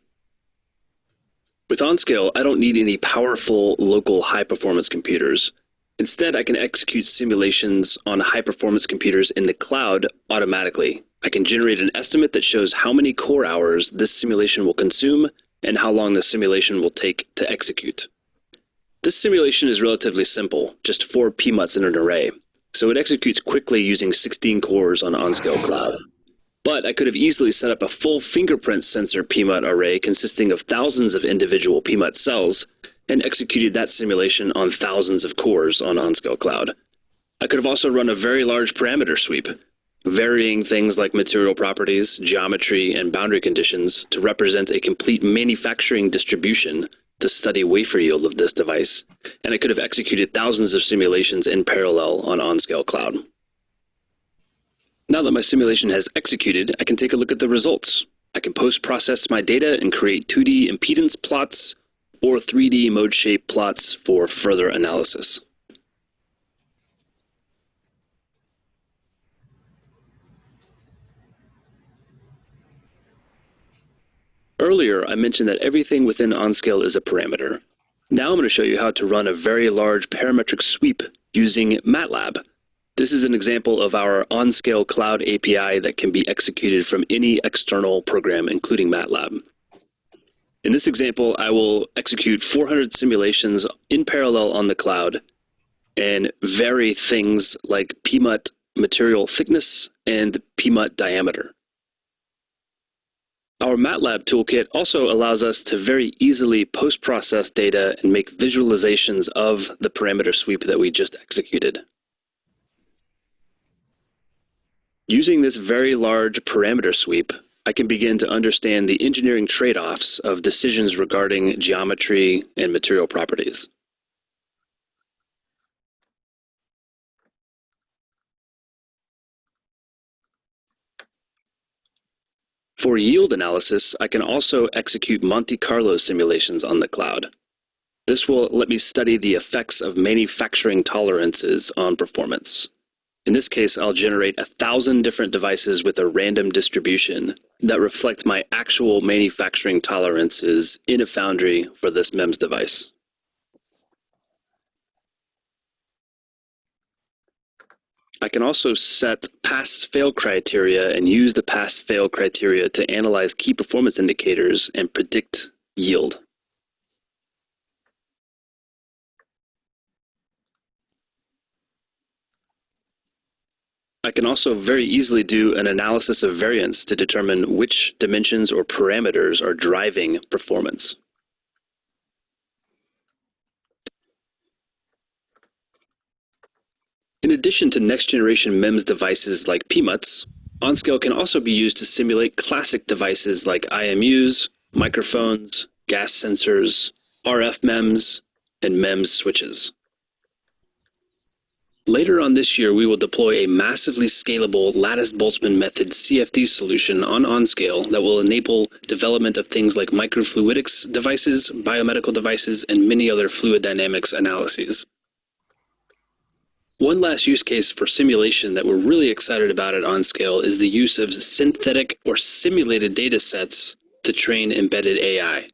With OnScale, I don't need any powerful local high-performance computers. Instead, I can execute simulations on high-performance computers in the cloud automatically. I can generate an estimate that shows how many core hours this simulation will consume and how long the simulation will take to execute. This simulation is relatively simple, just 4 PMUTs in an array, so it executes quickly using 16 cores on OnScale Cloud. But I could have easily set up a full fingerprint sensor PMUT array consisting of thousands of individual PMUT cells and executed that simulation on thousands of cores on OnScale Cloud. I could have also run a very large parameter sweep, varying things like material properties, geometry, and boundary conditions to represent a complete manufacturing distribution to study wafer yield of this device, and I could have executed thousands of simulations in parallel on OnScale Cloud. Now that my simulation has executed, I can take a look at the results. I can post-process my data and create 2D impedance plots or 3D mode shape plots for further analysis. Earlier, I mentioned that everything within OnScale is a parameter. Now I'm going to show you how to run a very large parametric sweep using MATLAB. This is an example of our OnScale Cloud API that can be executed from any external program, including MATLAB. In this example, I will execute 400 simulations in parallel on the cloud and vary things like PMUT material thickness and PMUT diameter. Our MATLAB toolkit also allows us to very easily post-process data and make visualizations of the parameter sweep that we just executed. Using this very large parameter sweep, I can begin to understand the engineering trade-offs of decisions regarding geometry and material properties. For yield analysis, I can also execute Monte Carlo simulations on the cloud. This will let me study the effects of manufacturing tolerances on performance. In this case, I'll generate 1,000 different devices with a random distribution that reflect my actual manufacturing tolerances in a foundry for this MEMS device. I can also set pass-fail criteria and use the pass-fail criteria to analyze key performance indicators and predict yield. I can also very easily do an analysis of variance to determine which dimensions or parameters are driving performance. In addition to next-generation MEMS devices like PMUTs, OnScale can also be used to simulate classic devices like IMUs, microphones, gas sensors, RF MEMS, and MEMS switches. Later on this year, we will deploy a massively scalable lattice-Boltzmann method CFD solution on OnScale that will enable development of things like microfluidics devices, biomedical devices, and many other fluid dynamics analyses. One last use case for simulation that we're really excited about at OnScale is the use of synthetic or simulated data sets to train embedded AI.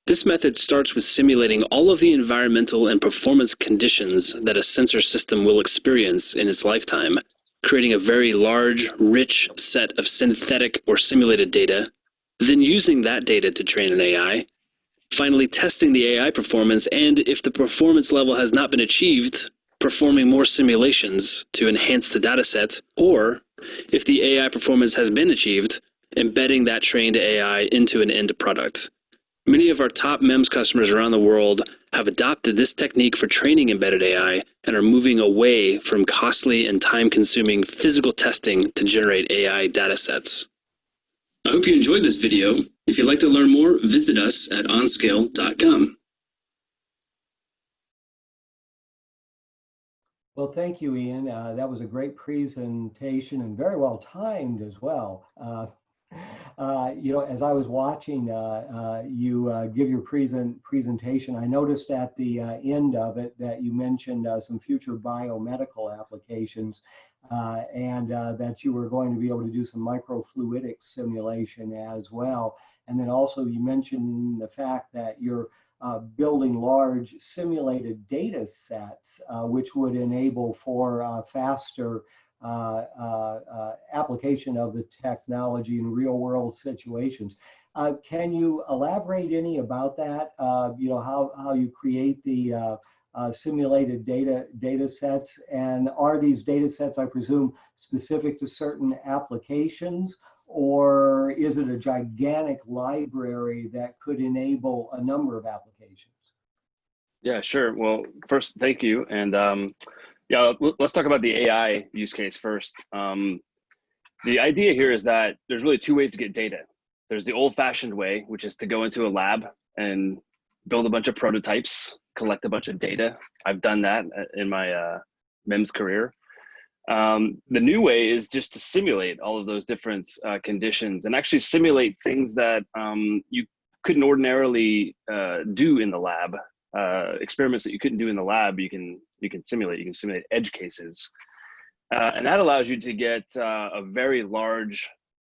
This method starts with simulating all of the environmental and performance conditions that a sensor system will experience in its lifetime, creating a very large, rich set of synthetic or simulated data, then using that data to train an AI, finally testing the AI performance, and if the performance level has not been achieved, performing more simulations to enhance the dataset, or if the AI performance has been achieved, embedding that trained AI into an end product. Many of our top MEMS customers around the world have adopted this technique for training embedded AI and are moving away from costly and time-consuming physical testing to generate AI datasets. I hope you enjoyed this video. If you'd like to learn more, visit us at onscale.com. Well, thank you, Ian. That was a great presentation and very well timed as well. You know, as I was watching you give your presentation, I noticed at the end of it that you mentioned some future biomedical applications and that you were going to be able to do some microfluidics simulation as well. And then also you mentioned the fact that you're building large simulated data sets, which would enable for faster application of the technology in real world situations. Can you elaborate any about that? You know, how you create the simulated data sets, and are these data sets, I presume, specific to certain applications, or is it a gigantic library that could enable a number of applications? Yeah, sure. Well, first, thank you. And yeah, let's talk about the AI use case first. The idea here is that there's really two ways to get data. There's the old-fashioned way, which is to go into a lab and build a bunch of prototypes, collect a bunch of data. I've done that in my MEMS career. The new way is just to simulate all of those different conditions and actually simulate things that you couldn't ordinarily do in the lab. Experiments that you couldn't do in the lab, you can simulate. You can simulate edge cases, and that allows you to get a very large,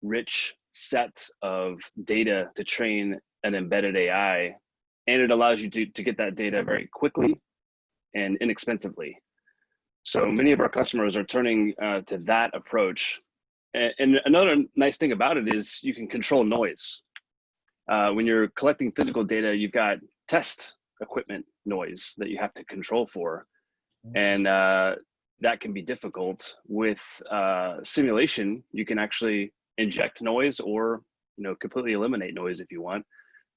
rich set of data to train an embedded AI, and it allows you to get that data very quickly and inexpensively. So many of our customers are turning to that approach. And another nice thing about it is you can control noise. When you're collecting physical data, you've got test equipment noise that you have to control for. And that can be difficult. With simulation, you can actually inject noise or completely eliminate noise if you want,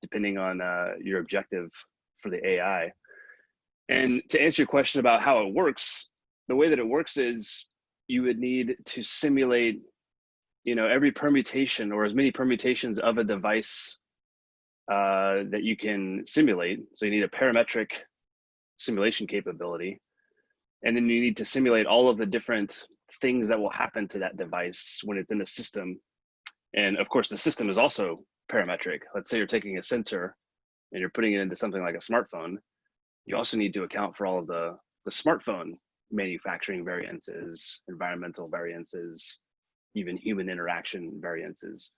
depending on your objective for the AI. And to answer your question about how it works, the way that it works is you would need to simulate every permutation or as many permutations of a device that you can simulate. So you need a parametric simulation capability. And then you need to simulate all of the different things that will happen to that device when it's in a system. And of course, the system is also parametric. Let's say you're taking a sensor and you're putting it into something like a smartphone. You also need to account for all of the smartphone manufacturing variances, environmental variances, even human interaction variances.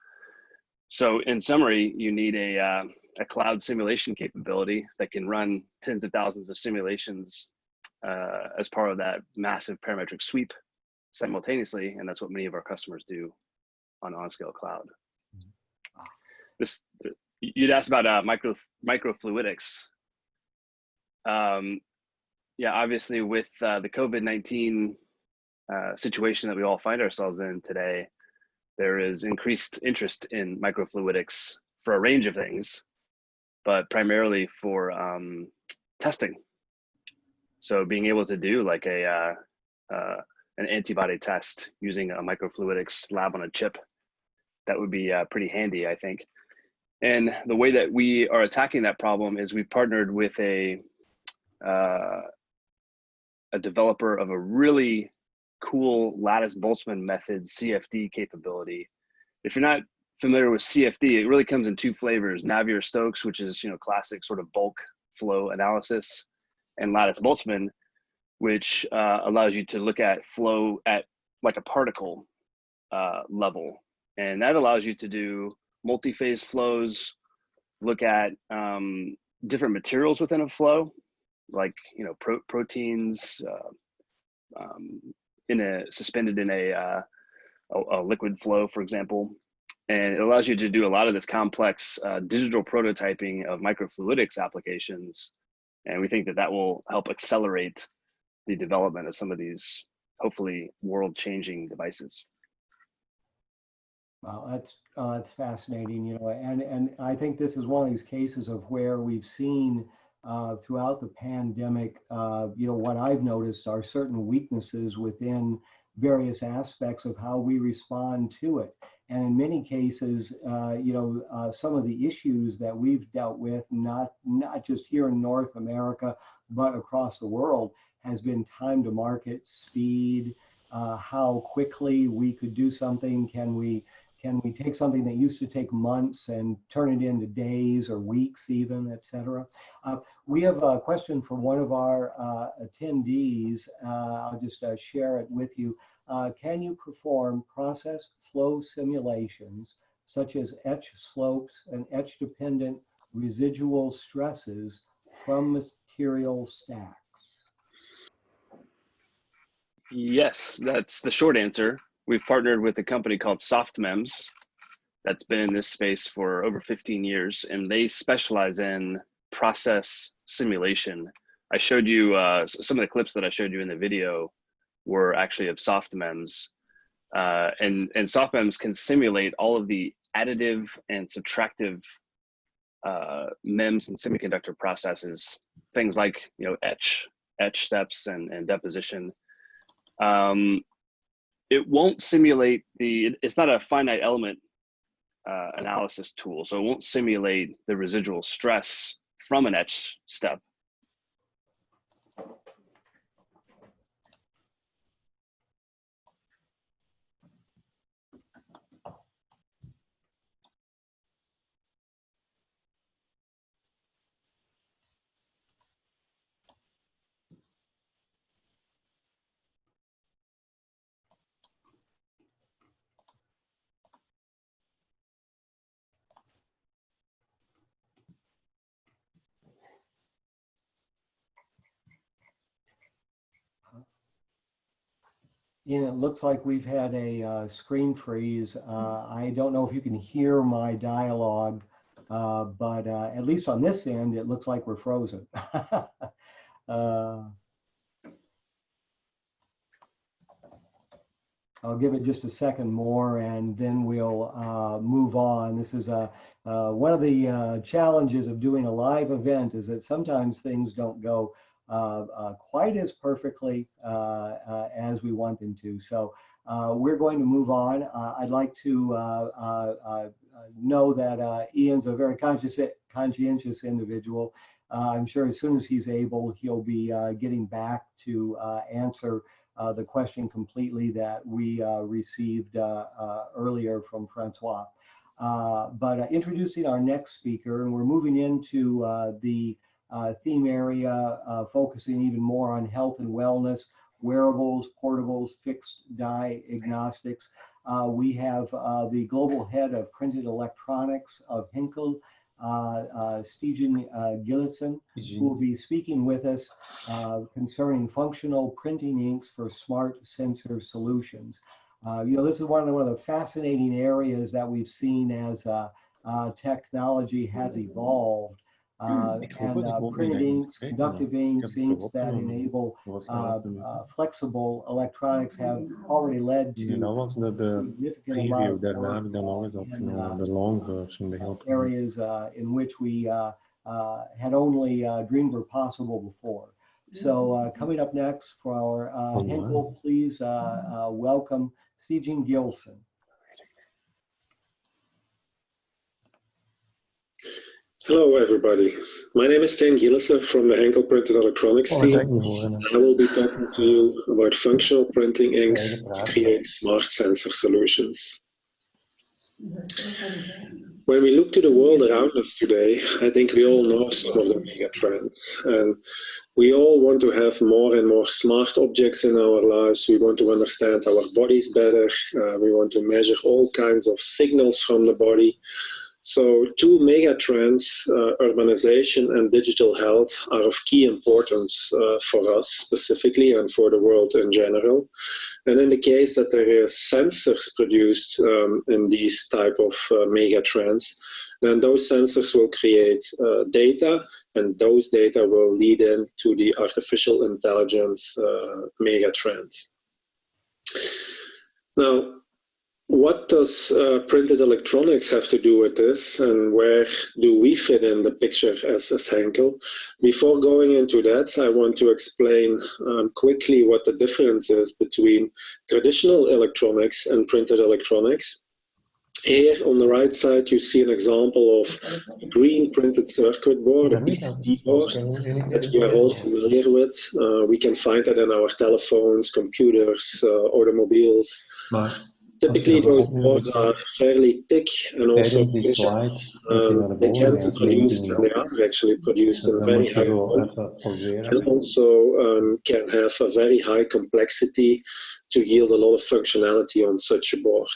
So in summary, you need a cloud simulation capability that can run tens of thousands of simulations as part of that massive parametric sweep simultaneously, and that's what many of our customers do on OnScale Cloud. You'd asked about microfluidics. Yeah, obviously with the COVID-19 situation that we all find ourselves in today, there is increased interest in microfluidics for a range of things, but primarily for testing. So being able to do like an antibody test using a microfluidics lab on a chip, that would be pretty handy, I think. And the way that we are attacking that problem is we've partnered with a developer of a really cool lattice Boltzmann method CFD capability. If you're not familiar with CFD, it really comes in two flavors: Navier-Stokes, which is classic sort of bulk flow analysis, and lattice Boltzmann, which allows you to look at flow at like a particle level, and that allows you to do multi-phase flows, look at different materials within a flow, like proteins suspended in a liquid flow, for example. And it allows you to do a lot of this complex digital prototyping of microfluidics applications. And we think that that will help accelerate the development of some of these hopefully world-changing devices. Wow, that's fascinating, and I think this is one of these cases of where we've seen throughout the pandemic, what I've noticed are certain weaknesses within various aspects of how we respond to it. And in many cases, some of the issues that we've dealt with, not just here in North America, but across the world, has been time to market, speed, how quickly we could do something. Can we take something that used to take months and turn it into days or weeks even, et cetera? We have a question from one of our attendees. I'll just share it with you. Can you perform process flow simulations such as etch slopes and etch dependent residual stresses from material stacks? Yes, that's the short answer. We've partnered with a company called SoftMems that's been in this space for over 15 years, and they specialize in process simulation. I showed you some of the clips that I showed you in the video were actually of SoftMems, and SoftMems can simulate all of the additive and subtractive MEMS and semiconductor processes, things like etch steps and deposition. It won't simulate it's not a finite element analysis tool, so it won't simulate the residual stress from an etch step. Ian, it looks like we've had a screen freeze. I don't know if you can hear my dialogue, but at least on this end, it looks like we're frozen. I'll give it just a second more and then we'll move on. This is one of the challenges of doing a live event, is that sometimes things don't go quite as perfectly as we want them to. So we're going to move on. I'd like to know that Ian's a very conscientious individual. I'm sure as soon as he's able, he'll be getting back to answer the question completely that we received earlier from Francois. But introducing our next speaker, and we're moving into the theme area, focusing even more on health and wellness, wearables, portables, fixed diagnostics. We have the global head of printed electronics of Henkel, Stijn Gillissen, who will be speaking with us concerning functional printing inks for smart sensor solutions. This is one of the fascinating areas that we've seen as technology has evolved. And printed inks, conductive inks, inks that enable flexible electronics have already led to significant amount of areas in which we had only dreamed were possible before. So coming up next for our Henkel, please welcome Stijn Gillissen. Hello, everybody. My name is Steen Gillissen from the Henkel Printed Electronics team. I will be talking to you about functional printing inks to create smart sensor solutions. When we look to the world around us today, I think we all know some of the mega trends. And we all want to have more and more smart objects in our lives. We want to understand our bodies better. We want to measure all kinds of signals from the body. So two mega trends, urbanization and digital health, are of key importance for us specifically and for the world in general. And in the case that there is sensors produced in these type of mega trends, then those sensors will create data, and those data will lead into the artificial intelligence mega trend. Now, what does printed electronics have to do with this, and where do we fit in the picture as Henkel? Before going into that, I want to explain quickly what the difference is between traditional electronics and printed electronics. Here on the right side, you see an example of a green printed circuit board, a PCB board that we are all familiar with. We can find it in our telephones, computers, automobiles. Typically, those boards are fairly thick and also they can be produced, and they are actually produced in very high volume, and also can have a very high complexity to yield a lot of functionality on such a board.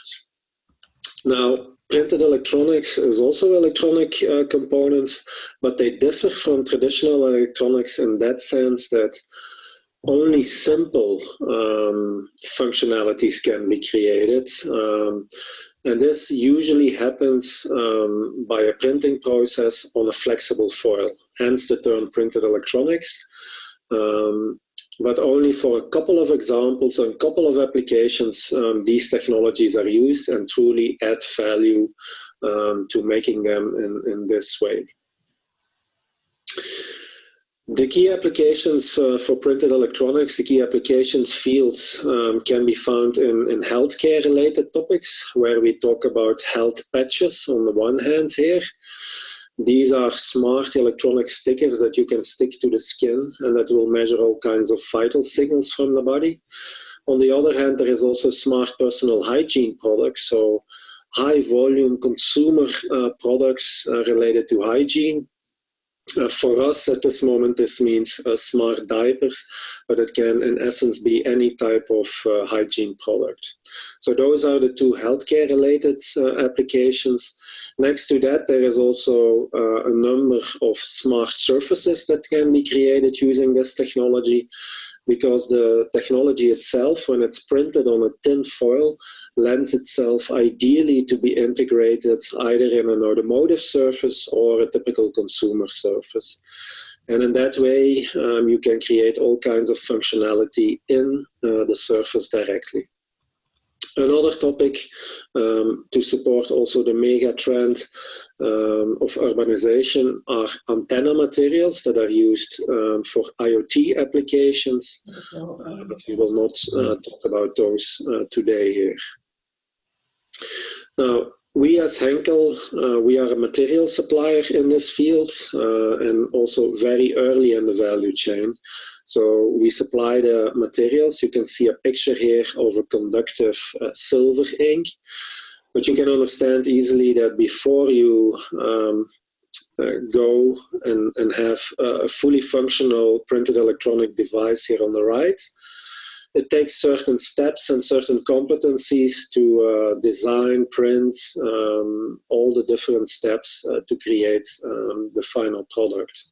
Now, printed electronics is also electronic components, but they differ from traditional electronics in that sense that only simple functionalities can be created. And this usually happens by a printing process on a flexible foil, hence the term printed electronics. But only for a couple of examples and a couple of applications, these technologies are used and truly add value to making them in this way. The key applications for printed electronics, the key applications fields can be found in healthcare related topics, where we talk about health patches on the one hand here. These are smart electronic stickers that you can stick to the skin and that will measure all kinds of vital signals from the body. On the other hand, there is also smart personal hygiene products, so high volume consumer products related to hygiene. For us at this moment, this means smart diapers, but it can in essence be any type of hygiene product. So those are the two healthcare related applications. Next to that, there is also a number of smart surfaces that can be created using this technology, because the technology itself, when it's printed on a tin foil, lends itself ideally to be integrated either in an automotive surface or a typical consumer surface. And in that way, you can create all kinds of functionality in the surface directly. Another topic to support also the mega trend of urbanization are antenna materials that are used for IoT applications, but we will not talk about those today here. Now, we as Henkel, we are a material supplier in this field and also very early in the value chain. So we supply the materials. You can see a picture here of a conductive silver ink, but you can understand easily that before you go and have a fully functional printed electronic device here on the right, it takes certain steps and certain competencies to design, print, all the different steps to create the final product.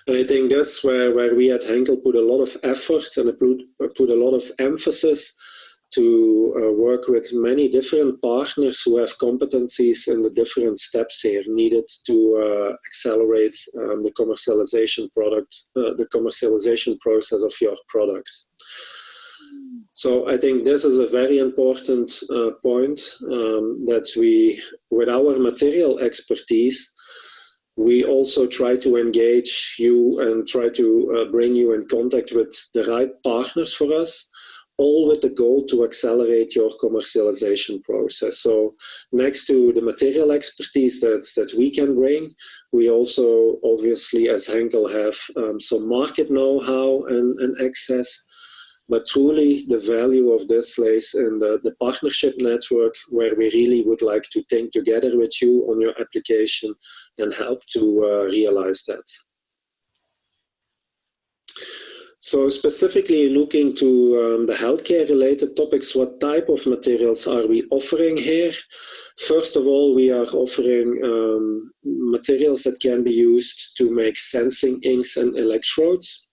And I think that's where we at Henkel put a lot of effort and put a lot of emphasis to work with many different partners who have competencies in the different steps here needed to accelerate the commercialization process of your product. So I think this is a very important point that we, with our material expertise, we also try to engage you and try to bring you in contact with the right partners for us all with the goal to accelerate your commercialization process. So next to the material expertise that we can bring, we also obviously as Henkel have some market know-how and access, but truly the value of this lays in the partnership network, where we really would like to think together with you on your application and help to realize that. So specifically looking to the healthcare related topics, what type of materials are we offering here? First of all, we are offering materials that can be used to make sensing inks and electrodes.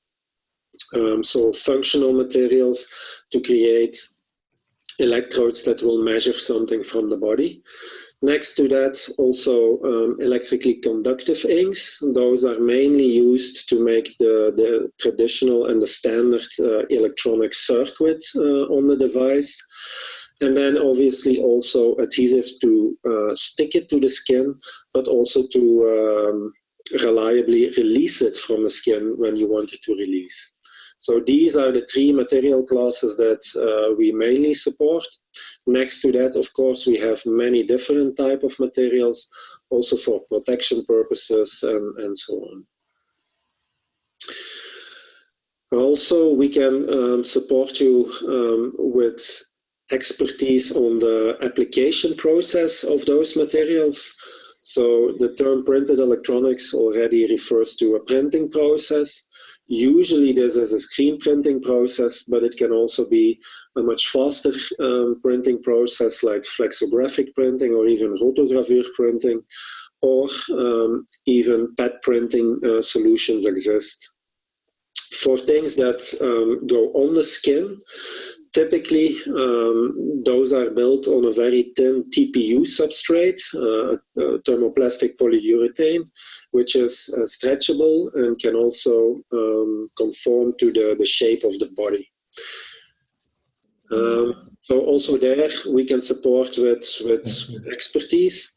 So functional materials to create electrodes that will measure something from the body. Next to that, also electrically conductive inks. Those are mainly used to make the traditional and the standard electronic circuit on the device. And then obviously also adhesives to stick it to the skin, but also to reliably release it from the skin when you want it to release. So these are the three material classes that we mainly support. Next to that, of course, we have many different type of materials, also for protection purposes and so on. Also, we can support you with expertise on the application process of those materials. So the term printed electronics already refers to a printing process. Usually this is a screen printing process, but it can also be a much faster printing process like flexographic printing or even rotogravure printing, or even pad printing solutions exist. For things that go on the skin, typically those are built on a very thin TPU substrate, thermoplastic polyurethane, which is stretchable and can also conform to the shape of the body. So also there we can support with expertise,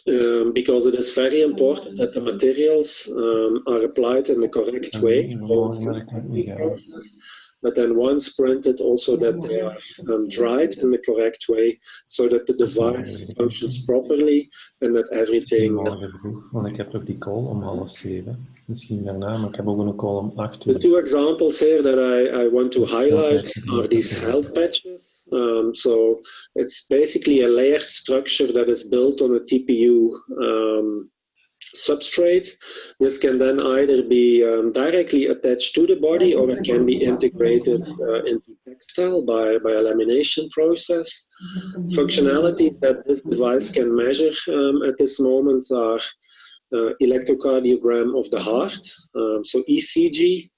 because it is very important that the materials are applied in the correct way, process, but then once printed also that they are dried in the correct way, so that the device functions properly and that everything... Want ik heb toch die call om 6:30. Misschien daarna, maar ik heb ook een call om 8 uur. The two examples here that I want to highlight are these health patches. So it's basically a layered structure that is built on a TPU substrate. This can then either be directly attached to the body, or it can be integrated into textile by a lamination process. Functionalities that this device can measure at this moment are electrocardiogram of the heart, so ECG.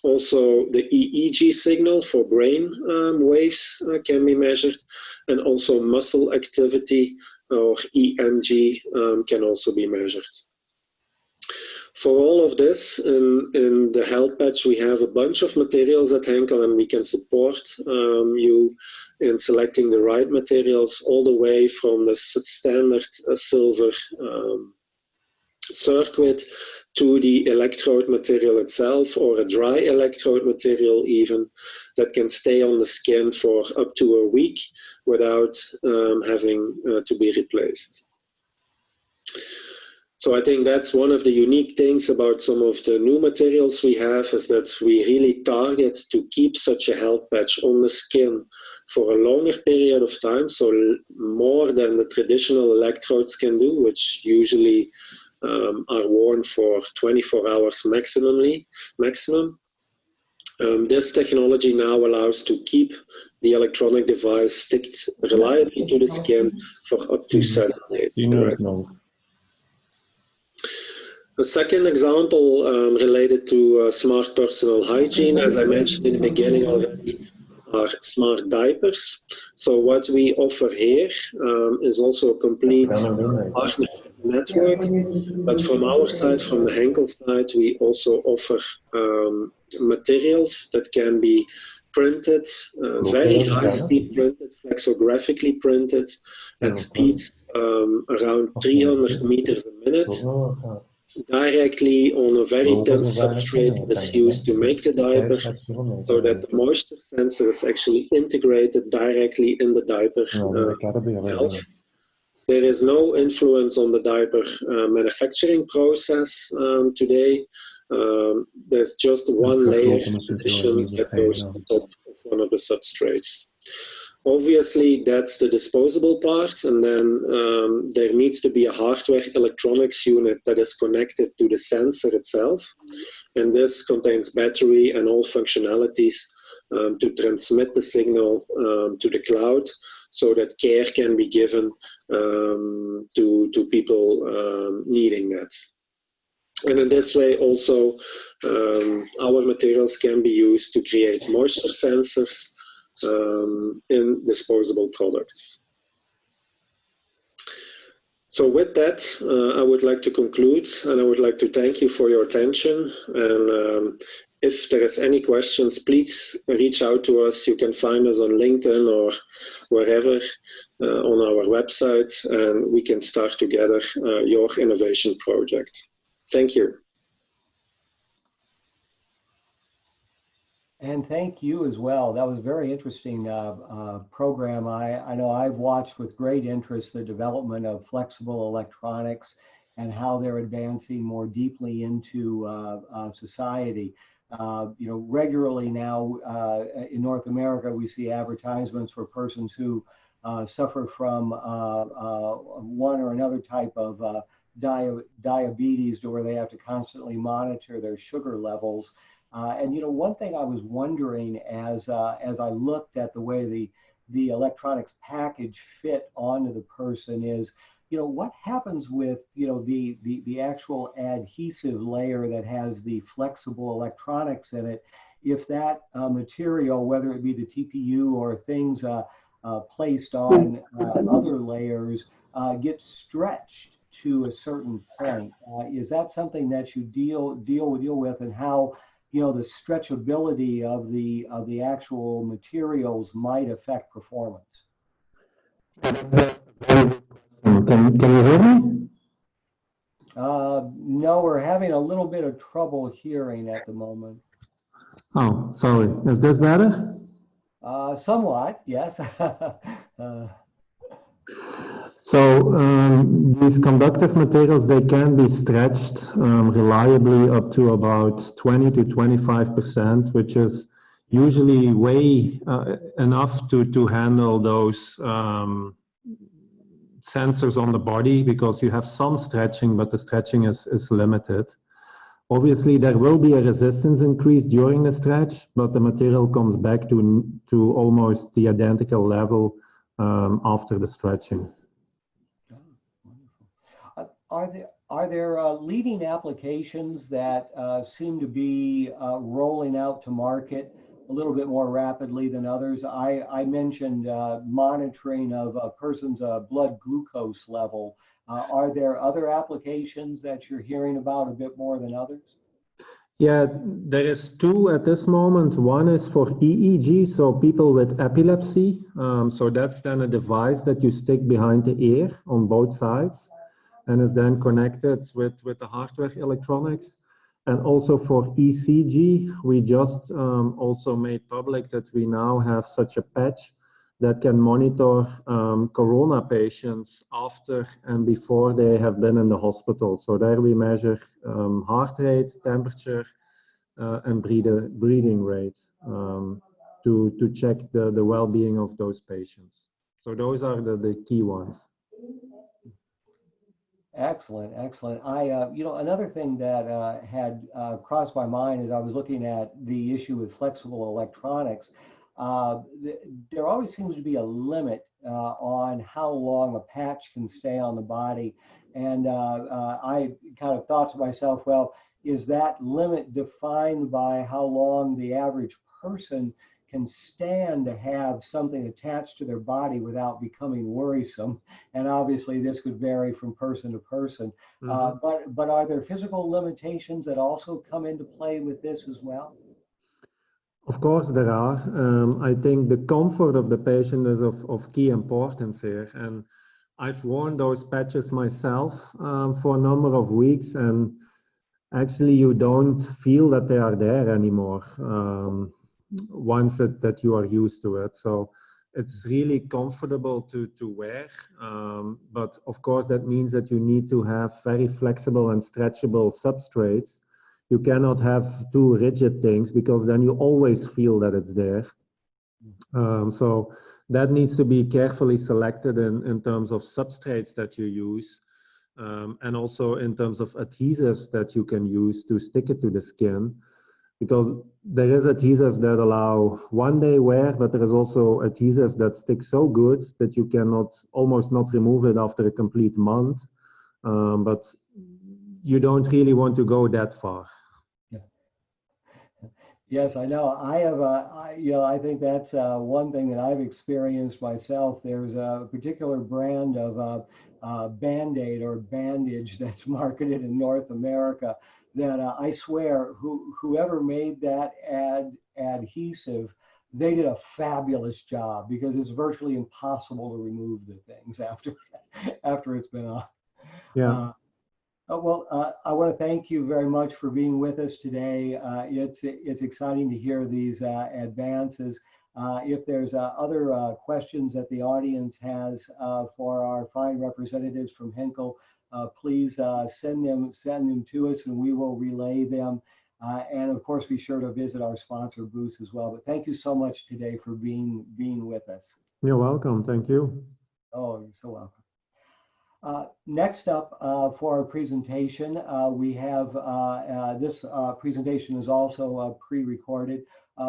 Also the EEG signal for brain waves can be measured, and also muscle activity, or EMG, can also be measured. For all of this, in the health patch, we have a bunch of materials at Henkel, and we can support you in selecting the right materials, all the way from the standard silver circuit to the electrode material itself, or a dry electrode material even, that can stay on the skin for up to a week without having to be replaced. So I think that's one of the unique things about some of the new materials we have, is that we really target to keep such a health patch on the skin for a longer period of time, so more than the traditional electrodes can do, which usually are worn for 24 hours maximum. This technology now allows to keep the electronic device sticked reliably to the skin for up to 7 days. A second example related to smart personal hygiene, as I mentioned in the beginning already, are smart diapers. So what we offer here is also a complete partnership network, but from our side, from the Henkel side, we also offer materials that can be printed, very high-speed printed, flexographically printed, at speeds around 300 meters a minute. directly on a very thin substrate that is used to make the diaper, so that the moisture sensor is actually integrated directly in the diaper itself. There is no influence on the diaper manufacturing process today. There's just one layer addition that goes on top of one of the substrates. Obviously, that's the disposable part, and then there needs to be a hardware electronics unit that is connected to the sensor itself, and this contains battery and all functionalities to transmit the signal to the cloud, so that care can be given to people needing that. And in this way also, our materials can be used to create moisture sensors in disposable products. So with that, I would like to conclude, and I would like to thank you for your attention. And if there is any questions, please reach out to us. You can find us on LinkedIn or wherever on our website, and we can start together your innovation project. Thank you. And thank you as well. That was a very interesting program. I know I've watched with great interest the development of flexible electronics and how they're advancing more deeply into society. Regularly now in North America, we see advertisements for persons who suffer from one or another type of diabetes, to where they have to constantly monitor their sugar levels. And one thing I was wondering as I looked at the way the electronics package fit onto the person is, what happens with the actual adhesive layer that has the flexible electronics in it, if that material, whether it be the TPU or things placed on other layers, gets stretched to a certain point. Is that something that you deal with, and how the stretchability of the actual materials might affect performance? Can you hear me? No, we're having a little bit of trouble hearing at the moment. Oh, sorry. Is this better? Somewhat, yes. So these conductive materials, they can be stretched reliably up to about 20 to 25%, which is usually way enough to handle those sensors on the body, because you have some stretching, but the stretching is limited. Obviously, there will be a resistance increase during the stretch, but the material comes back to almost the identical level after the stretching. Are there leading applications that seem to be rolling out to market a little bit more rapidly than others? I mentioned monitoring of a person's blood glucose level. Are there other applications that you're hearing about a bit more than others? Yeah, there is two at this moment. One is for EEG, so people with epilepsy. So that's then a device that you stick behind the ear on both sides, and is then connected with the hardware electronics. And also for ECG, we just also made public that we now have such a patch that can monitor corona patients after and before they have been in the hospital. So there we measure heart rate, temperature, and breathing rate to check the well-being of those patients. So those are the key ones. Excellent, excellent. Another thing that had crossed my mind as I was looking at the issue with flexible electronics, there always seems to be a limit on how long a patch can stay on the body. And I kind of thought to myself, well, is that limit defined by how long the average person can stand to have something attached to their body without becoming worrisome? And obviously this could vary from person to person. But are there physical limitations that also come into play with this as well? Of course there are. I think the comfort of the patient is of key importance here. And I've worn those patches myself for a number of weeks, and actually you don't feel that they are there anymore once that you are used to it. So it's really comfortable to wear, but of course that means that you need to have very flexible and stretchable substrates. You cannot have too rigid things because then you always feel that it's there. So that needs to be carefully selected in terms of substrates that you use, and also in terms of adhesives that you can use to stick it to the skin. Because there is adhesives that allow one-day wear, but there is also adhesives that stick so good that you cannot almost not remove it after a complete month. But you don't really want to go that far. Yes, I know. I have I think that's one thing that I've experienced myself. There's a particular brand of Band-Aid or bandage that's marketed in North America that I swear whoever made that adhesive, they did a fabulous job, because it's virtually impossible to remove the things after it's been on. Yeah. Well, I want to thank you very much for being with us today. It's exciting to hear these advances. If there's other questions that the audience has for our fine representatives from Henkel, please send them to us, and we will relay them. And of course, be sure to visit our sponsor booths as well. But thank you so much today for being with us. You're welcome. Thank you. Oh, you're so welcome. Next up for our presentation, we have this presentation is also pre-recorded.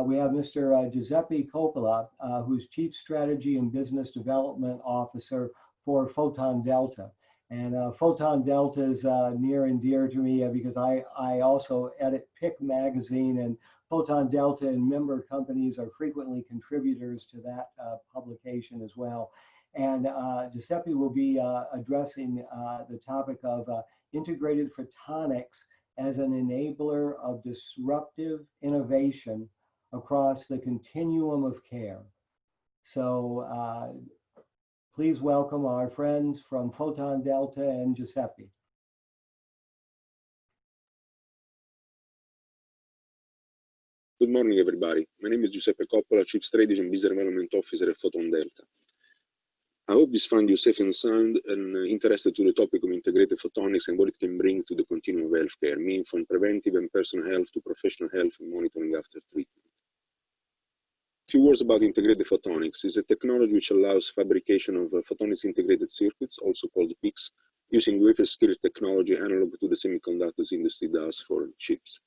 We have Mr. Giuseppe Coppola, who's Chief Strategy and Business Development Officer for Photon Delta. And Photon Delta is near and dear to me because I also edit PIC magazine, and Photon Delta and member companies are frequently contributors to that publication as well. And Giuseppe will be addressing the topic of integrated photonics as an enabler of disruptive innovation across the continuum of care. So please welcome our friends from Photon Delta and Giuseppe. Good morning, everybody. My name is Giuseppe Coppola, Chief Strategy and Business Development Officer at Photon Delta. I hope this finds you safe and sound and interested to the topic of integrated photonics and what it can bring to the continuum of healthcare, meaning from preventive and personal health to professional health and monitoring after treatment. A few words about integrated photonics. It's a technology which allows fabrication of photonics integrated circuits, also called PICs, using wafer scale technology analog to the semiconductors industry does for chips.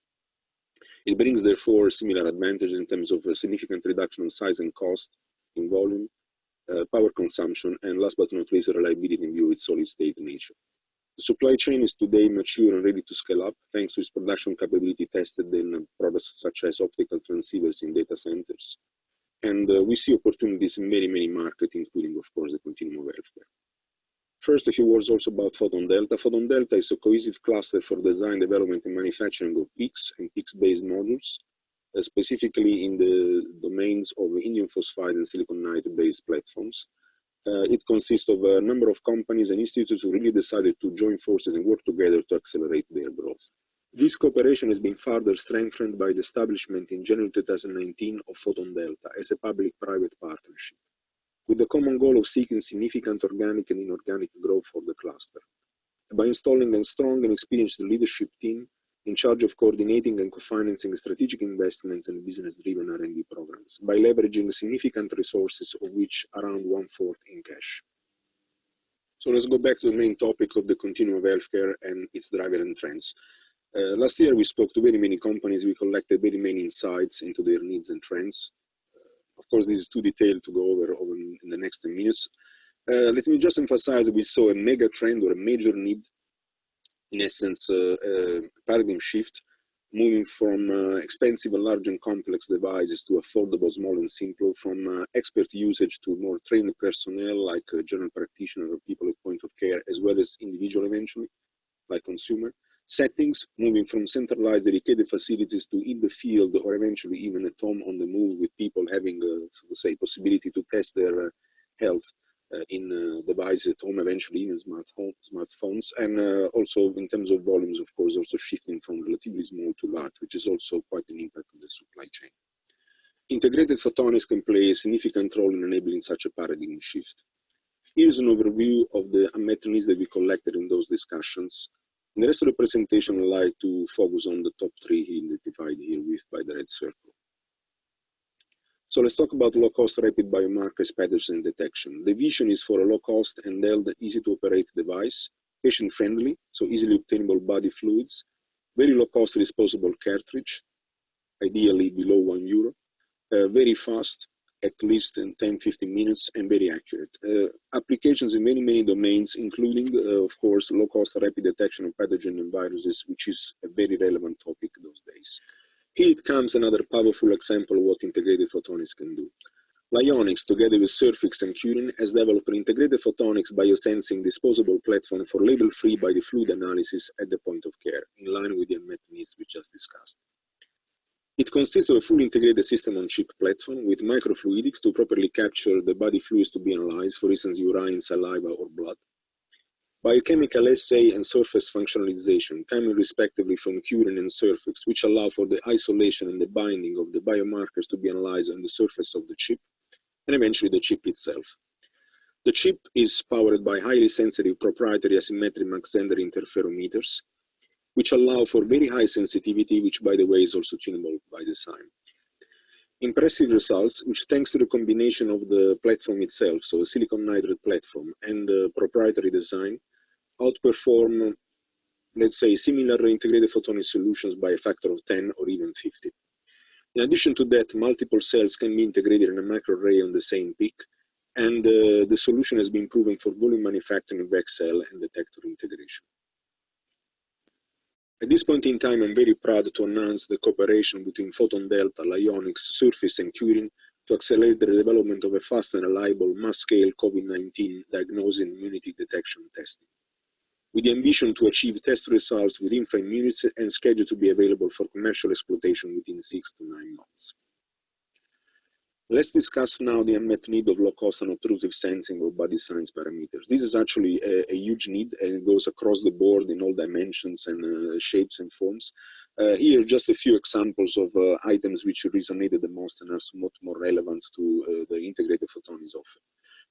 It brings, therefore, similar advantages in terms of a significant reduction in size and cost, in volume, power consumption, and last but not least, reliability in view of its solid-state nature. The supply chain is today mature and ready to scale up, thanks to its production capability tested in products such as optical transceivers in data centers. And we see opportunities in many, many markets, including, of course, the continuum of healthcare. First, a few words also about Photon Delta. Photon Delta is a cohesive cluster for design, development, and manufacturing of PICs and PICs-based modules, specifically in the domains of indium phosphide and silicon nitride-based platforms. It consists of a number of companies and institutes who really decided to join forces and work together to accelerate their growth. This cooperation has been further strengthened by the establishment in January 2019 of Photon Delta as a public-private partnership, with the common goal of seeking significant organic and inorganic growth for the cluster, by installing a strong and experienced leadership team in charge of coordinating and co-financing strategic investments and business-driven R&D programs, by leveraging significant resources, of which around 1/4 in cash. So let's go back to the main topic of the continuum of healthcare and its drivers and trends. Last year, we spoke to very many companies. We collected very many insights into their needs and trends. Of course, this is too detailed to go over in the next 10 minutes. Let me just emphasize we saw a mega trend or a major need, in essence, a paradigm shift, moving from expensive and large and complex devices to affordable, small and simple, from expert usage to more trained personnel like general practitioners or people at point of care, as well as individual eventually, like consumer. Settings, moving from centralized dedicated facilities to in the field or eventually even at home on the move, with people having, so to say, possibility to test their health devices at home, eventually in smartphones, and also in terms of volumes, of course, also shifting from relatively small to large, which is also quite an impact on the supply chain. Integrated photonics can play a significant role in enabling such a paradigm shift. Here's an overview of the unmet needs that we collected in those discussions. In the rest of the presentation, I'd like to focus on the top 3 identified here by the red circle. So let's talk about low-cost rapid biomarkers, pathogen detection. The vision is for a low-cost, handheld, easy-to-operate device, patient-friendly, so easily obtainable body fluids, very low-cost disposable cartridge, ideally below €1, very fast, at least in 10-15 minutes, and very accurate. Applications in many domains, including, of course, low-cost rapid detection of pathogen and viruses, which is a very relevant topic those days. Here it comes another powerful example of what integrated photonics can do. Lionics, together with Surfix and Curin, has developed an integrated photonics biosensing disposable platform for label-free body fluid analysis at the point of care, in line with the unmet needs we just discussed. It consists of a fully integrated system-on-chip platform with microfluidics to properly capture the body fluids to be analyzed, for instance, urine, saliva, or blood. Biochemical assay and surface functionalization, coming respectively from Curin and Surfix, which allow for the isolation and the binding of the biomarkers to be analyzed on the surface of the chip, and eventually the chip itself. The chip is powered by highly sensitive proprietary asymmetric Mach-Zehnder interferometers, which allow for very high sensitivity, which, by the way, is also tunable by design. Impressive results, which thanks to the combination of the platform itself, so a silicon nitride platform, and the proprietary design, outperform, let's say, similar integrated photonic solutions by a factor of 10 or even 50. In addition to that, multiple cells can be integrated in a microarray on the same peak, and the solution has been proven for volume manufacturing, back cell, and detector integration. At this point in time, I'm very proud to announce the cooperation between Photon Delta, Lionics, Surface, and Curin to accelerate the development of a fast and reliable mass-scale COVID-19 diagnosis and immunity detection testing, with the ambition to achieve test results within 5 minutes and scheduled to be available for commercial exploitation within 6 to 9 months. Let's discuss now the unmet need of low-cost and obtrusive sensing of body science parameters. This is actually a huge need, and it goes across the board in all dimensions and shapes and forms. Here are just a few examples of items which resonated the most and are somewhat more relevant to the integrated photonics offer.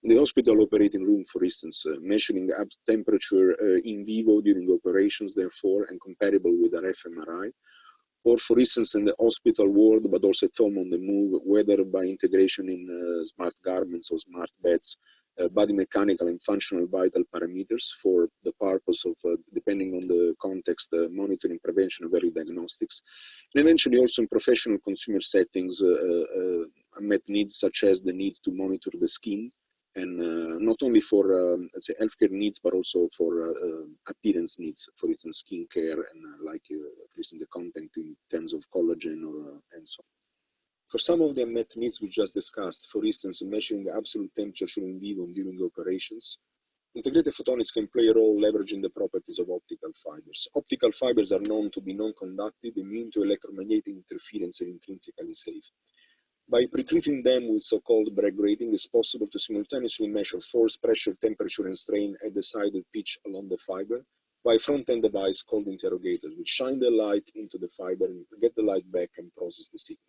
In the hospital operating room, for instance, measuring up temperature in vivo during operations, therefore, and comparable with an fMRI, or for instance in the hospital ward, but also at home on the move, whether by integration in smart garments or smart beds, body mechanical and functional vital parameters for the purpose of, depending on the context, monitoring, prevention of early diagnostics, and eventually also in professional consumer settings, unmet needs such as the need to monitor the skin, and not only for, let's say, healthcare needs, but also for appearance needs, for instance, skin care, and like, for instance, the content in terms of collagen or and so on. For some of the unmet needs we just discussed, for instance, measuring the absolute temperature in vivo during operations, integrated photonics can play a role leveraging the properties of optical fibers. Optical fibers are known to be non-conductive, immune to electromagnetic interference, and intrinsically safe. By pre-treating them with so-called Bragg grating, it's possible to simultaneously measure force, pressure, temperature, and strain at the side of pitch along the fiber by a front-end device called interrogators, which shine the light into the fiber and get the light back and process the signal.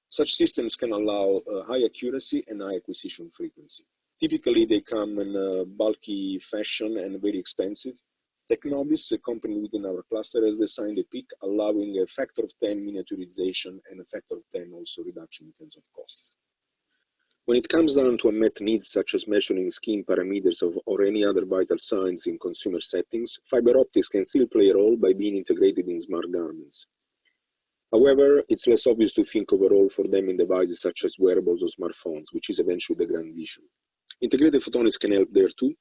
Such systems can allow high accuracy and high acquisition frequency. Typically, they come in a bulky fashion and very expensive. Technobis, a company within our cluster, has designed a PIC allowing a factor of 10 miniaturization and a factor of 10 also reduction in terms of costs. When it comes down to unmet needs such as measuring skin parameters or any other vital signs in consumer settings, fiber optics can still play a role by being integrated in smart garments. However, it's less obvious to think of a role for them in devices such as wearables or smartphones, which is eventually the grand vision. Integrated photonics can help there too.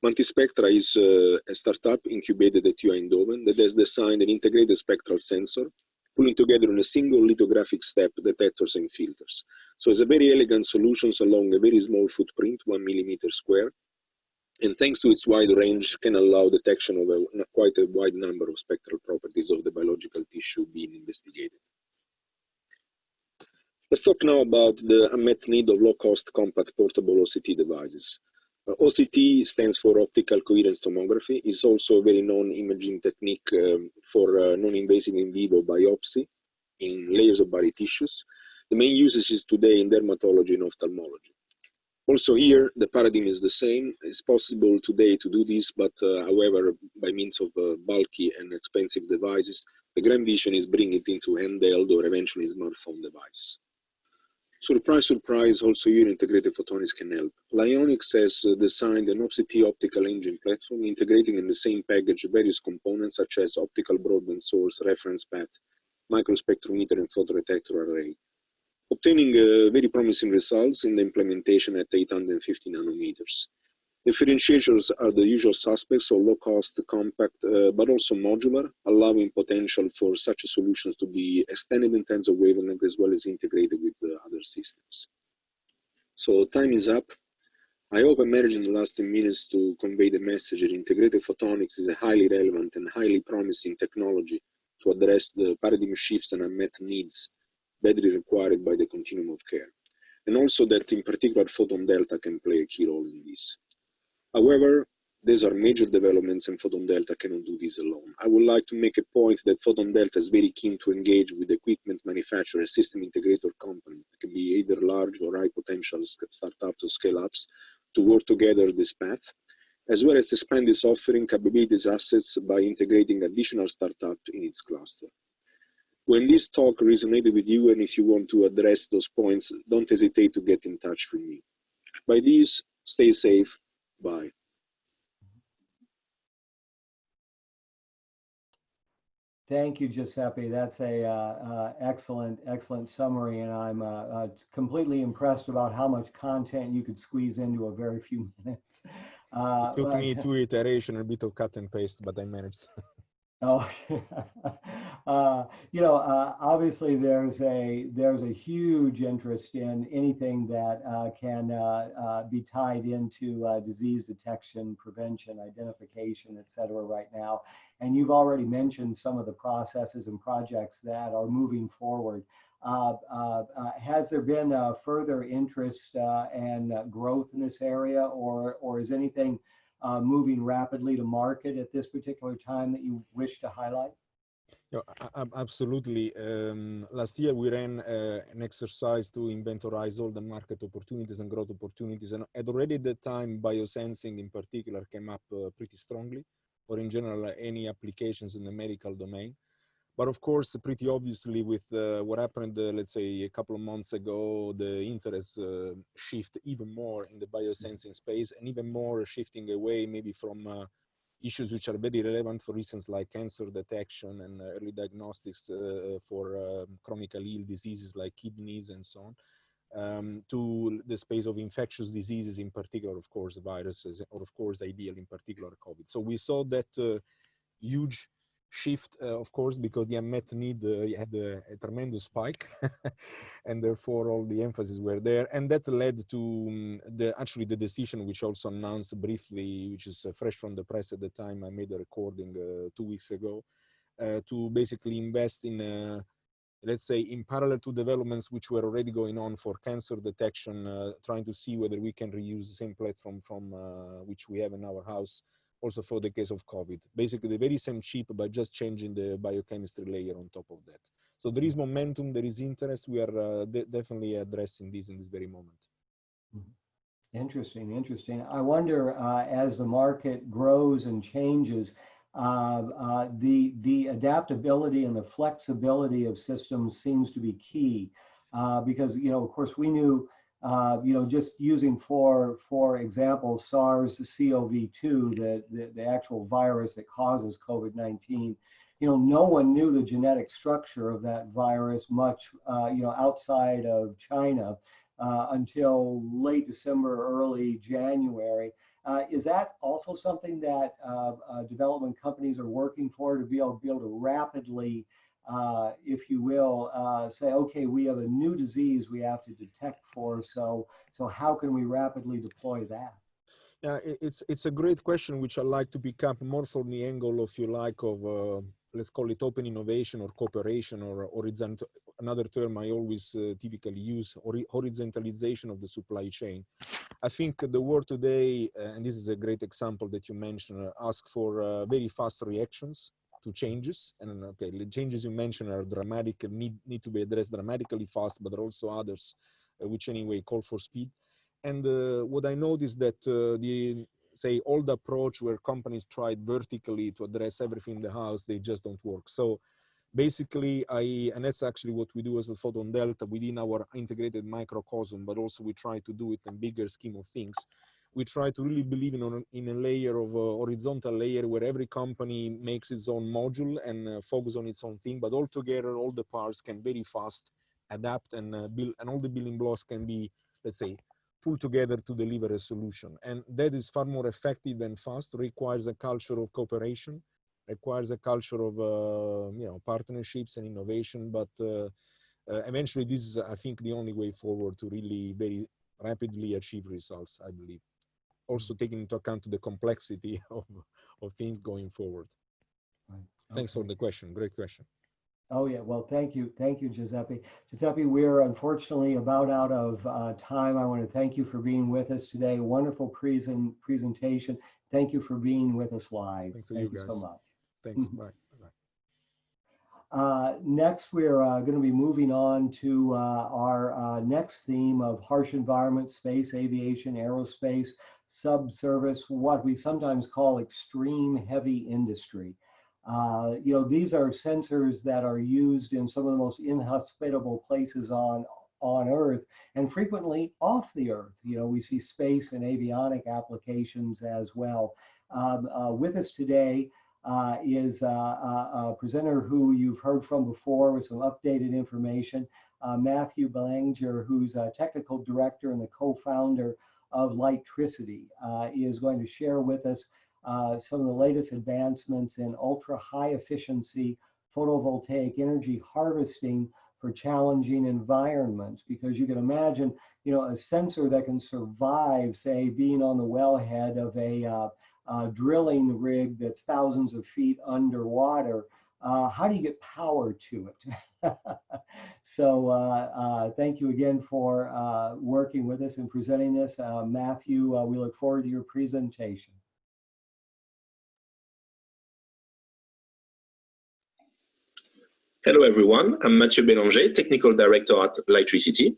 Mantispectra is a startup incubated at TU Eindhoven that has designed an integrated spectral sensor, pulling together in a single lithographic step detectors and filters. So it's a very elegant solution along a very small footprint, 1 millimeter square, and thanks to its wide range can allow detection of quite a wide number of spectral properties of the biological tissue being investigated. Let's talk now about the unmet need of low-cost compact portable OCT devices. OCT stands for optical coherence tomography. It's also a very known imaging technique for non-invasive in vivo biopsy in layers of body tissues. The main usage is today in dermatology and ophthalmology. Also here, the paradigm is the same. It's possible today to do this, but however, by means of bulky and expensive devices, the grand vision is bringing it into handheld or eventually smartphone devices. Surprise, surprise, also here integrated photonics can help. Lyonics has designed an OCT optical engine platform integrating in the same package various components such as optical broadband source, reference path, microspectrometer and photodetector array, obtaining very promising results in the implementation at 850 nanometers. Differentiators are the usual suspects, so low cost, compact, but also modular, allowing potential for such solutions to be extended in terms of wavelength as well as integrated with other systems. So time is up. I hope I managed in the last 10 minutes to convey the message that integrated photonics is a highly relevant and highly promising technology to address the paradigm shifts and unmet needs badly required by the continuum of care. And also that in particular photon delta can play a key role in this. However, these are major developments and Photon Delta cannot do this alone. I would like to make a point that Photon Delta is very keen to engage with equipment manufacturers, system integrator companies that can be either large or high potential startups or scale-ups to work together this path, as well as expand its offering capabilities assets by integrating additional startups in its cluster. When this talk resonated with you and if you want to address those points, don't hesitate to get in touch with me. By this, stay safe. Bye. Thank you, Giuseppe. That's a excellent summary, and I'm completely impressed about how much content you could squeeze into a very few minutes. It took me 2 iterations, a bit of cut and paste, but I managed. Oh, obviously there's a huge interest in anything that can be tied into disease detection, prevention, identification, et cetera, right now. And you've already mentioned some of the processes and projects that are moving forward. Has there been further interest and growth in this area, or is anything moving rapidly to market at this particular time that you wish to highlight? Absolutely. Last year we ran an exercise to inventorize all the market opportunities and growth opportunities, and already at that time biosensing in particular came up pretty strongly, or in general any applications in the medical domain. But of course, pretty obviously with what happened, let's say a couple of months ago, the interest shift even more in the biosensing space, and even more shifting away maybe from issues which are very relevant for reasons like cancer detection and early diagnostics for chronically ill diseases like kidneys and so on, to the space of infectious diseases, in particular, of course, viruses, or of course, ideally in particular COVID. So we saw that huge shift, of course, because the unmet need had a tremendous spike and therefore all the emphasis were there, and that led to actually the decision, which also announced briefly, which is fresh from the press at the time I made a recording 2 weeks ago, to basically invest in let's say in parallel to developments which were already going on for cancer detection, trying to see whether we can reuse the same platform from which we have in our house also for the case of COVID. Basically the very same chip, but just changing the biochemistry layer on top of that. So there is momentum, there is interest. We are definitely addressing this in this very moment. Interesting. I wonder, as the market grows and changes, the adaptability and the flexibility of systems seems to be key, because, of course, we knew, just using for example, SARS-CoV-2, the actual virus that causes COVID-19, no one knew the genetic structure of that virus much, outside of China until late December, early January. Is that also something that development companies are working for, to be able to rapidly, if you will, say, okay, we have a new disease we have to detect for, so how can we rapidly deploy that? Yeah, it's a great question, which I like to pick up more from the angle, if you like, of let's call it open innovation or cooperation, or another term I always typically use, horizontalization of the supply chain. I think the world today, and this is a great example that you mentioned, ask for very fast reactions to changes. And okay, the changes you mentioned are dramatic, need to be addressed dramatically fast, but there are also others which anyway call for speed. And what I noticed that the say old approach where companies tried vertically to address everything in the house, they just don't work. So basically, and that's actually what we do as the Photon Delta within our integrated microcosm, but also we try to do it in bigger scheme of things. We try to really believe in a layer of horizontal layer where every company makes its own module and focus on its own thing, but all together, all the parts can very fast adapt and build, and all the building blocks can be, let's say, pulled together to deliver a solution. And that is far more effective and fast, requires a culture of cooperation, requires a culture of partnerships and innovation, but eventually this is, I think, the only way forward to really very rapidly achieve results, I believe. Also taking into account the complexity of things going forward. Right. Thanks for the question, great question. Oh yeah, well, thank you, Giuseppe. Giuseppe, we're unfortunately about out of time. I want to thank you for being with us today. Wonderful presentation. Thank you for being with us live. Thank you so much. Thanks. Bye. Next, we're going to be moving on to our next theme of harsh environment, space, aviation, aerospace, subservice, what we sometimes call extreme heavy industry. These are sensors that are used in some of the most inhospitable places on Earth and frequently off the Earth. We see space and avionic applications as well. With us today is a presenter who you've heard from before with some updated information, Matthew Belanger, who's a technical director and the co-founder of Lightricity, is going to share with us some of the latest advancements in ultra high efficiency photovoltaic energy harvesting for challenging environments. Because you can imagine, a sensor that can survive, say, being on the wellhead of a drilling rig that's thousands of feet underwater. How do you get power to it? So thank you again for working with us and presenting this. Matthew, we look forward to your presentation. Hello everyone, I'm Mathieu Bélanger, Technical Director at Lightricity.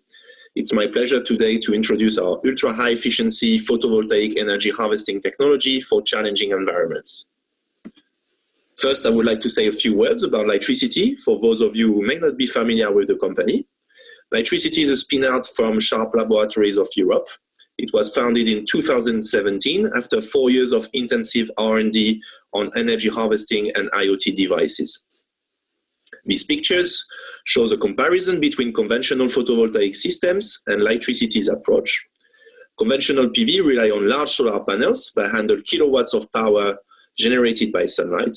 It's my pleasure today to introduce our ultra-high efficiency photovoltaic energy harvesting technology for challenging environments. First, I would like to say a few words about Lightricity for those of you who may not be familiar with the company. Lightricity is a spin-out from Sharp Laboratories of Europe. It was founded in 2017 after 4 years of intensive R&D on energy harvesting and IoT devices. These pictures show a comparison between conventional photovoltaic systems and Lightricity's approach. Conventional PV rely on large solar panels that handle kilowatts of power generated by sunlight.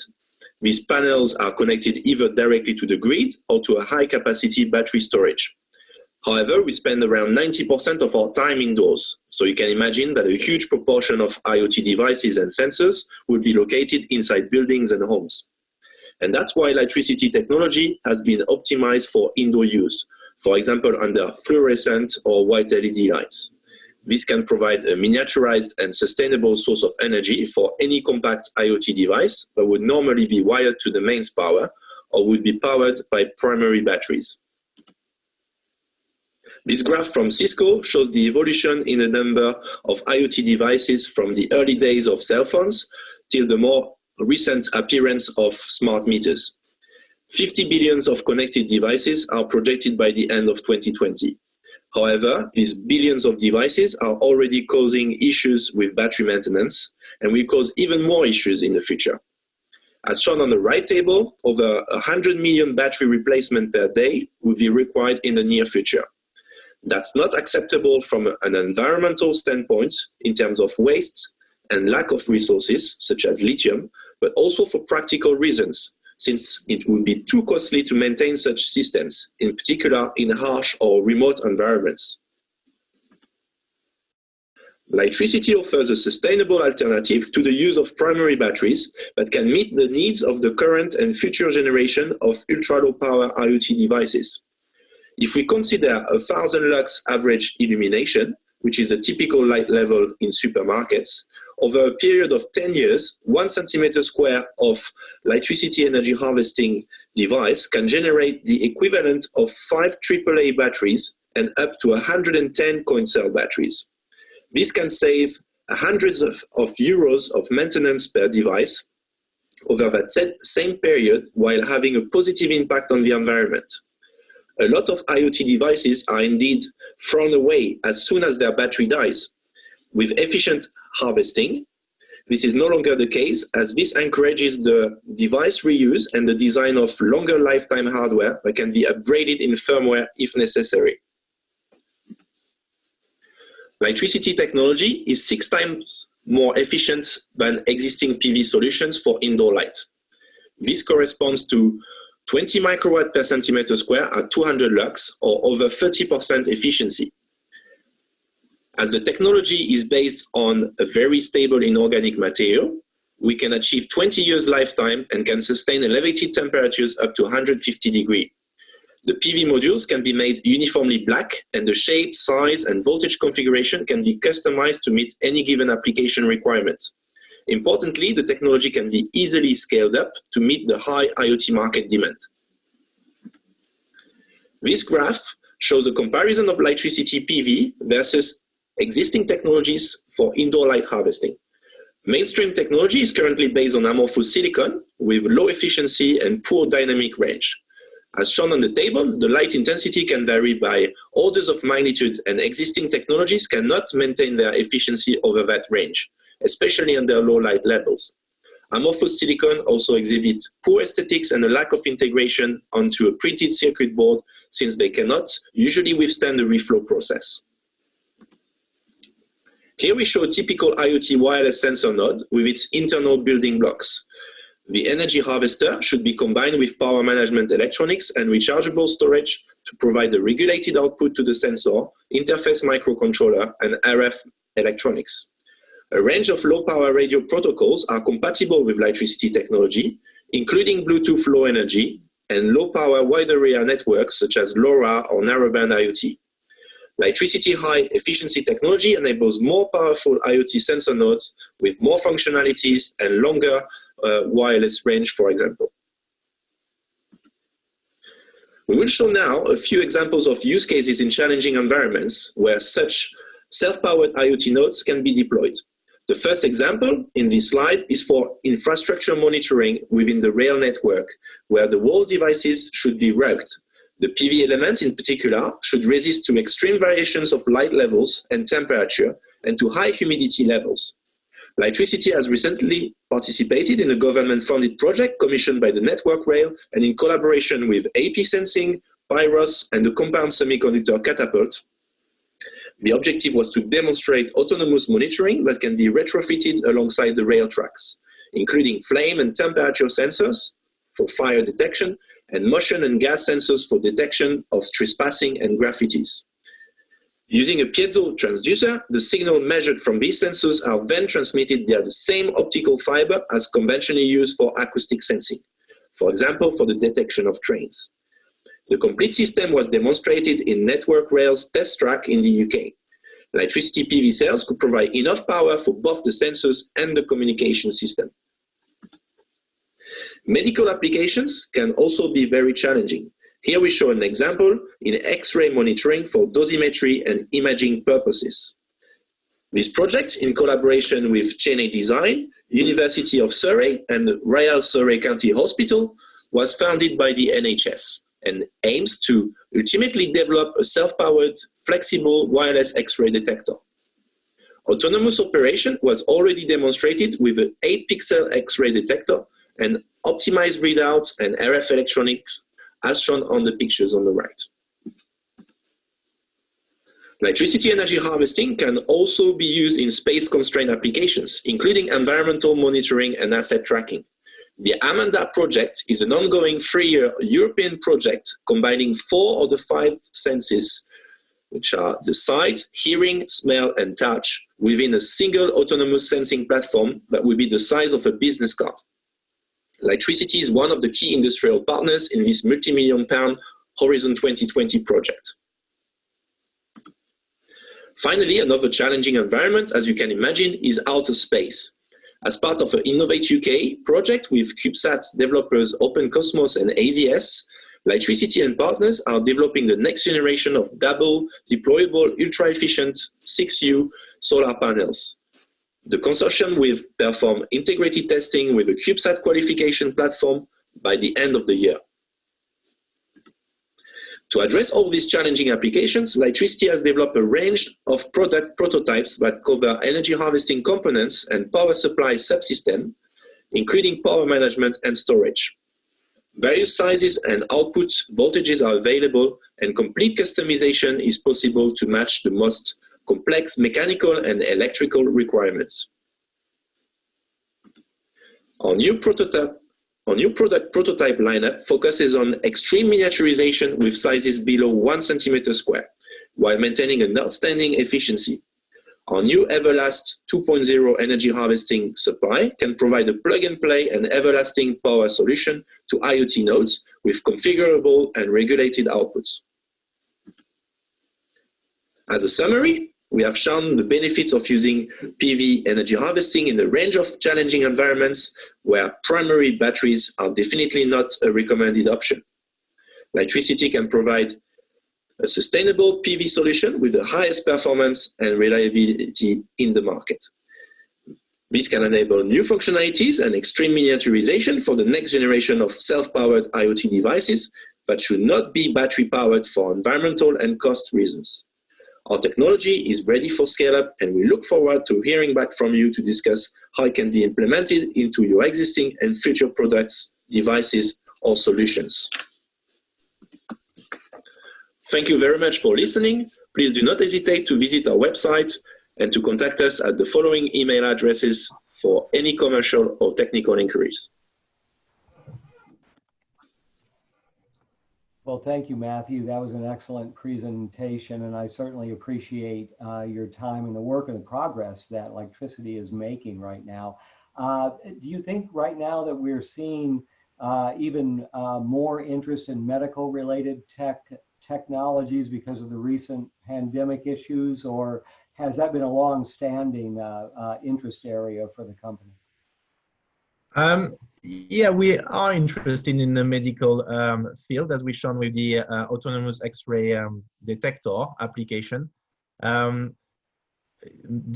These panels are connected either directly to the grid or to a high-capacity battery storage. However, we spend around 90% of our time indoors, so you can imagine that a huge proportion of IoT devices and sensors will be located inside buildings and homes. And that's why Lightricity technology has been optimized for indoor use, for example, under fluorescent or white LED lights. This can provide a miniaturized and sustainable source of energy for any compact IoT device that would normally be wired to the mains power or would be powered by primary batteries. This graph from Cisco shows the evolution in the number of IoT devices from the early days of cell phones till the more recent appearance of smart meters. 50 billion of connected devices are projected by the end of 2020. However, these billions of devices are already causing issues with battery maintenance and will cause even more issues in the future. As shown on the right table, over 100 million battery replacements per day will be required in the near future. That's not acceptable from an environmental standpoint in terms of waste and lack of resources, such as lithium, but also for practical reasons, since it would be too costly to maintain such systems, in particular in harsh or remote environments. Lightricity offers a sustainable alternative to the use of primary batteries that can meet the needs of the current and future generation of ultra-low power IoT devices. If we consider 1,000 lux average illumination, which is the typical light level in supermarkets, over a period of 10 years, 1 centimeter square of electricity energy harvesting device can generate the equivalent of 5 AAA batteries and up to 110 coin cell batteries. This can save hundreds of euros of maintenance per device over that same period while having a positive impact on the environment. A lot of IoT devices are indeed thrown away as soon as their battery dies. With efficient harvesting, this is no longer the case, as this encourages the device reuse and the design of longer lifetime hardware that can be upgraded in firmware if necessary. Electricity technology is 6 times more efficient than existing PV solutions for indoor light. This corresponds to 20 microwatt per centimeter square at 200 lux, or over 30% efficiency. As the technology is based on a very stable inorganic material, we can achieve 20 years lifetime and can sustain elevated temperatures up to 150 degrees. The PV modules can be made uniformly black, and the shape, size, and voltage configuration can be customized to meet any given application requirement. Importantly, the technology can be easily scaled up to meet the high IoT market demand. This graph shows a comparison of electricity PV versus existing technologies for indoor light harvesting. Mainstream technology is currently based on amorphous silicon with low efficiency and poor dynamic range. As shown on the table, the light intensity can vary by orders of magnitude, and existing technologies cannot maintain their efficiency over that range, especially under low light levels. Amorphous silicon also exhibits poor aesthetics and a lack of integration onto a printed circuit board, since they cannot usually withstand the reflow process. Here we show a typical IoT wireless sensor node with its internal building blocks. The energy harvester should be combined with power management electronics and rechargeable storage to provide a regulated output to the sensor, interface microcontroller, and RF electronics. A range of low-power radio protocols are compatible with electricity technology, including Bluetooth Low Energy and low-power wide area networks such as LoRa or narrowband IoT. Electricity high efficiency technology enables more powerful IoT sensor nodes with more functionalities and longer wireless range, for example. We will show now a few examples of use cases in challenging environments where such self-powered IoT nodes can be deployed. The first example in this slide is for infrastructure monitoring within the rail network, where the wall devices should be rugged. The PV element in particular should resist to extreme variations of light levels and temperature and to high humidity levels. Electricity has recently participated in a government-funded project commissioned by the Network Rail and in collaboration with AP Sensing, Pyros, and the Compound Semiconductor Catapult. The objective was to demonstrate autonomous monitoring that can be retrofitted alongside the rail tracks, including flame and temperature sensors for fire detection and motion and gas sensors for detection of trespassing and graffitis. Using a piezo transducer, the signal measured from these sensors are then transmitted via the same optical fiber as conventionally used for acoustic sensing, for example, for the detection of trains. The complete system was demonstrated in Network Rail's test track in the UK. Electricity PV cells could provide enough power for both the sensors and the communication system. Medical applications can also be very challenging. Here we show an example in X-ray monitoring for dosimetry and imaging purposes. This project, in collaboration with Cheney Design, University of Surrey, and Royal Surrey County Hospital, was founded by the NHS and aims to ultimately develop a self-powered, flexible wireless X-ray detector. Autonomous operation was already demonstrated with an 8-pixel X-ray detector and optimized readouts and RF electronics, as shown on the pictures on the right. Electricity energy harvesting can also be used in space-constrained applications, including environmental monitoring and asset tracking. The Amanda project is an ongoing 3-year European project combining 4 of the 5 senses, which are the sight, hearing, smell, and touch, within a single autonomous sensing platform that will be the size of a business card. Electricity is one of the key industrial partners in this multi-million-pound Horizon 2020 project. Finally, another challenging environment, as you can imagine, is outer space. As part of an Innovate UK project with CubeSat's developers Open Cosmos and AVS, Lightricity and partners are developing the next generation of double deployable ultra-efficient 6U solar panels. The consortium will perform integrated testing with the CubeSat qualification platform by the end of the year. To address all these challenging applications, Lightricity has developed a range of product prototypes that cover energy harvesting components and power supply subsystem, including power management and storage. Various sizes and output voltages are available, and complete customization is possible to match the most complex mechanical and electrical requirements. Our new product prototype lineup focuses on extreme miniaturization with sizes below 1 centimeter square, while maintaining an outstanding efficiency. Our new Everlast 2.0 energy harvesting supply can provide a plug-and-play and everlasting power solution to IoT nodes with configurable and regulated outputs. As a summary, we have shown the benefits of using PV energy harvesting in a range of challenging environments where primary batteries are definitely not a recommended option. Lightricity can provide a sustainable PV solution with the highest performance and reliability in the market. This can enable new functionalities and extreme miniaturization for the next generation of self-powered IoT devices that should not be battery-powered for environmental and cost reasons. Our technology is ready for scale-up, and we look forward to hearing back from you to discuss how it can be implemented into your existing and future products, devices, or solutions. Thank you very much for listening. Please do not hesitate to visit our website and to contact us at the following email addresses for any commercial or technical inquiries. Well, thank you, Matthew. That was an excellent presentation, and I certainly appreciate your time and the work and the progress that Lightricity is making right now. Do you think right now that we're seeing even more interest in medical-related technologies because of the recent pandemic issues, or has that been a long-standing interest area for the company? Yeah, we are interested in the medical field, as we've shown with the autonomous X-ray detector application. The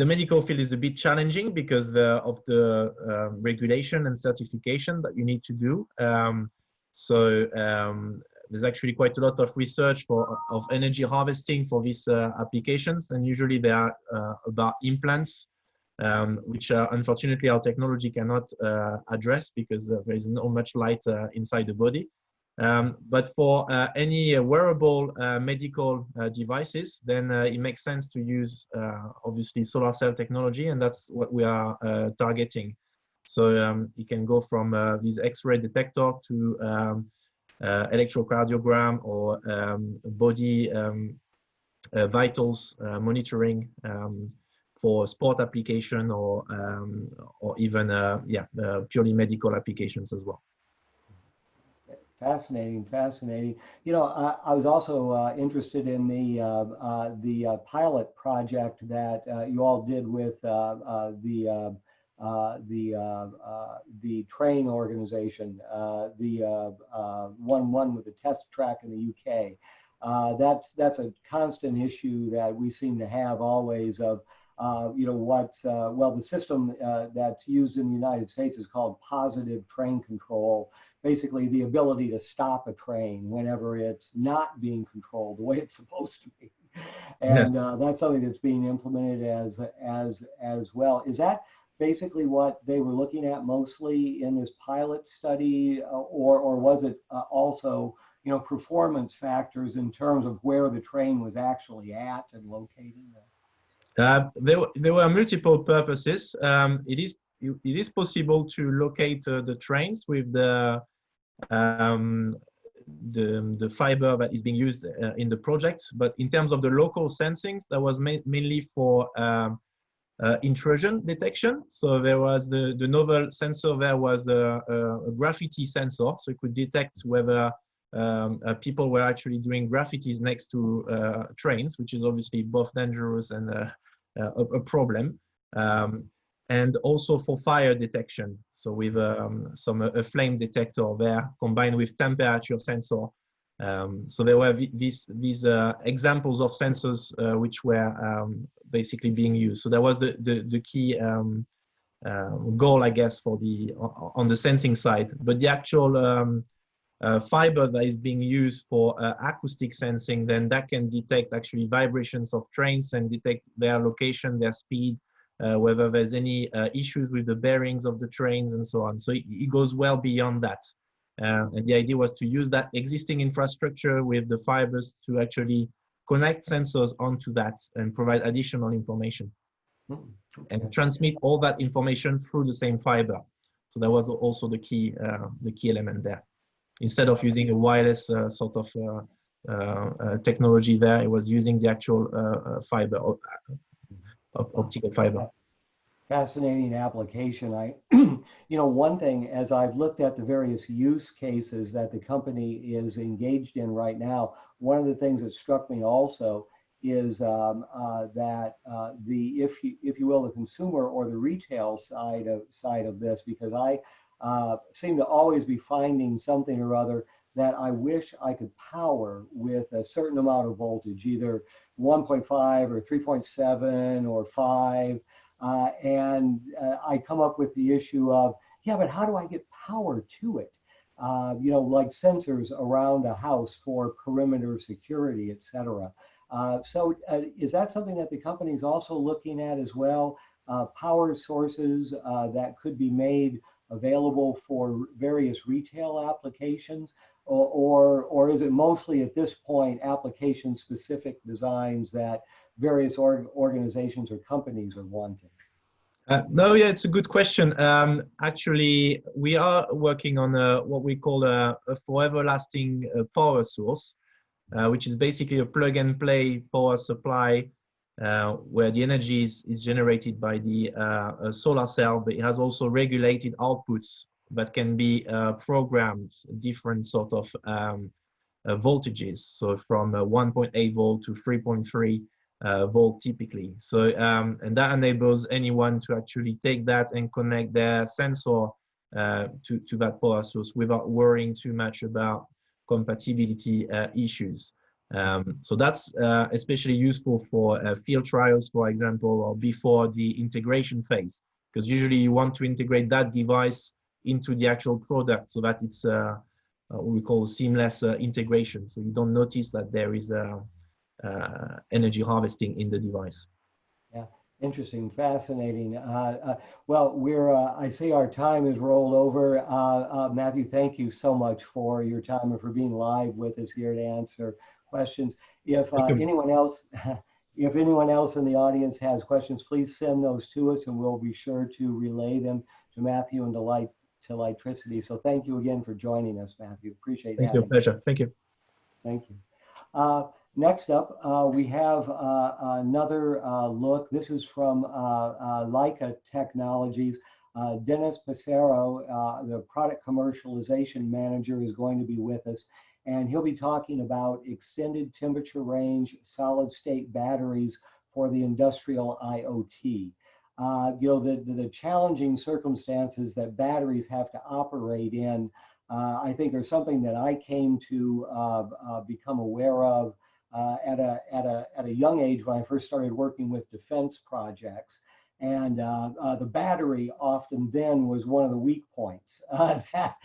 medical field is a bit challenging because of the regulation and certification that you need to do. There's actually quite a lot of research of energy harvesting for these applications, and usually they are about implants, which unfortunately our technology cannot address because there is not much light inside the body. But for any wearable medical devices, then it makes sense to use obviously solar cell technology, and that's what we are targeting. So you can go from this X-ray detector to electrocardiogram or body vitals monitoring for sport application or even purely medical applications as well. Fascinating, fascinating. You know, I was also interested in the pilot project that you all did with the train organization, the one with the test track in the UK. That's a constant issue that we seem to have always of, you know, well, the system that's used in the United States is called positive train control. Basically, the ability to stop a train whenever it's not being controlled the way it's supposed to be. And that's something that's being implemented as well. Is that basically what they were looking at mostly in this pilot study, or was it also, you know, performance factors in terms of where the train was actually at and located? There were multiple purposes. It is possible to locate the trains with the fiber that is being used in the project, but in terms of the local sensing, that was mainly for intrusion detection. So there was the novel sensor. There was a graffiti sensor, so it could detect whether people were actually doing graffitis next to trains, which is obviously both dangerous and a problem. And also for fire detection. So with a flame detector there combined with temperature sensor. So there were these examples of sensors which were basically being used. So that was the key goal, I guess, for on the sensing side. But the actual fiber that is being used for acoustic sensing, then that can detect actually vibrations of trains and detect their location, their speed, whether there's any issues with the bearings of the trains and so on. So it goes well beyond that. And the idea was to use that existing infrastructure with the fibers to actually connect sensors onto that and provide additional information and transmit all that information through the same fiber. So that was also the key element there. Instead of using a wireless sort of technology there, it was using the actual fiber, optical fiber. Fascinating application. One thing, as I've looked at the various use cases that the company is engaged in right now, one of the things that struck me also is that if you will, the consumer or the retail side of this, because I seem to always be finding something or other that I wish I could power with a certain amount of voltage, either 1.5 or 3.7 or 5. And I come up with the issue of, yeah, but how do I get power to it? Like sensors around a house for perimeter security, et cetera. So is that something that the company is also looking at as well? Power sources that could be made available for various retail applications, or is it mostly at this point application-specific designs that various organizations or companies are wanting? No, yeah, it's a good question. Actually, we are working on what we call a forever lasting power source, which is basically a plug-and-play power supply where the energy is generated by the solar cell, but it has also regulated outputs that can be programmed different sort of voltages. So from 1.8 volt to 3.3 volt typically. So and that enables anyone to actually take that and connect their sensor to that power source without worrying too much about compatibility issues. So that's especially useful for field trials, for example, or before the integration phase, because usually you want to integrate that device into the actual product so that it's what we call seamless integration. So you don't notice that there is energy harvesting in the device. Yeah, interesting, fascinating. Well, I see our time is rolled over. Matthew, thank you so much for your time and for being live with us here to answer questions. If anyone else in the audience has questions, please send those to us and we'll be sure to relay them to Matthew and to Lightricity. So thank you again for joining us, Matthew. Appreciate it. Thank you, pleasure. Thank you. Thank you. Next up, we have another look. This is from Leica Technologies. Dennis Passero, the product commercialization manager, is going to be with us, and he'll be talking about extended temperature range solid state batteries for the industrial IoT. The challenging circumstances that batteries have to operate in, I think, are something that I came to become aware of at a young age when I first started working with defense projects. And the battery often then was one of the weak points that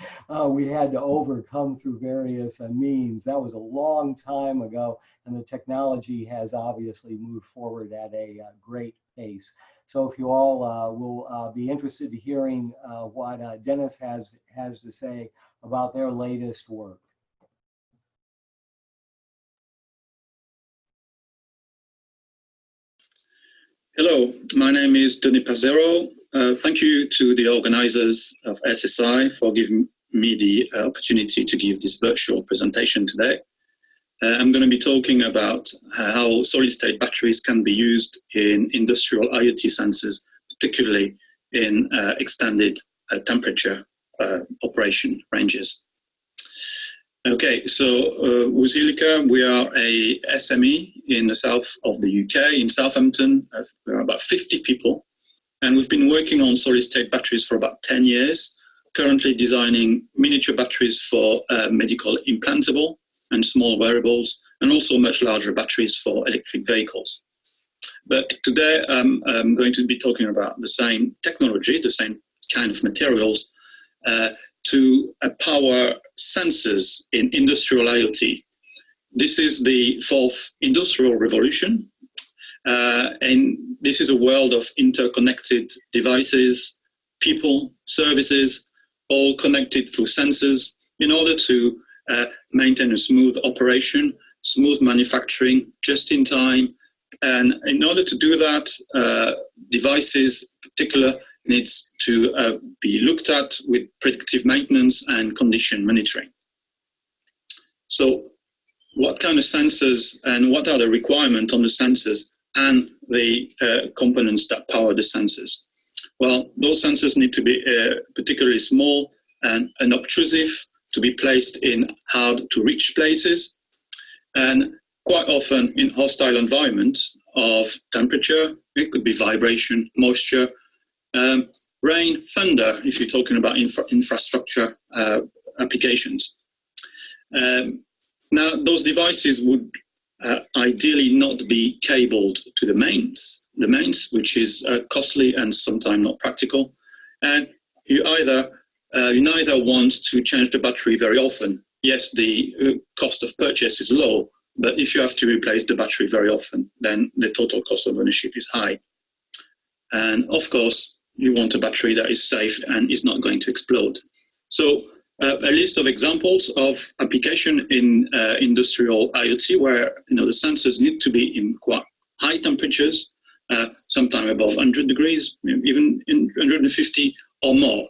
we had to overcome through various means. That was a long time ago, and the technology has obviously moved forward at a great pace. So if you all will be interested in hearing what Dennis has to say about their latest work. Hello, my name is Denis Passero. Thank you to the organizers of SSI for giving me the opportunity to give this virtual presentation today. I'm going to be talking about how solid-state batteries can be used in industrial IoT sensors, particularly in extended temperature operation ranges. Okay, so with Helica, we are a SME in the south of the UK, in Southampton. There are about 50 people, and we've been working on solid-state batteries for about 10 years, currently designing miniature batteries for medical implantable and small wearables, and also much larger batteries for electric vehicles. But today I'm going to be talking about the same technology, the same kind of materials, to power sensors in industrial IoT. This is the fourth industrial revolution, and this is a world of interconnected devices, people, services, all connected through sensors in order to maintain a smooth operation, smooth manufacturing, just in time. And in order to do that, devices in particular needs to be looked at with predictive maintenance and condition monitoring. So what kind of sensors and what are the requirements on the sensors and the components that power the sensors? Well, those sensors need to be particularly small and unobtrusive, to be placed in hard-to-reach places, and quite often in hostile environments of temperature. It could be vibration, moisture, rain, thunder, if you're talking about infrastructure applications. Now, those devices would ideally not be cabled to the mains, which is costly and sometimes not practical. And you neither want to change the battery very often. Yes, the cost of purchase is low, but if you have to replace the battery very often, then the total cost of ownership is high. And of course, you want a battery that is safe and is not going to explode. So a list of examples of application in industrial IoT where the sensors need to be in quite high temperatures, sometimes above 100 degrees, even in 150 or more.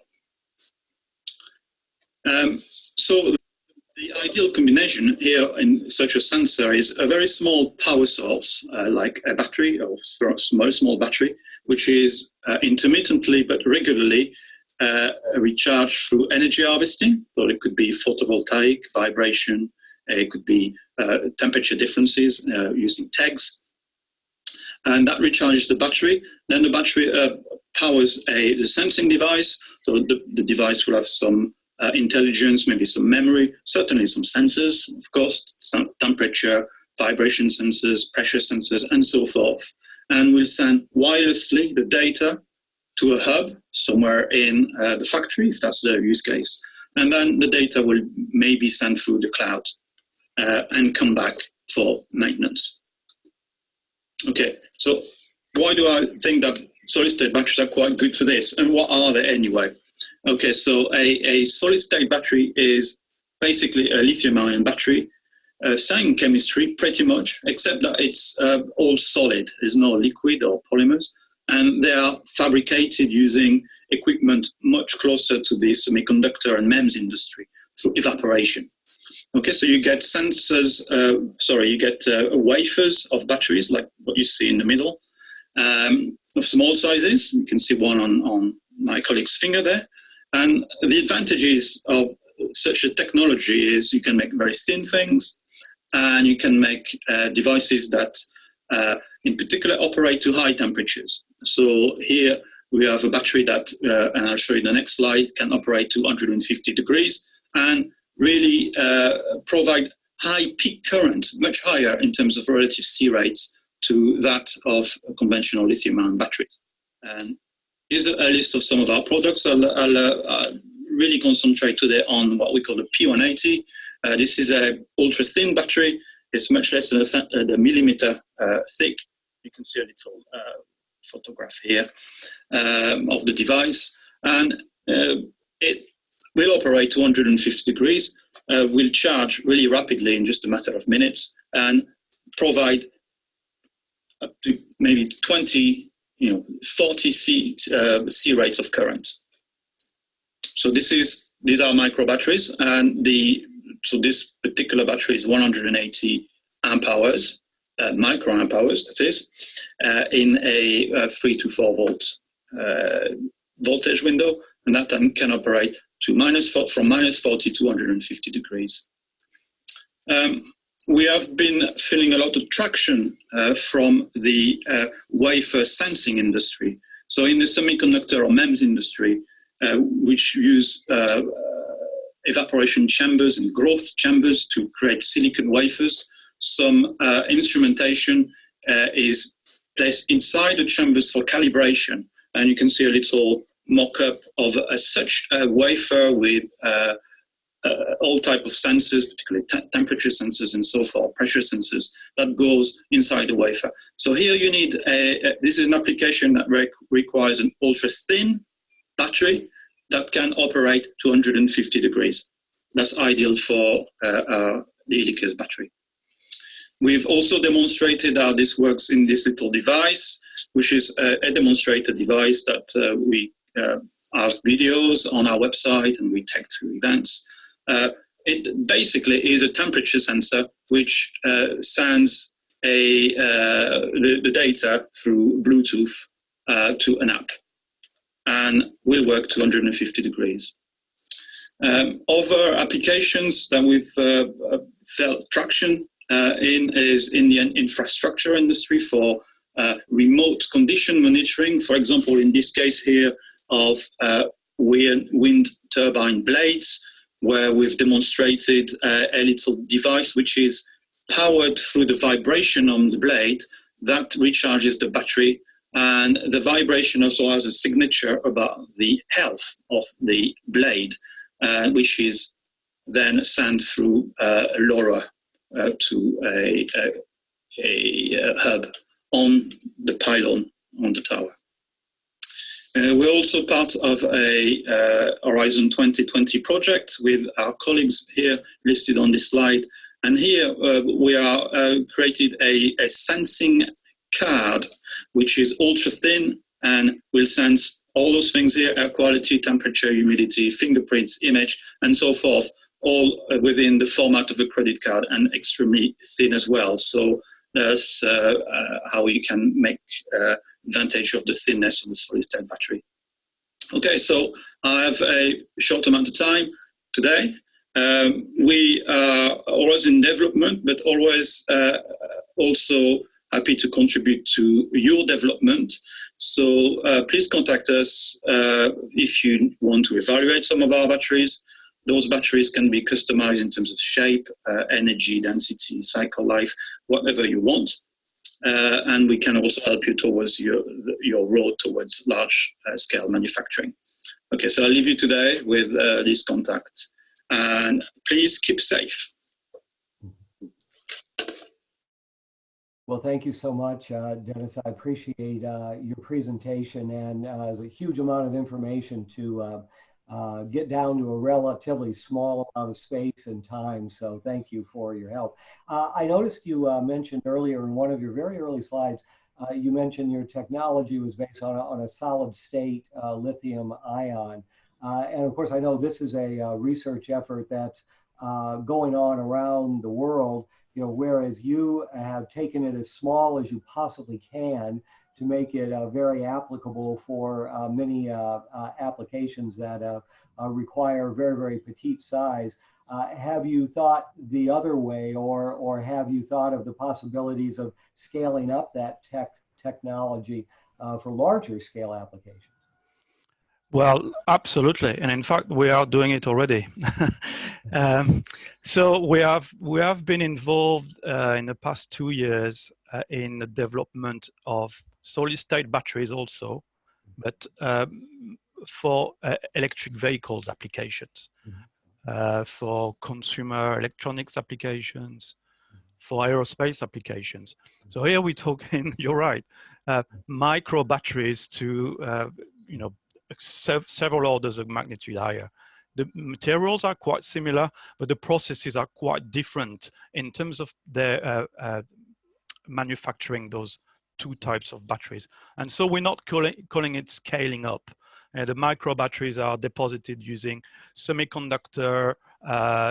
So the ideal combination here in such a sensor is a very small power source, like a battery or a small battery, which is intermittently but regularly recharged through energy harvesting. So it could be photovoltaic, vibration, it could be temperature differences using tags. And that recharges the battery. Then the battery powers the sensing device. So the device will have some intelligence, maybe some memory, certainly some sensors, of course, some temperature, vibration sensors, pressure sensors, and so forth. And we'll send wirelessly the data to a hub somewhere in the factory, if that's the use case. And then the data will maybe send through the cloud and come back for maintenance. Okay, so why do I think that solid-state batteries are quite good for this? And what are they anyway? Okay, so a solid-state battery is basically a lithium-ion battery, same chemistry pretty much, except that it's all solid. There's no liquid or polymers, and they are fabricated using equipment much closer to the semiconductor and MEMS industry through evaporation. Okay, so you get sensors, you get wafers of batteries like what you see in the middle, of small sizes. You can see one on my colleague's finger there. And the advantages of such a technology is you can make very thin things, and you can make devices that in particular operate to high temperatures. So here we have a battery that, and I'll show you the next slide, can operate to 150 degrees and really provide high peak current, much higher in terms of relative C rates to that of conventional lithium-ion batteries. And here's a list of some of our products. I'll really concentrate today on what we call the P180. This is an ultra-thin battery. It's much less than a millimeter thick. You can see a little photograph here of the device. And it will operate to 150 degrees, will charge really rapidly in just a matter of minutes, and provide up to maybe 20, 40 C rates of current. So these are micro batteries, and so this particular battery is 180 amp hours, micro amp hours, that is, in a 3 to 4 volt voltage window, and that then can operate to from minus 40 to 150 degrees. we have been feeling a lot of traction from the wafer sensing industry. So in the semiconductor or MEMS industry, which use evaporation chambers and growth chambers to create silicon wafers, some instrumentation is placed inside the chambers for calibration. And you can see a little mock-up of such a wafer with all type of sensors, particularly temperature sensors and so forth, pressure sensors, that goes inside the wafer. So here you need this is an application that requires an ultra-thin battery that can operate 250 degrees. That's ideal for the Helicase battery. We've also demonstrated how this works in this little device, which is a demonstrator device that we have videos on our website and we take to events. It basically is a temperature sensor which sends the data through Bluetooth to an app and will work 250 degrees. Other applications that we've felt traction in is in the infrastructure industry for remote condition monitoring. For example, in this case here of wind turbine blades, where we've demonstrated a little device which is powered through the vibration on the blade that recharges the battery. And the vibration also has a signature about the health of the blade, which is then sent through LoRa to a hub on the pylon on the tower. We're also part of a Horizon 2020 project with our colleagues here listed on this slide. And here we are created a sensing card, which is ultra thin and will sense all those things here: air quality, temperature, humidity, fingerprints, image, and so forth, all within the format of a credit card and extremely thin as well. So that's how we can make advantage of the thinness of the solid-state battery. Okay, so I have a short amount of time today. We are always in development, but always also happy to contribute to your development. So please contact us if you want to evaluate some of our batteries. Those batteries can be customized in terms of shape, energy, density, cycle life, whatever you want. And we can also help you towards your road towards large scale manufacturing. Okay, so I'll leave you today with this contact. And please keep safe. Well, thank you so much, Dennis. I appreciate your presentation, and there's a huge amount of information to get down to a relatively small amount of space and time. So thank you for your help. I noticed you mentioned earlier in one of your very early slides, you mentioned your technology was based on a solid state lithium ion. And of course, I know this is a research effort that's going on around the world, whereas you have taken it as small as you possibly can to make it very applicable for many applications that require very, very petite size. Have you thought the other way, or have you thought of the possibilities of scaling up that technology for larger scale applications? Well, absolutely, and in fact, we are doing it already. So we have been involved in the past 2 years in the development of solid-state batteries also, but for electric vehicles applications, for consumer electronics applications, for aerospace applications. So here we're talking, you're right, micro batteries to several orders of magnitude higher. The materials are quite similar, but the processes are quite different in terms of their manufacturing those two types of batteries. And so we're not calling it scaling up. The micro batteries are deposited using semiconductor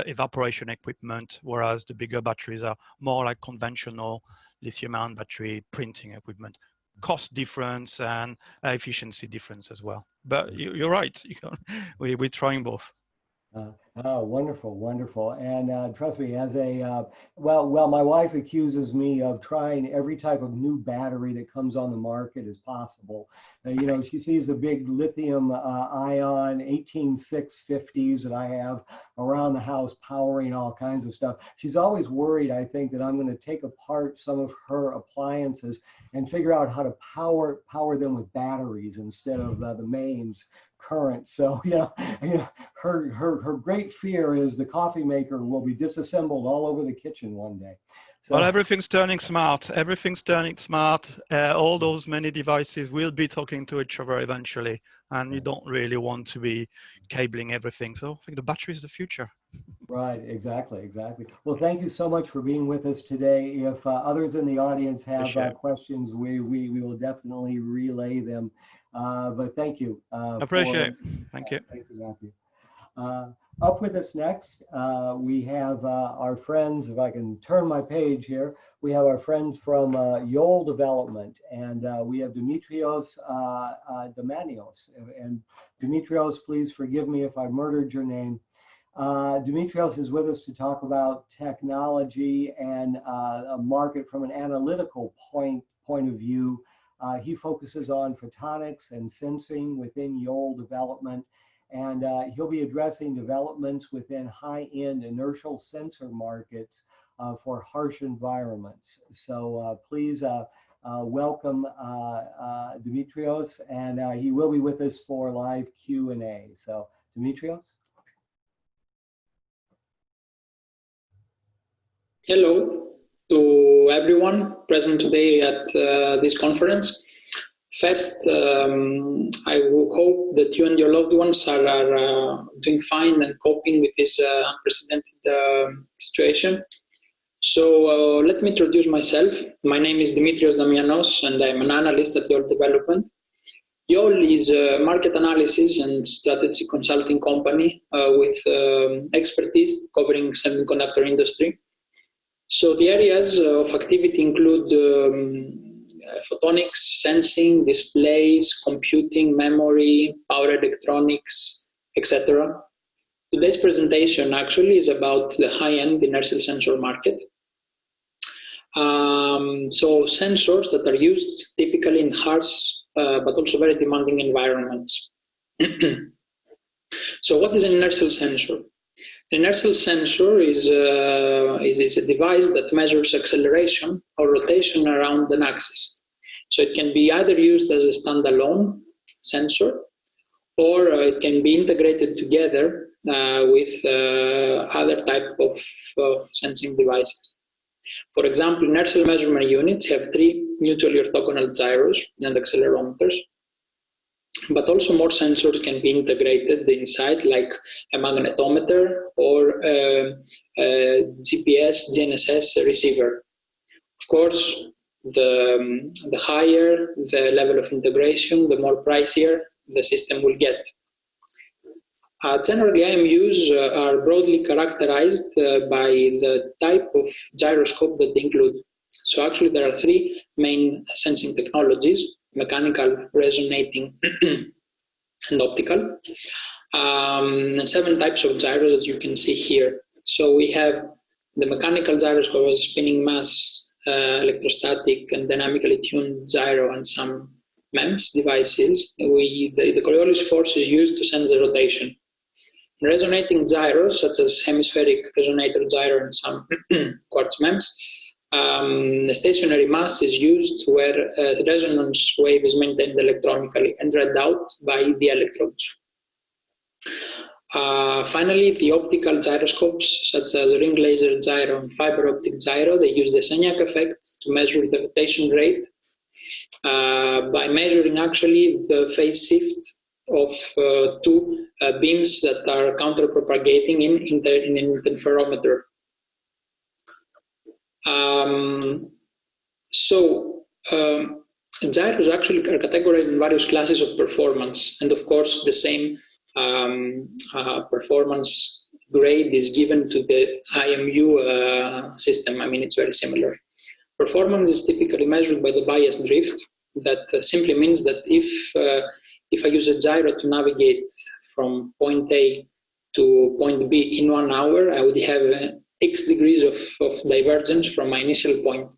evaporation equipment, whereas the bigger batteries are more like conventional lithium-ion battery printing equipment. Cost difference and efficiency difference as well. But you're right, we're trying both. Oh, wonderful, wonderful. And trust me, as a, well, my wife accuses me of trying every type of new battery that comes on the market as possible. You know, she sees the big lithium ion 18650s that I have around the house powering all kinds of stuff. She's always worried, I think, that I'm going to take apart some of her appliances and figure out how to power them with batteries instead of the mains current. So, her great fear is the coffee maker will be disassembled all over the kitchen one day. So, well, everything's turning smart. Everything's turning smart. All those many devices will be talking to each other eventually, and you don't really want to be cabling everything. So I think the battery is the future. Right, exactly. Well, thank you so much for being with us today. If others in the audience have questions, we will definitely relay them. But thank you. Appreciate it. Thank you. Thank you, Matthew. Up with us next, we have our friends, if I can turn my page here, we have our friends from Yole Development, and we have Dimitrios Domanios. And Dimitrios, please forgive me if I murdered your name. Dimitrios is with us to talk about technology and a market from an analytical point of view. He focuses on photonics and sensing within Yole Development, and he'll be addressing developments within high-end inertial sensor markets for harsh environments. So please welcome Dimitrios, and he will be with us for live Q&A. So Dimitrios. Hello to everyone present today at this conference. First, I hope that you and your loved ones are doing fine and coping with this unprecedented situation. So let me introduce myself. My name is Dimitrios Damianos, and I'm an analyst at Yole Development. Yole is a market analysis and strategy consulting company with expertise covering semiconductor industry. So the areas of activity include photonics, sensing, displays, computing, memory, power electronics, etc. Today's presentation actually is about the high-end inertial sensor market. So sensors that are used typically in harsh but also very demanding environments. So what is an inertial sensor? An inertial sensor is a device that measures acceleration or rotation around an axis. So it can be either used as a standalone sensor, or it can be integrated together with other type of sensing devices. For example, inertial measurement units have 3 mutually orthogonal gyros and accelerometers. But also more sensors can be integrated inside, like a magnetometer or a GPS, GNSS receiver. Of course, the higher the level of integration, the more pricier the system will get. Generally, IMUs are broadly characterized by the type of gyroscope that they include. So actually, there are 3 main sensing technologies: mechanical, resonating, and optical, and 7 types of gyros as you can see here. So we have the mechanical gyroscope as spinning mass, electrostatic and dynamically tuned gyro, and some MEMS devices. The Coriolis force is used to sense the rotation. Resonating gyros, such as hemispheric resonator gyro and some quartz MEMS, the stationary mass is used where the resonance wave is maintained electronically and read out by the electrodes. Finally, the optical gyroscopes, such as ring laser gyro and fiber optic gyro, they use the Sagnac effect to measure the rotation rate by measuring actually the phase shift of 2 beams that are counter-propagating in an interferometer. Gyros actually are categorized in various classes of performance, and of course the same performance grade is given to the IMU system. I mean, it's very similar. Performance is typically measured by the bias drift. That simply means that if I use a gyro to navigate from point A to point B in 1 hour, I would have X degrees of divergence from my initial point.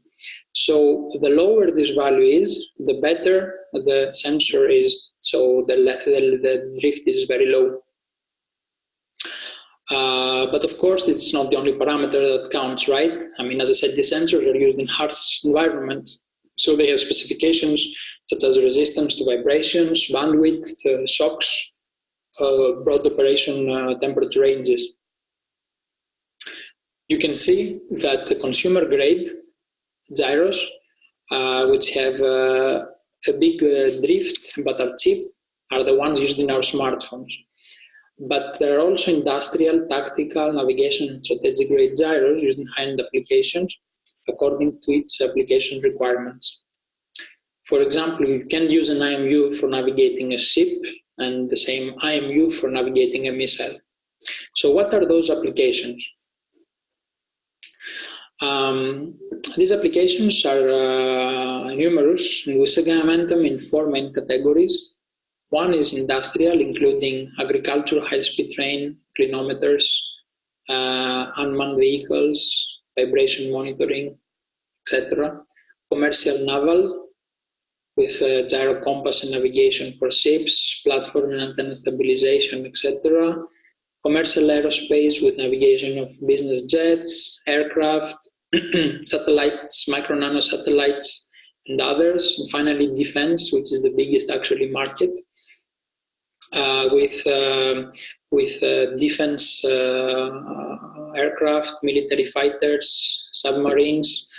So the lower this value is, the better the sensor is. So the drift is very low. But of course, it's not the only parameter that counts, right? I mean, as I said, the sensors are used in harsh environments. So they have specifications such as resistance to vibrations, bandwidth, shocks, broad operation temperature ranges. You can see that the consumer grade gyros, which have a big drift but are cheap, are the ones used in our smartphones. But there are also industrial, tactical, navigation, and strategic grade gyros used in high-end applications according to its application requirements. For example, you can use an IMU for navigating a ship and the same IMU for navigating a missile. So what are those applications? These applications are numerous, and we segment them in 4 main categories. One is industrial, including agriculture, high-speed train, clinometers, unmanned vehicles, vibration monitoring, etc. Commercial naval, with gyro compass and navigation for ships, platform and antenna stabilization, etc. Commercial aerospace with navigation of business jets, aircraft, satellites, micro nano satellites, and others. And finally, defense, which is the biggest actually market, with defense aircraft, military fighters, submarines,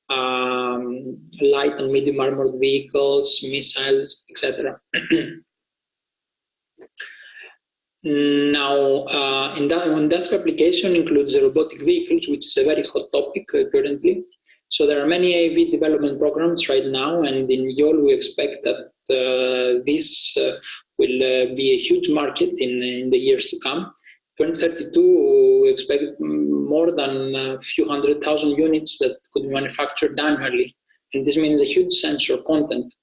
light and medium armored vehicles, missiles, etc. Now, industrial application includes robotic vehicles, which is a very hot topic currently. So there are many AV development programs right now, and in YOL we expect that this will be a huge market in the years to come. 2032, we expect more than a few 100,000 units that could be manufactured annually, and this means a huge sensor content,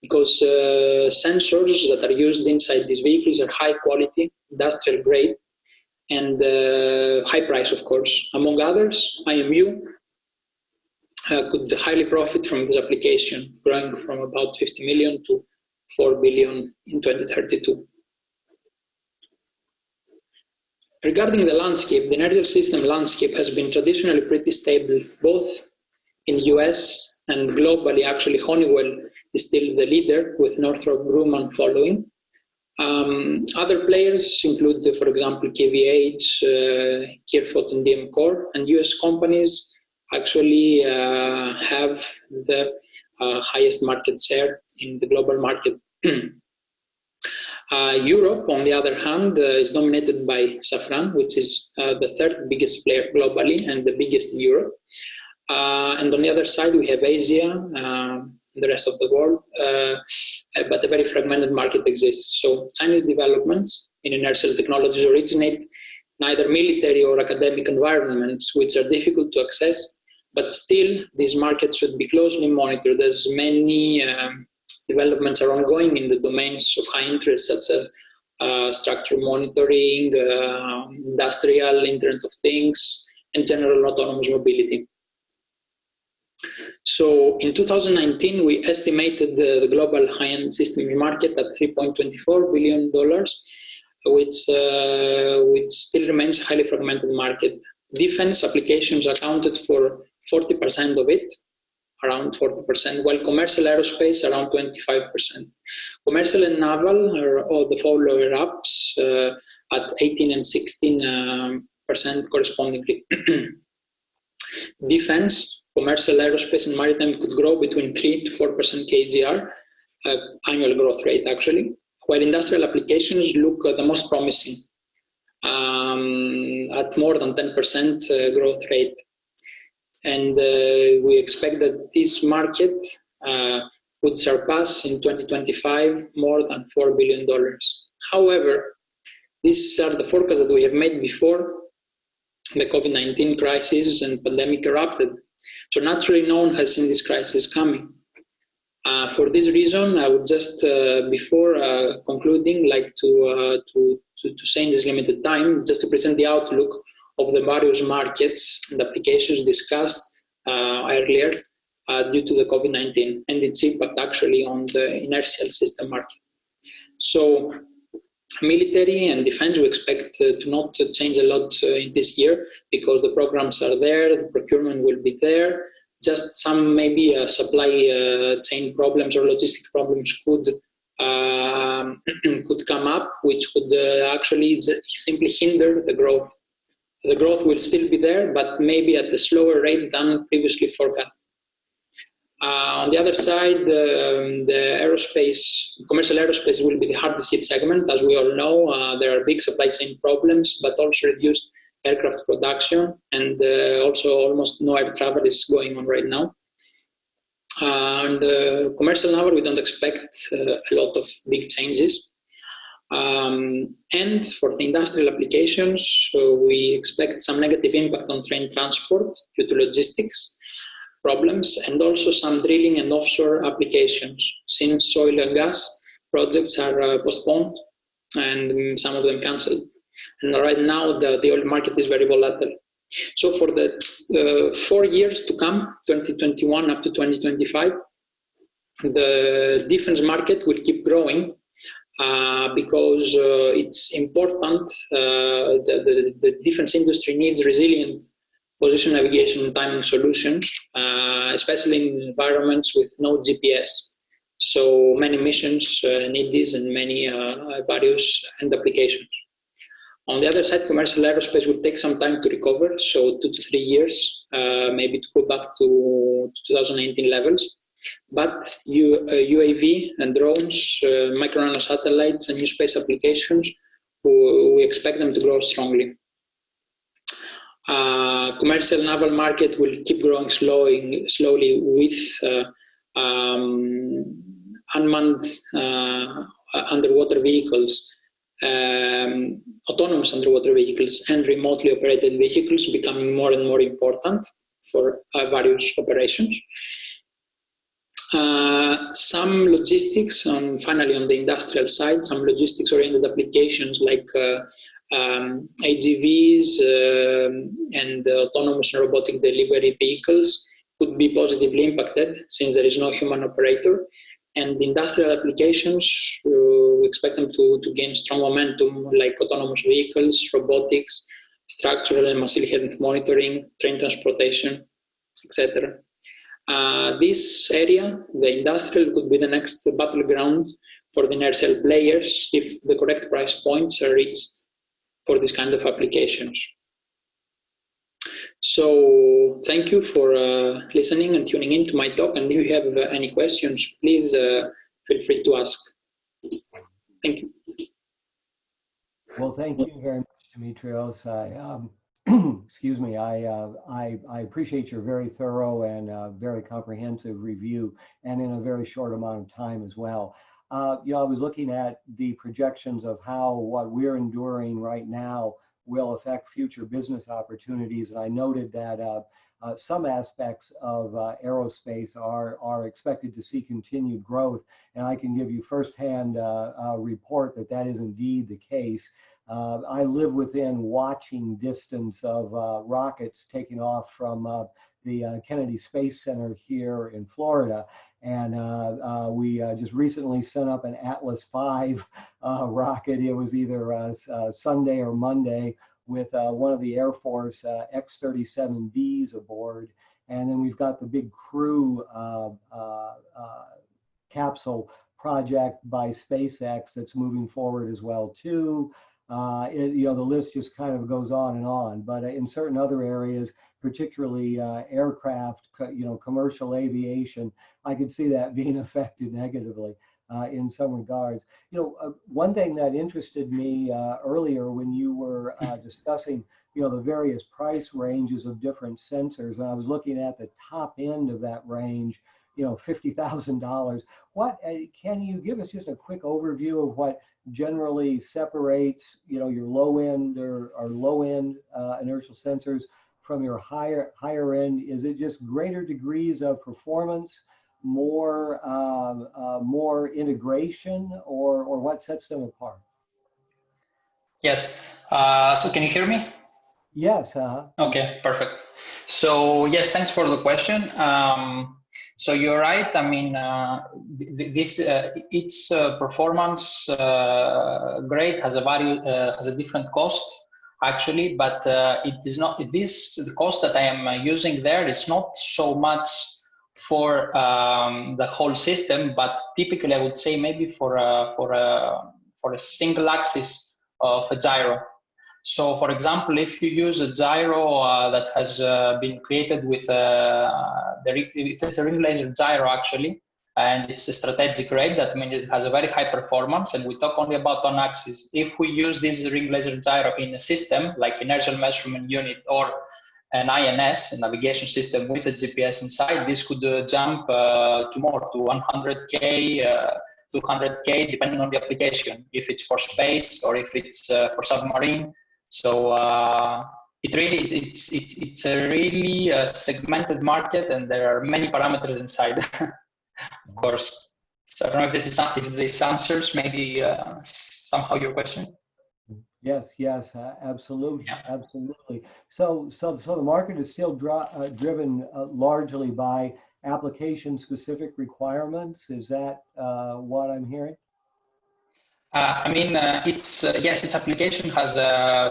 because sensors that are used inside these vehicles are high quality, industrial grade, and high price, of course. Among others, IMU could highly profit from this application, growing from about 50 million to 4 billion in 2032. Regarding the landscape, the inertial system landscape has been traditionally pretty stable, both in US and globally. Actually, Honeywell is still the leader, with Northrop Grumman following. Other players include, for example, KVH, Kirfot, and DM Core, and US companies actually have the highest market share in the global market. Europe, on the other hand, is dominated by Safran, which is the 3rd biggest player globally and the biggest in Europe. And on the other side, we have Asia, the rest of the world, but a very fragmented market exists. So Chinese developments in inertial technologies originate in either military or academic environments, which are difficult to access, but still these markets should be closely monitored, as many developments are ongoing in the domains of high interest, such as structure monitoring, industrial Internet of Things, and general autonomous mobility. So in 2019, we estimated the global high-end system market at $3.24 billion, which still remains a highly fragmented market. Defense applications accounted for 40% of it, around 40%, while commercial aerospace around 25%. Commercial and naval are all the follower-ups at 18 and 16% correspondingly. Defense, commercial aerospace, and maritime could grow between 3 to 4% KGR, annual growth rate actually, while industrial applications look the most promising at more than 10% growth rate. And we expect that this market would surpass in 2025 more than $4 billion. However, these are the forecasts that we have made before the COVID-19 crisis and pandemic erupted. So naturally, no one has seen this crisis coming. For this reason, I would just, before concluding, like to say in this limited time, just to present the outlook of the various markets and applications discussed earlier due to the COVID-19 and its impact actually on the inertial system market. So, military and defense we expect to not change a lot in this year because the programs are there, the procurement will be there. Just some maybe supply chain problems or logistic problems could come up, which would actually simply hinder the growth. The growth will still be there, but maybe at a slower rate than previously forecast. On the other side, the aerospace, commercial aerospace will be the hardest hit segment. As we all know, there are big supply chain problems, but also reduced aircraft production, and also almost no air travel is going on right now. And the commercial naval, we don't expect a lot of big changes. And for the industrial applications, we expect some negative impact on train transport due to logistics problems, and also some drilling and offshore applications, since oil and gas projects are postponed and some of them cancelled. And right now, the oil market is very volatile. So for the 4 years to come, 2021 up to 2025, the defense market will keep growing because it's important. The defense industry needs resilient position navigation and timing solutions, especially in environments with no GPS. So many missions need this and many various end applications. On the other side, commercial aerospace will take some time to recover, so 2 to 3 years, maybe to go back to 2019 levels. But UAV and drones, micro-nano satellites and new space applications, we expect them to grow strongly. Commercial naval market will keep growing slowly with unmanned underwater vehicles, autonomous underwater vehicles, and remotely operated vehicles becoming more and more important for various operations. Some logistics, finally on the industrial side, some logistics-oriented applications like AGVs and autonomous and robotic delivery vehicles could be positively impacted since there is no human operator. And industrial applications, we expect them to gain strong momentum, like autonomous vehicles, robotics, structural and massive health monitoring, train transportation, etc. This area, the industrial, could be the next battleground for the inertial players if the correct price points are reached for this kind of applications. So thank you for listening and tuning in to my talk. And if you have any questions, please feel free to ask. Thank you. Well, thank you very much, Dimitrios. Excuse me. I appreciate your very thorough and very comprehensive review, and in a very short amount of time as well. I was looking at the projections of how what we're enduring right now will affect future business opportunities, and I noted that some aspects of aerospace are expected to see continued growth, and I can give you firsthand report that is indeed the case. I live within watching distance of rockets taking off from the Kennedy Space Center here in Florida. And we just recently sent up an Atlas V rocket. It was either Sunday or Monday with one of the Air Force X-37Bs aboard. And then we've got the big Crew capsule project by SpaceX that's moving forward as well too. The list just kind of goes on and on, but in certain other areas, particularly aircraft, commercial aviation, I could see that being affected negatively in some regards. One thing that interested me earlier when you were discussing, the various price ranges of different sensors, and I was looking at the top end of that range, $50,000. What can you give us just a quick overview of what generally separates, your low end or low end inertial sensors from your higher end? Is it just greater degrees of performance, more integration, or what sets them apart? Yes. So can you hear me? Yes. Okay, perfect. So yes, thanks for the question. So you're right. I mean, its performance grade has a has a different cost actually, but it is not. The cost that I am using there is not so much for the whole system, but typically I would say maybe for a single axis of a gyro. So, for example, if you use a gyro that has been created with if it's a ring laser gyro actually, and it's a strategic grade, that means it has a very high performance, and we talk only about on axis. If we use this ring laser gyro in a system like inertial measurement unit or an INS, a navigation system with a GPS inside, this could jump to more, to 100K, 200K, depending on the application, if it's for space or if it's for submarine. So it's a really segmented market, and there are many parameters inside, of course. So I don't know if this answers maybe somehow your question. Yes, absolutely, absolutely. So the market is still driven largely by application-specific requirements. Is that what I'm hearing? I mean, yes, its application has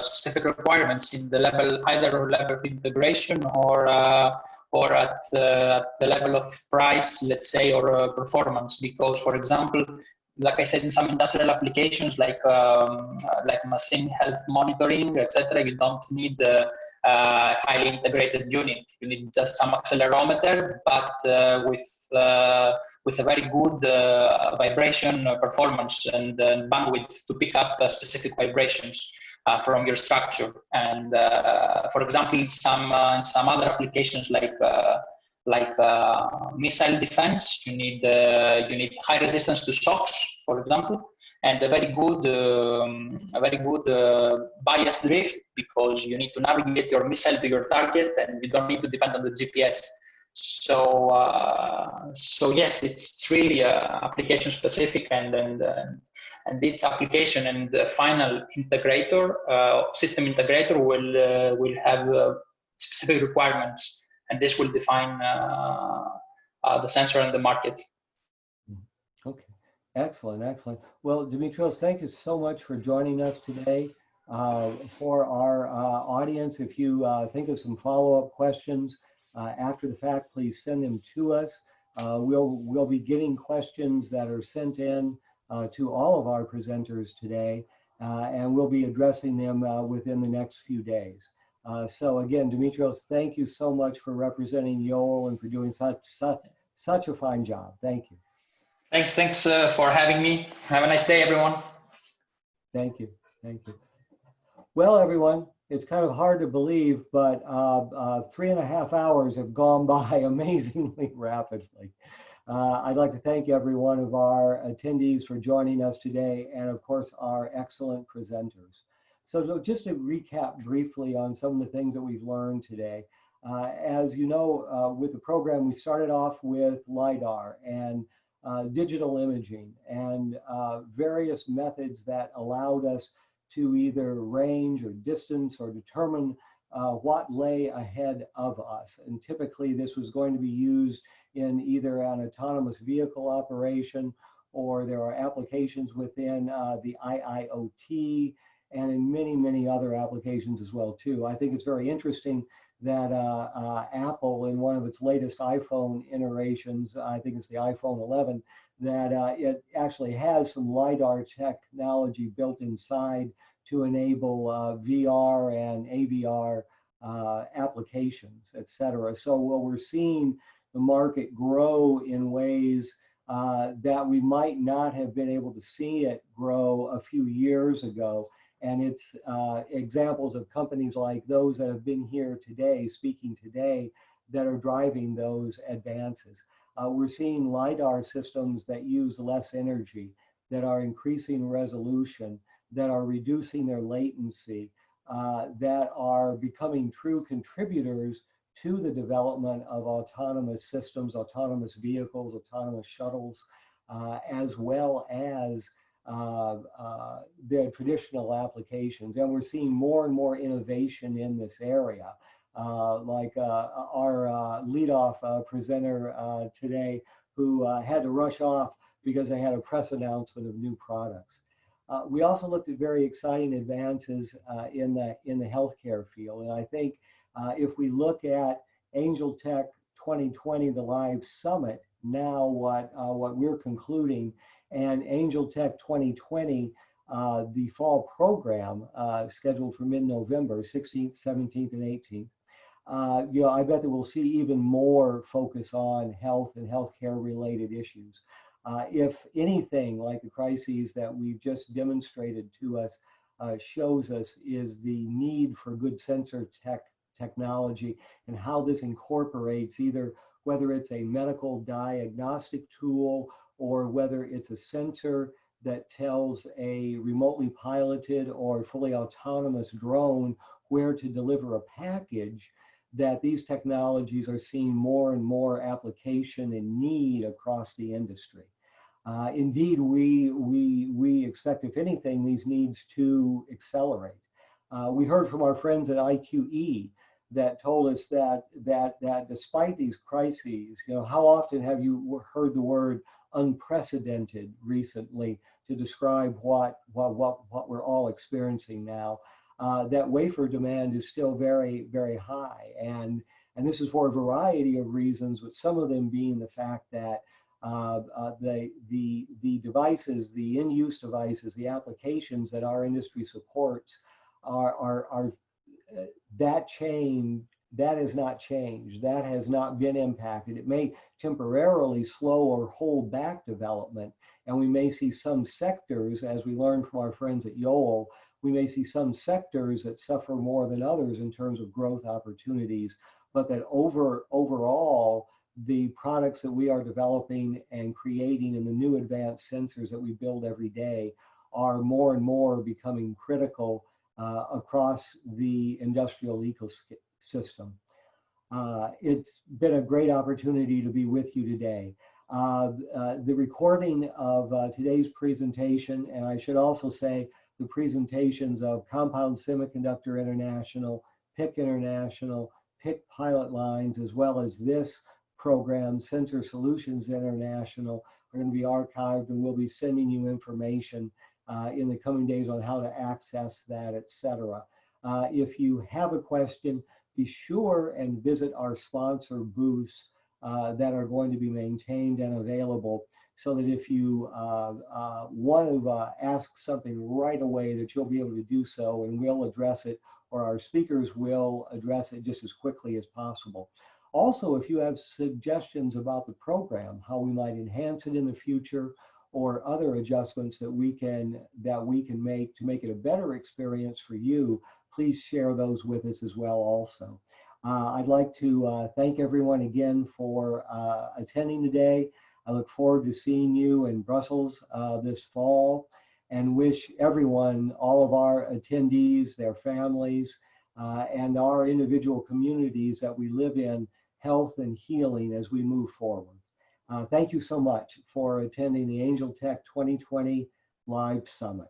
specific requirements in the level, either level of integration or at the level of price, let's say, or performance. Because, for example, like I said, in some industrial applications like machine health monitoring, etc., you don't need a highly integrated unit. You need just some accelerometer, but with a very good vibration performance and bandwidth to pick up specific vibrations from your structure. And for example, in some other applications like missile defense, you need high resistance to shocks, for example, and a very good bias drift, because you need to navigate your missile to your target, and you don't need to depend on the GPS. So yes, it's really application specific, and its application and the final integrator, system integrator, will have specific requirements, and this will define the sensor and the market. Okay, excellent. Well, Dimitrios, thank you so much for joining us today. For our audience, if you think of some follow-up questions after the fact, please send them to us. We'll be getting questions that are sent in to all of our presenters today, and we'll be addressing them within the next few days. So again, Dimitrios, thank you so much for representing Yole and for doing such a fine job. Thank you. Thanks for having me. Have a nice day, everyone. Thank you. Well, everyone, it's kind of hard to believe, but 3.5 hours have gone by amazingly rapidly. I'd like to thank every one of our attendees for joining us today, and of course, our excellent presenters. So just to recap briefly on some of the things that we've learned today, as you know, with the program, we started off with LiDAR and digital imaging and various methods that allowed us to either range or distance or determine what lay ahead of us. And typically this was going to be used in either an autonomous vehicle operation, or there are applications within the IIoT, and in many other applications as well too. I think it's very interesting that Apple, in one of its latest iPhone iterations, I think it's the iPhone 11, that it actually has some LiDAR technology built inside to enable VR and AVR applications, etc. So we're seeing the market grow in ways that we might not have been able to see it grow a few years ago. And it's examples of companies like those that have been here today, speaking today, that are driving those advances. We're seeing LiDAR systems that use less energy, that are increasing resolution, that are reducing their latency, that are becoming true contributors to the development of autonomous systems, autonomous vehicles, autonomous shuttles, as well as their traditional applications. And we're seeing more and more innovation in this area. Like our leadoff presenter today, who had to rush off because they had a press announcement of new products. We also looked at very exciting advances in the healthcare field. And I think if we look at AngelTech 2020, the live summit, now what we're concluding, and AngelTech 2020, the fall program scheduled for mid-November, 16th, 17th, and 18th. I bet that we'll see even more focus on health and healthcare related issues. If anything like the crises that we've just demonstrated to us shows us is the need for good sensor technology and how this incorporates either whether it's a medical diagnostic tool or whether it's a sensor that tells a remotely piloted or fully autonomous drone where to deliver a package, that these technologies are seeing more and more application and need across the industry. Indeed, we expect, if anything, these needs to accelerate. We heard from our friends at IQE that told us that despite these crises, how often have you heard the word unprecedented recently to describe what we're all experiencing now? That wafer demand is still very, very high. And this is for a variety of reasons, with some of them being the fact that the devices, the in-use devices, the applications that our industry supports are that has not changed. That has not been impacted. It may temporarily slow or hold back development. And we may see some sectors, as we learned from our friends at Yoel, we may see some sectors that suffer more than others in terms of growth opportunities, but that overall, the products that we are developing and creating and the new advanced sensors that we build every day are more and more becoming critical across the industrial ecosystem. It's been a great opportunity to be with you today. The recording of today's presentation, and I should also say the presentations of Compound Semiconductor International, PIC International, PIC Pilot Lines, as well as this program, Sensor Solutions International, are going to be archived, and we'll be sending you information in the coming days on how to access that, etc. If you have a question, be sure and visit our sponsor booths that are going to be maintained and available, so that if you want to ask something right away, that you'll be able to do so, and we'll address it, or our speakers will address it just as quickly as possible. Also, if you have suggestions about the program, how we might enhance it in the future, or other adjustments that we can make to make it a better experience for you, please share those with us as well also. I'd like to thank everyone again for attending today. I look forward to seeing you in Brussels this fall, and wish everyone, all of our attendees, their families, and our individual communities that we live in, health and healing as we move forward. Thank you so much for attending the AngelTech 2020 Live Summit.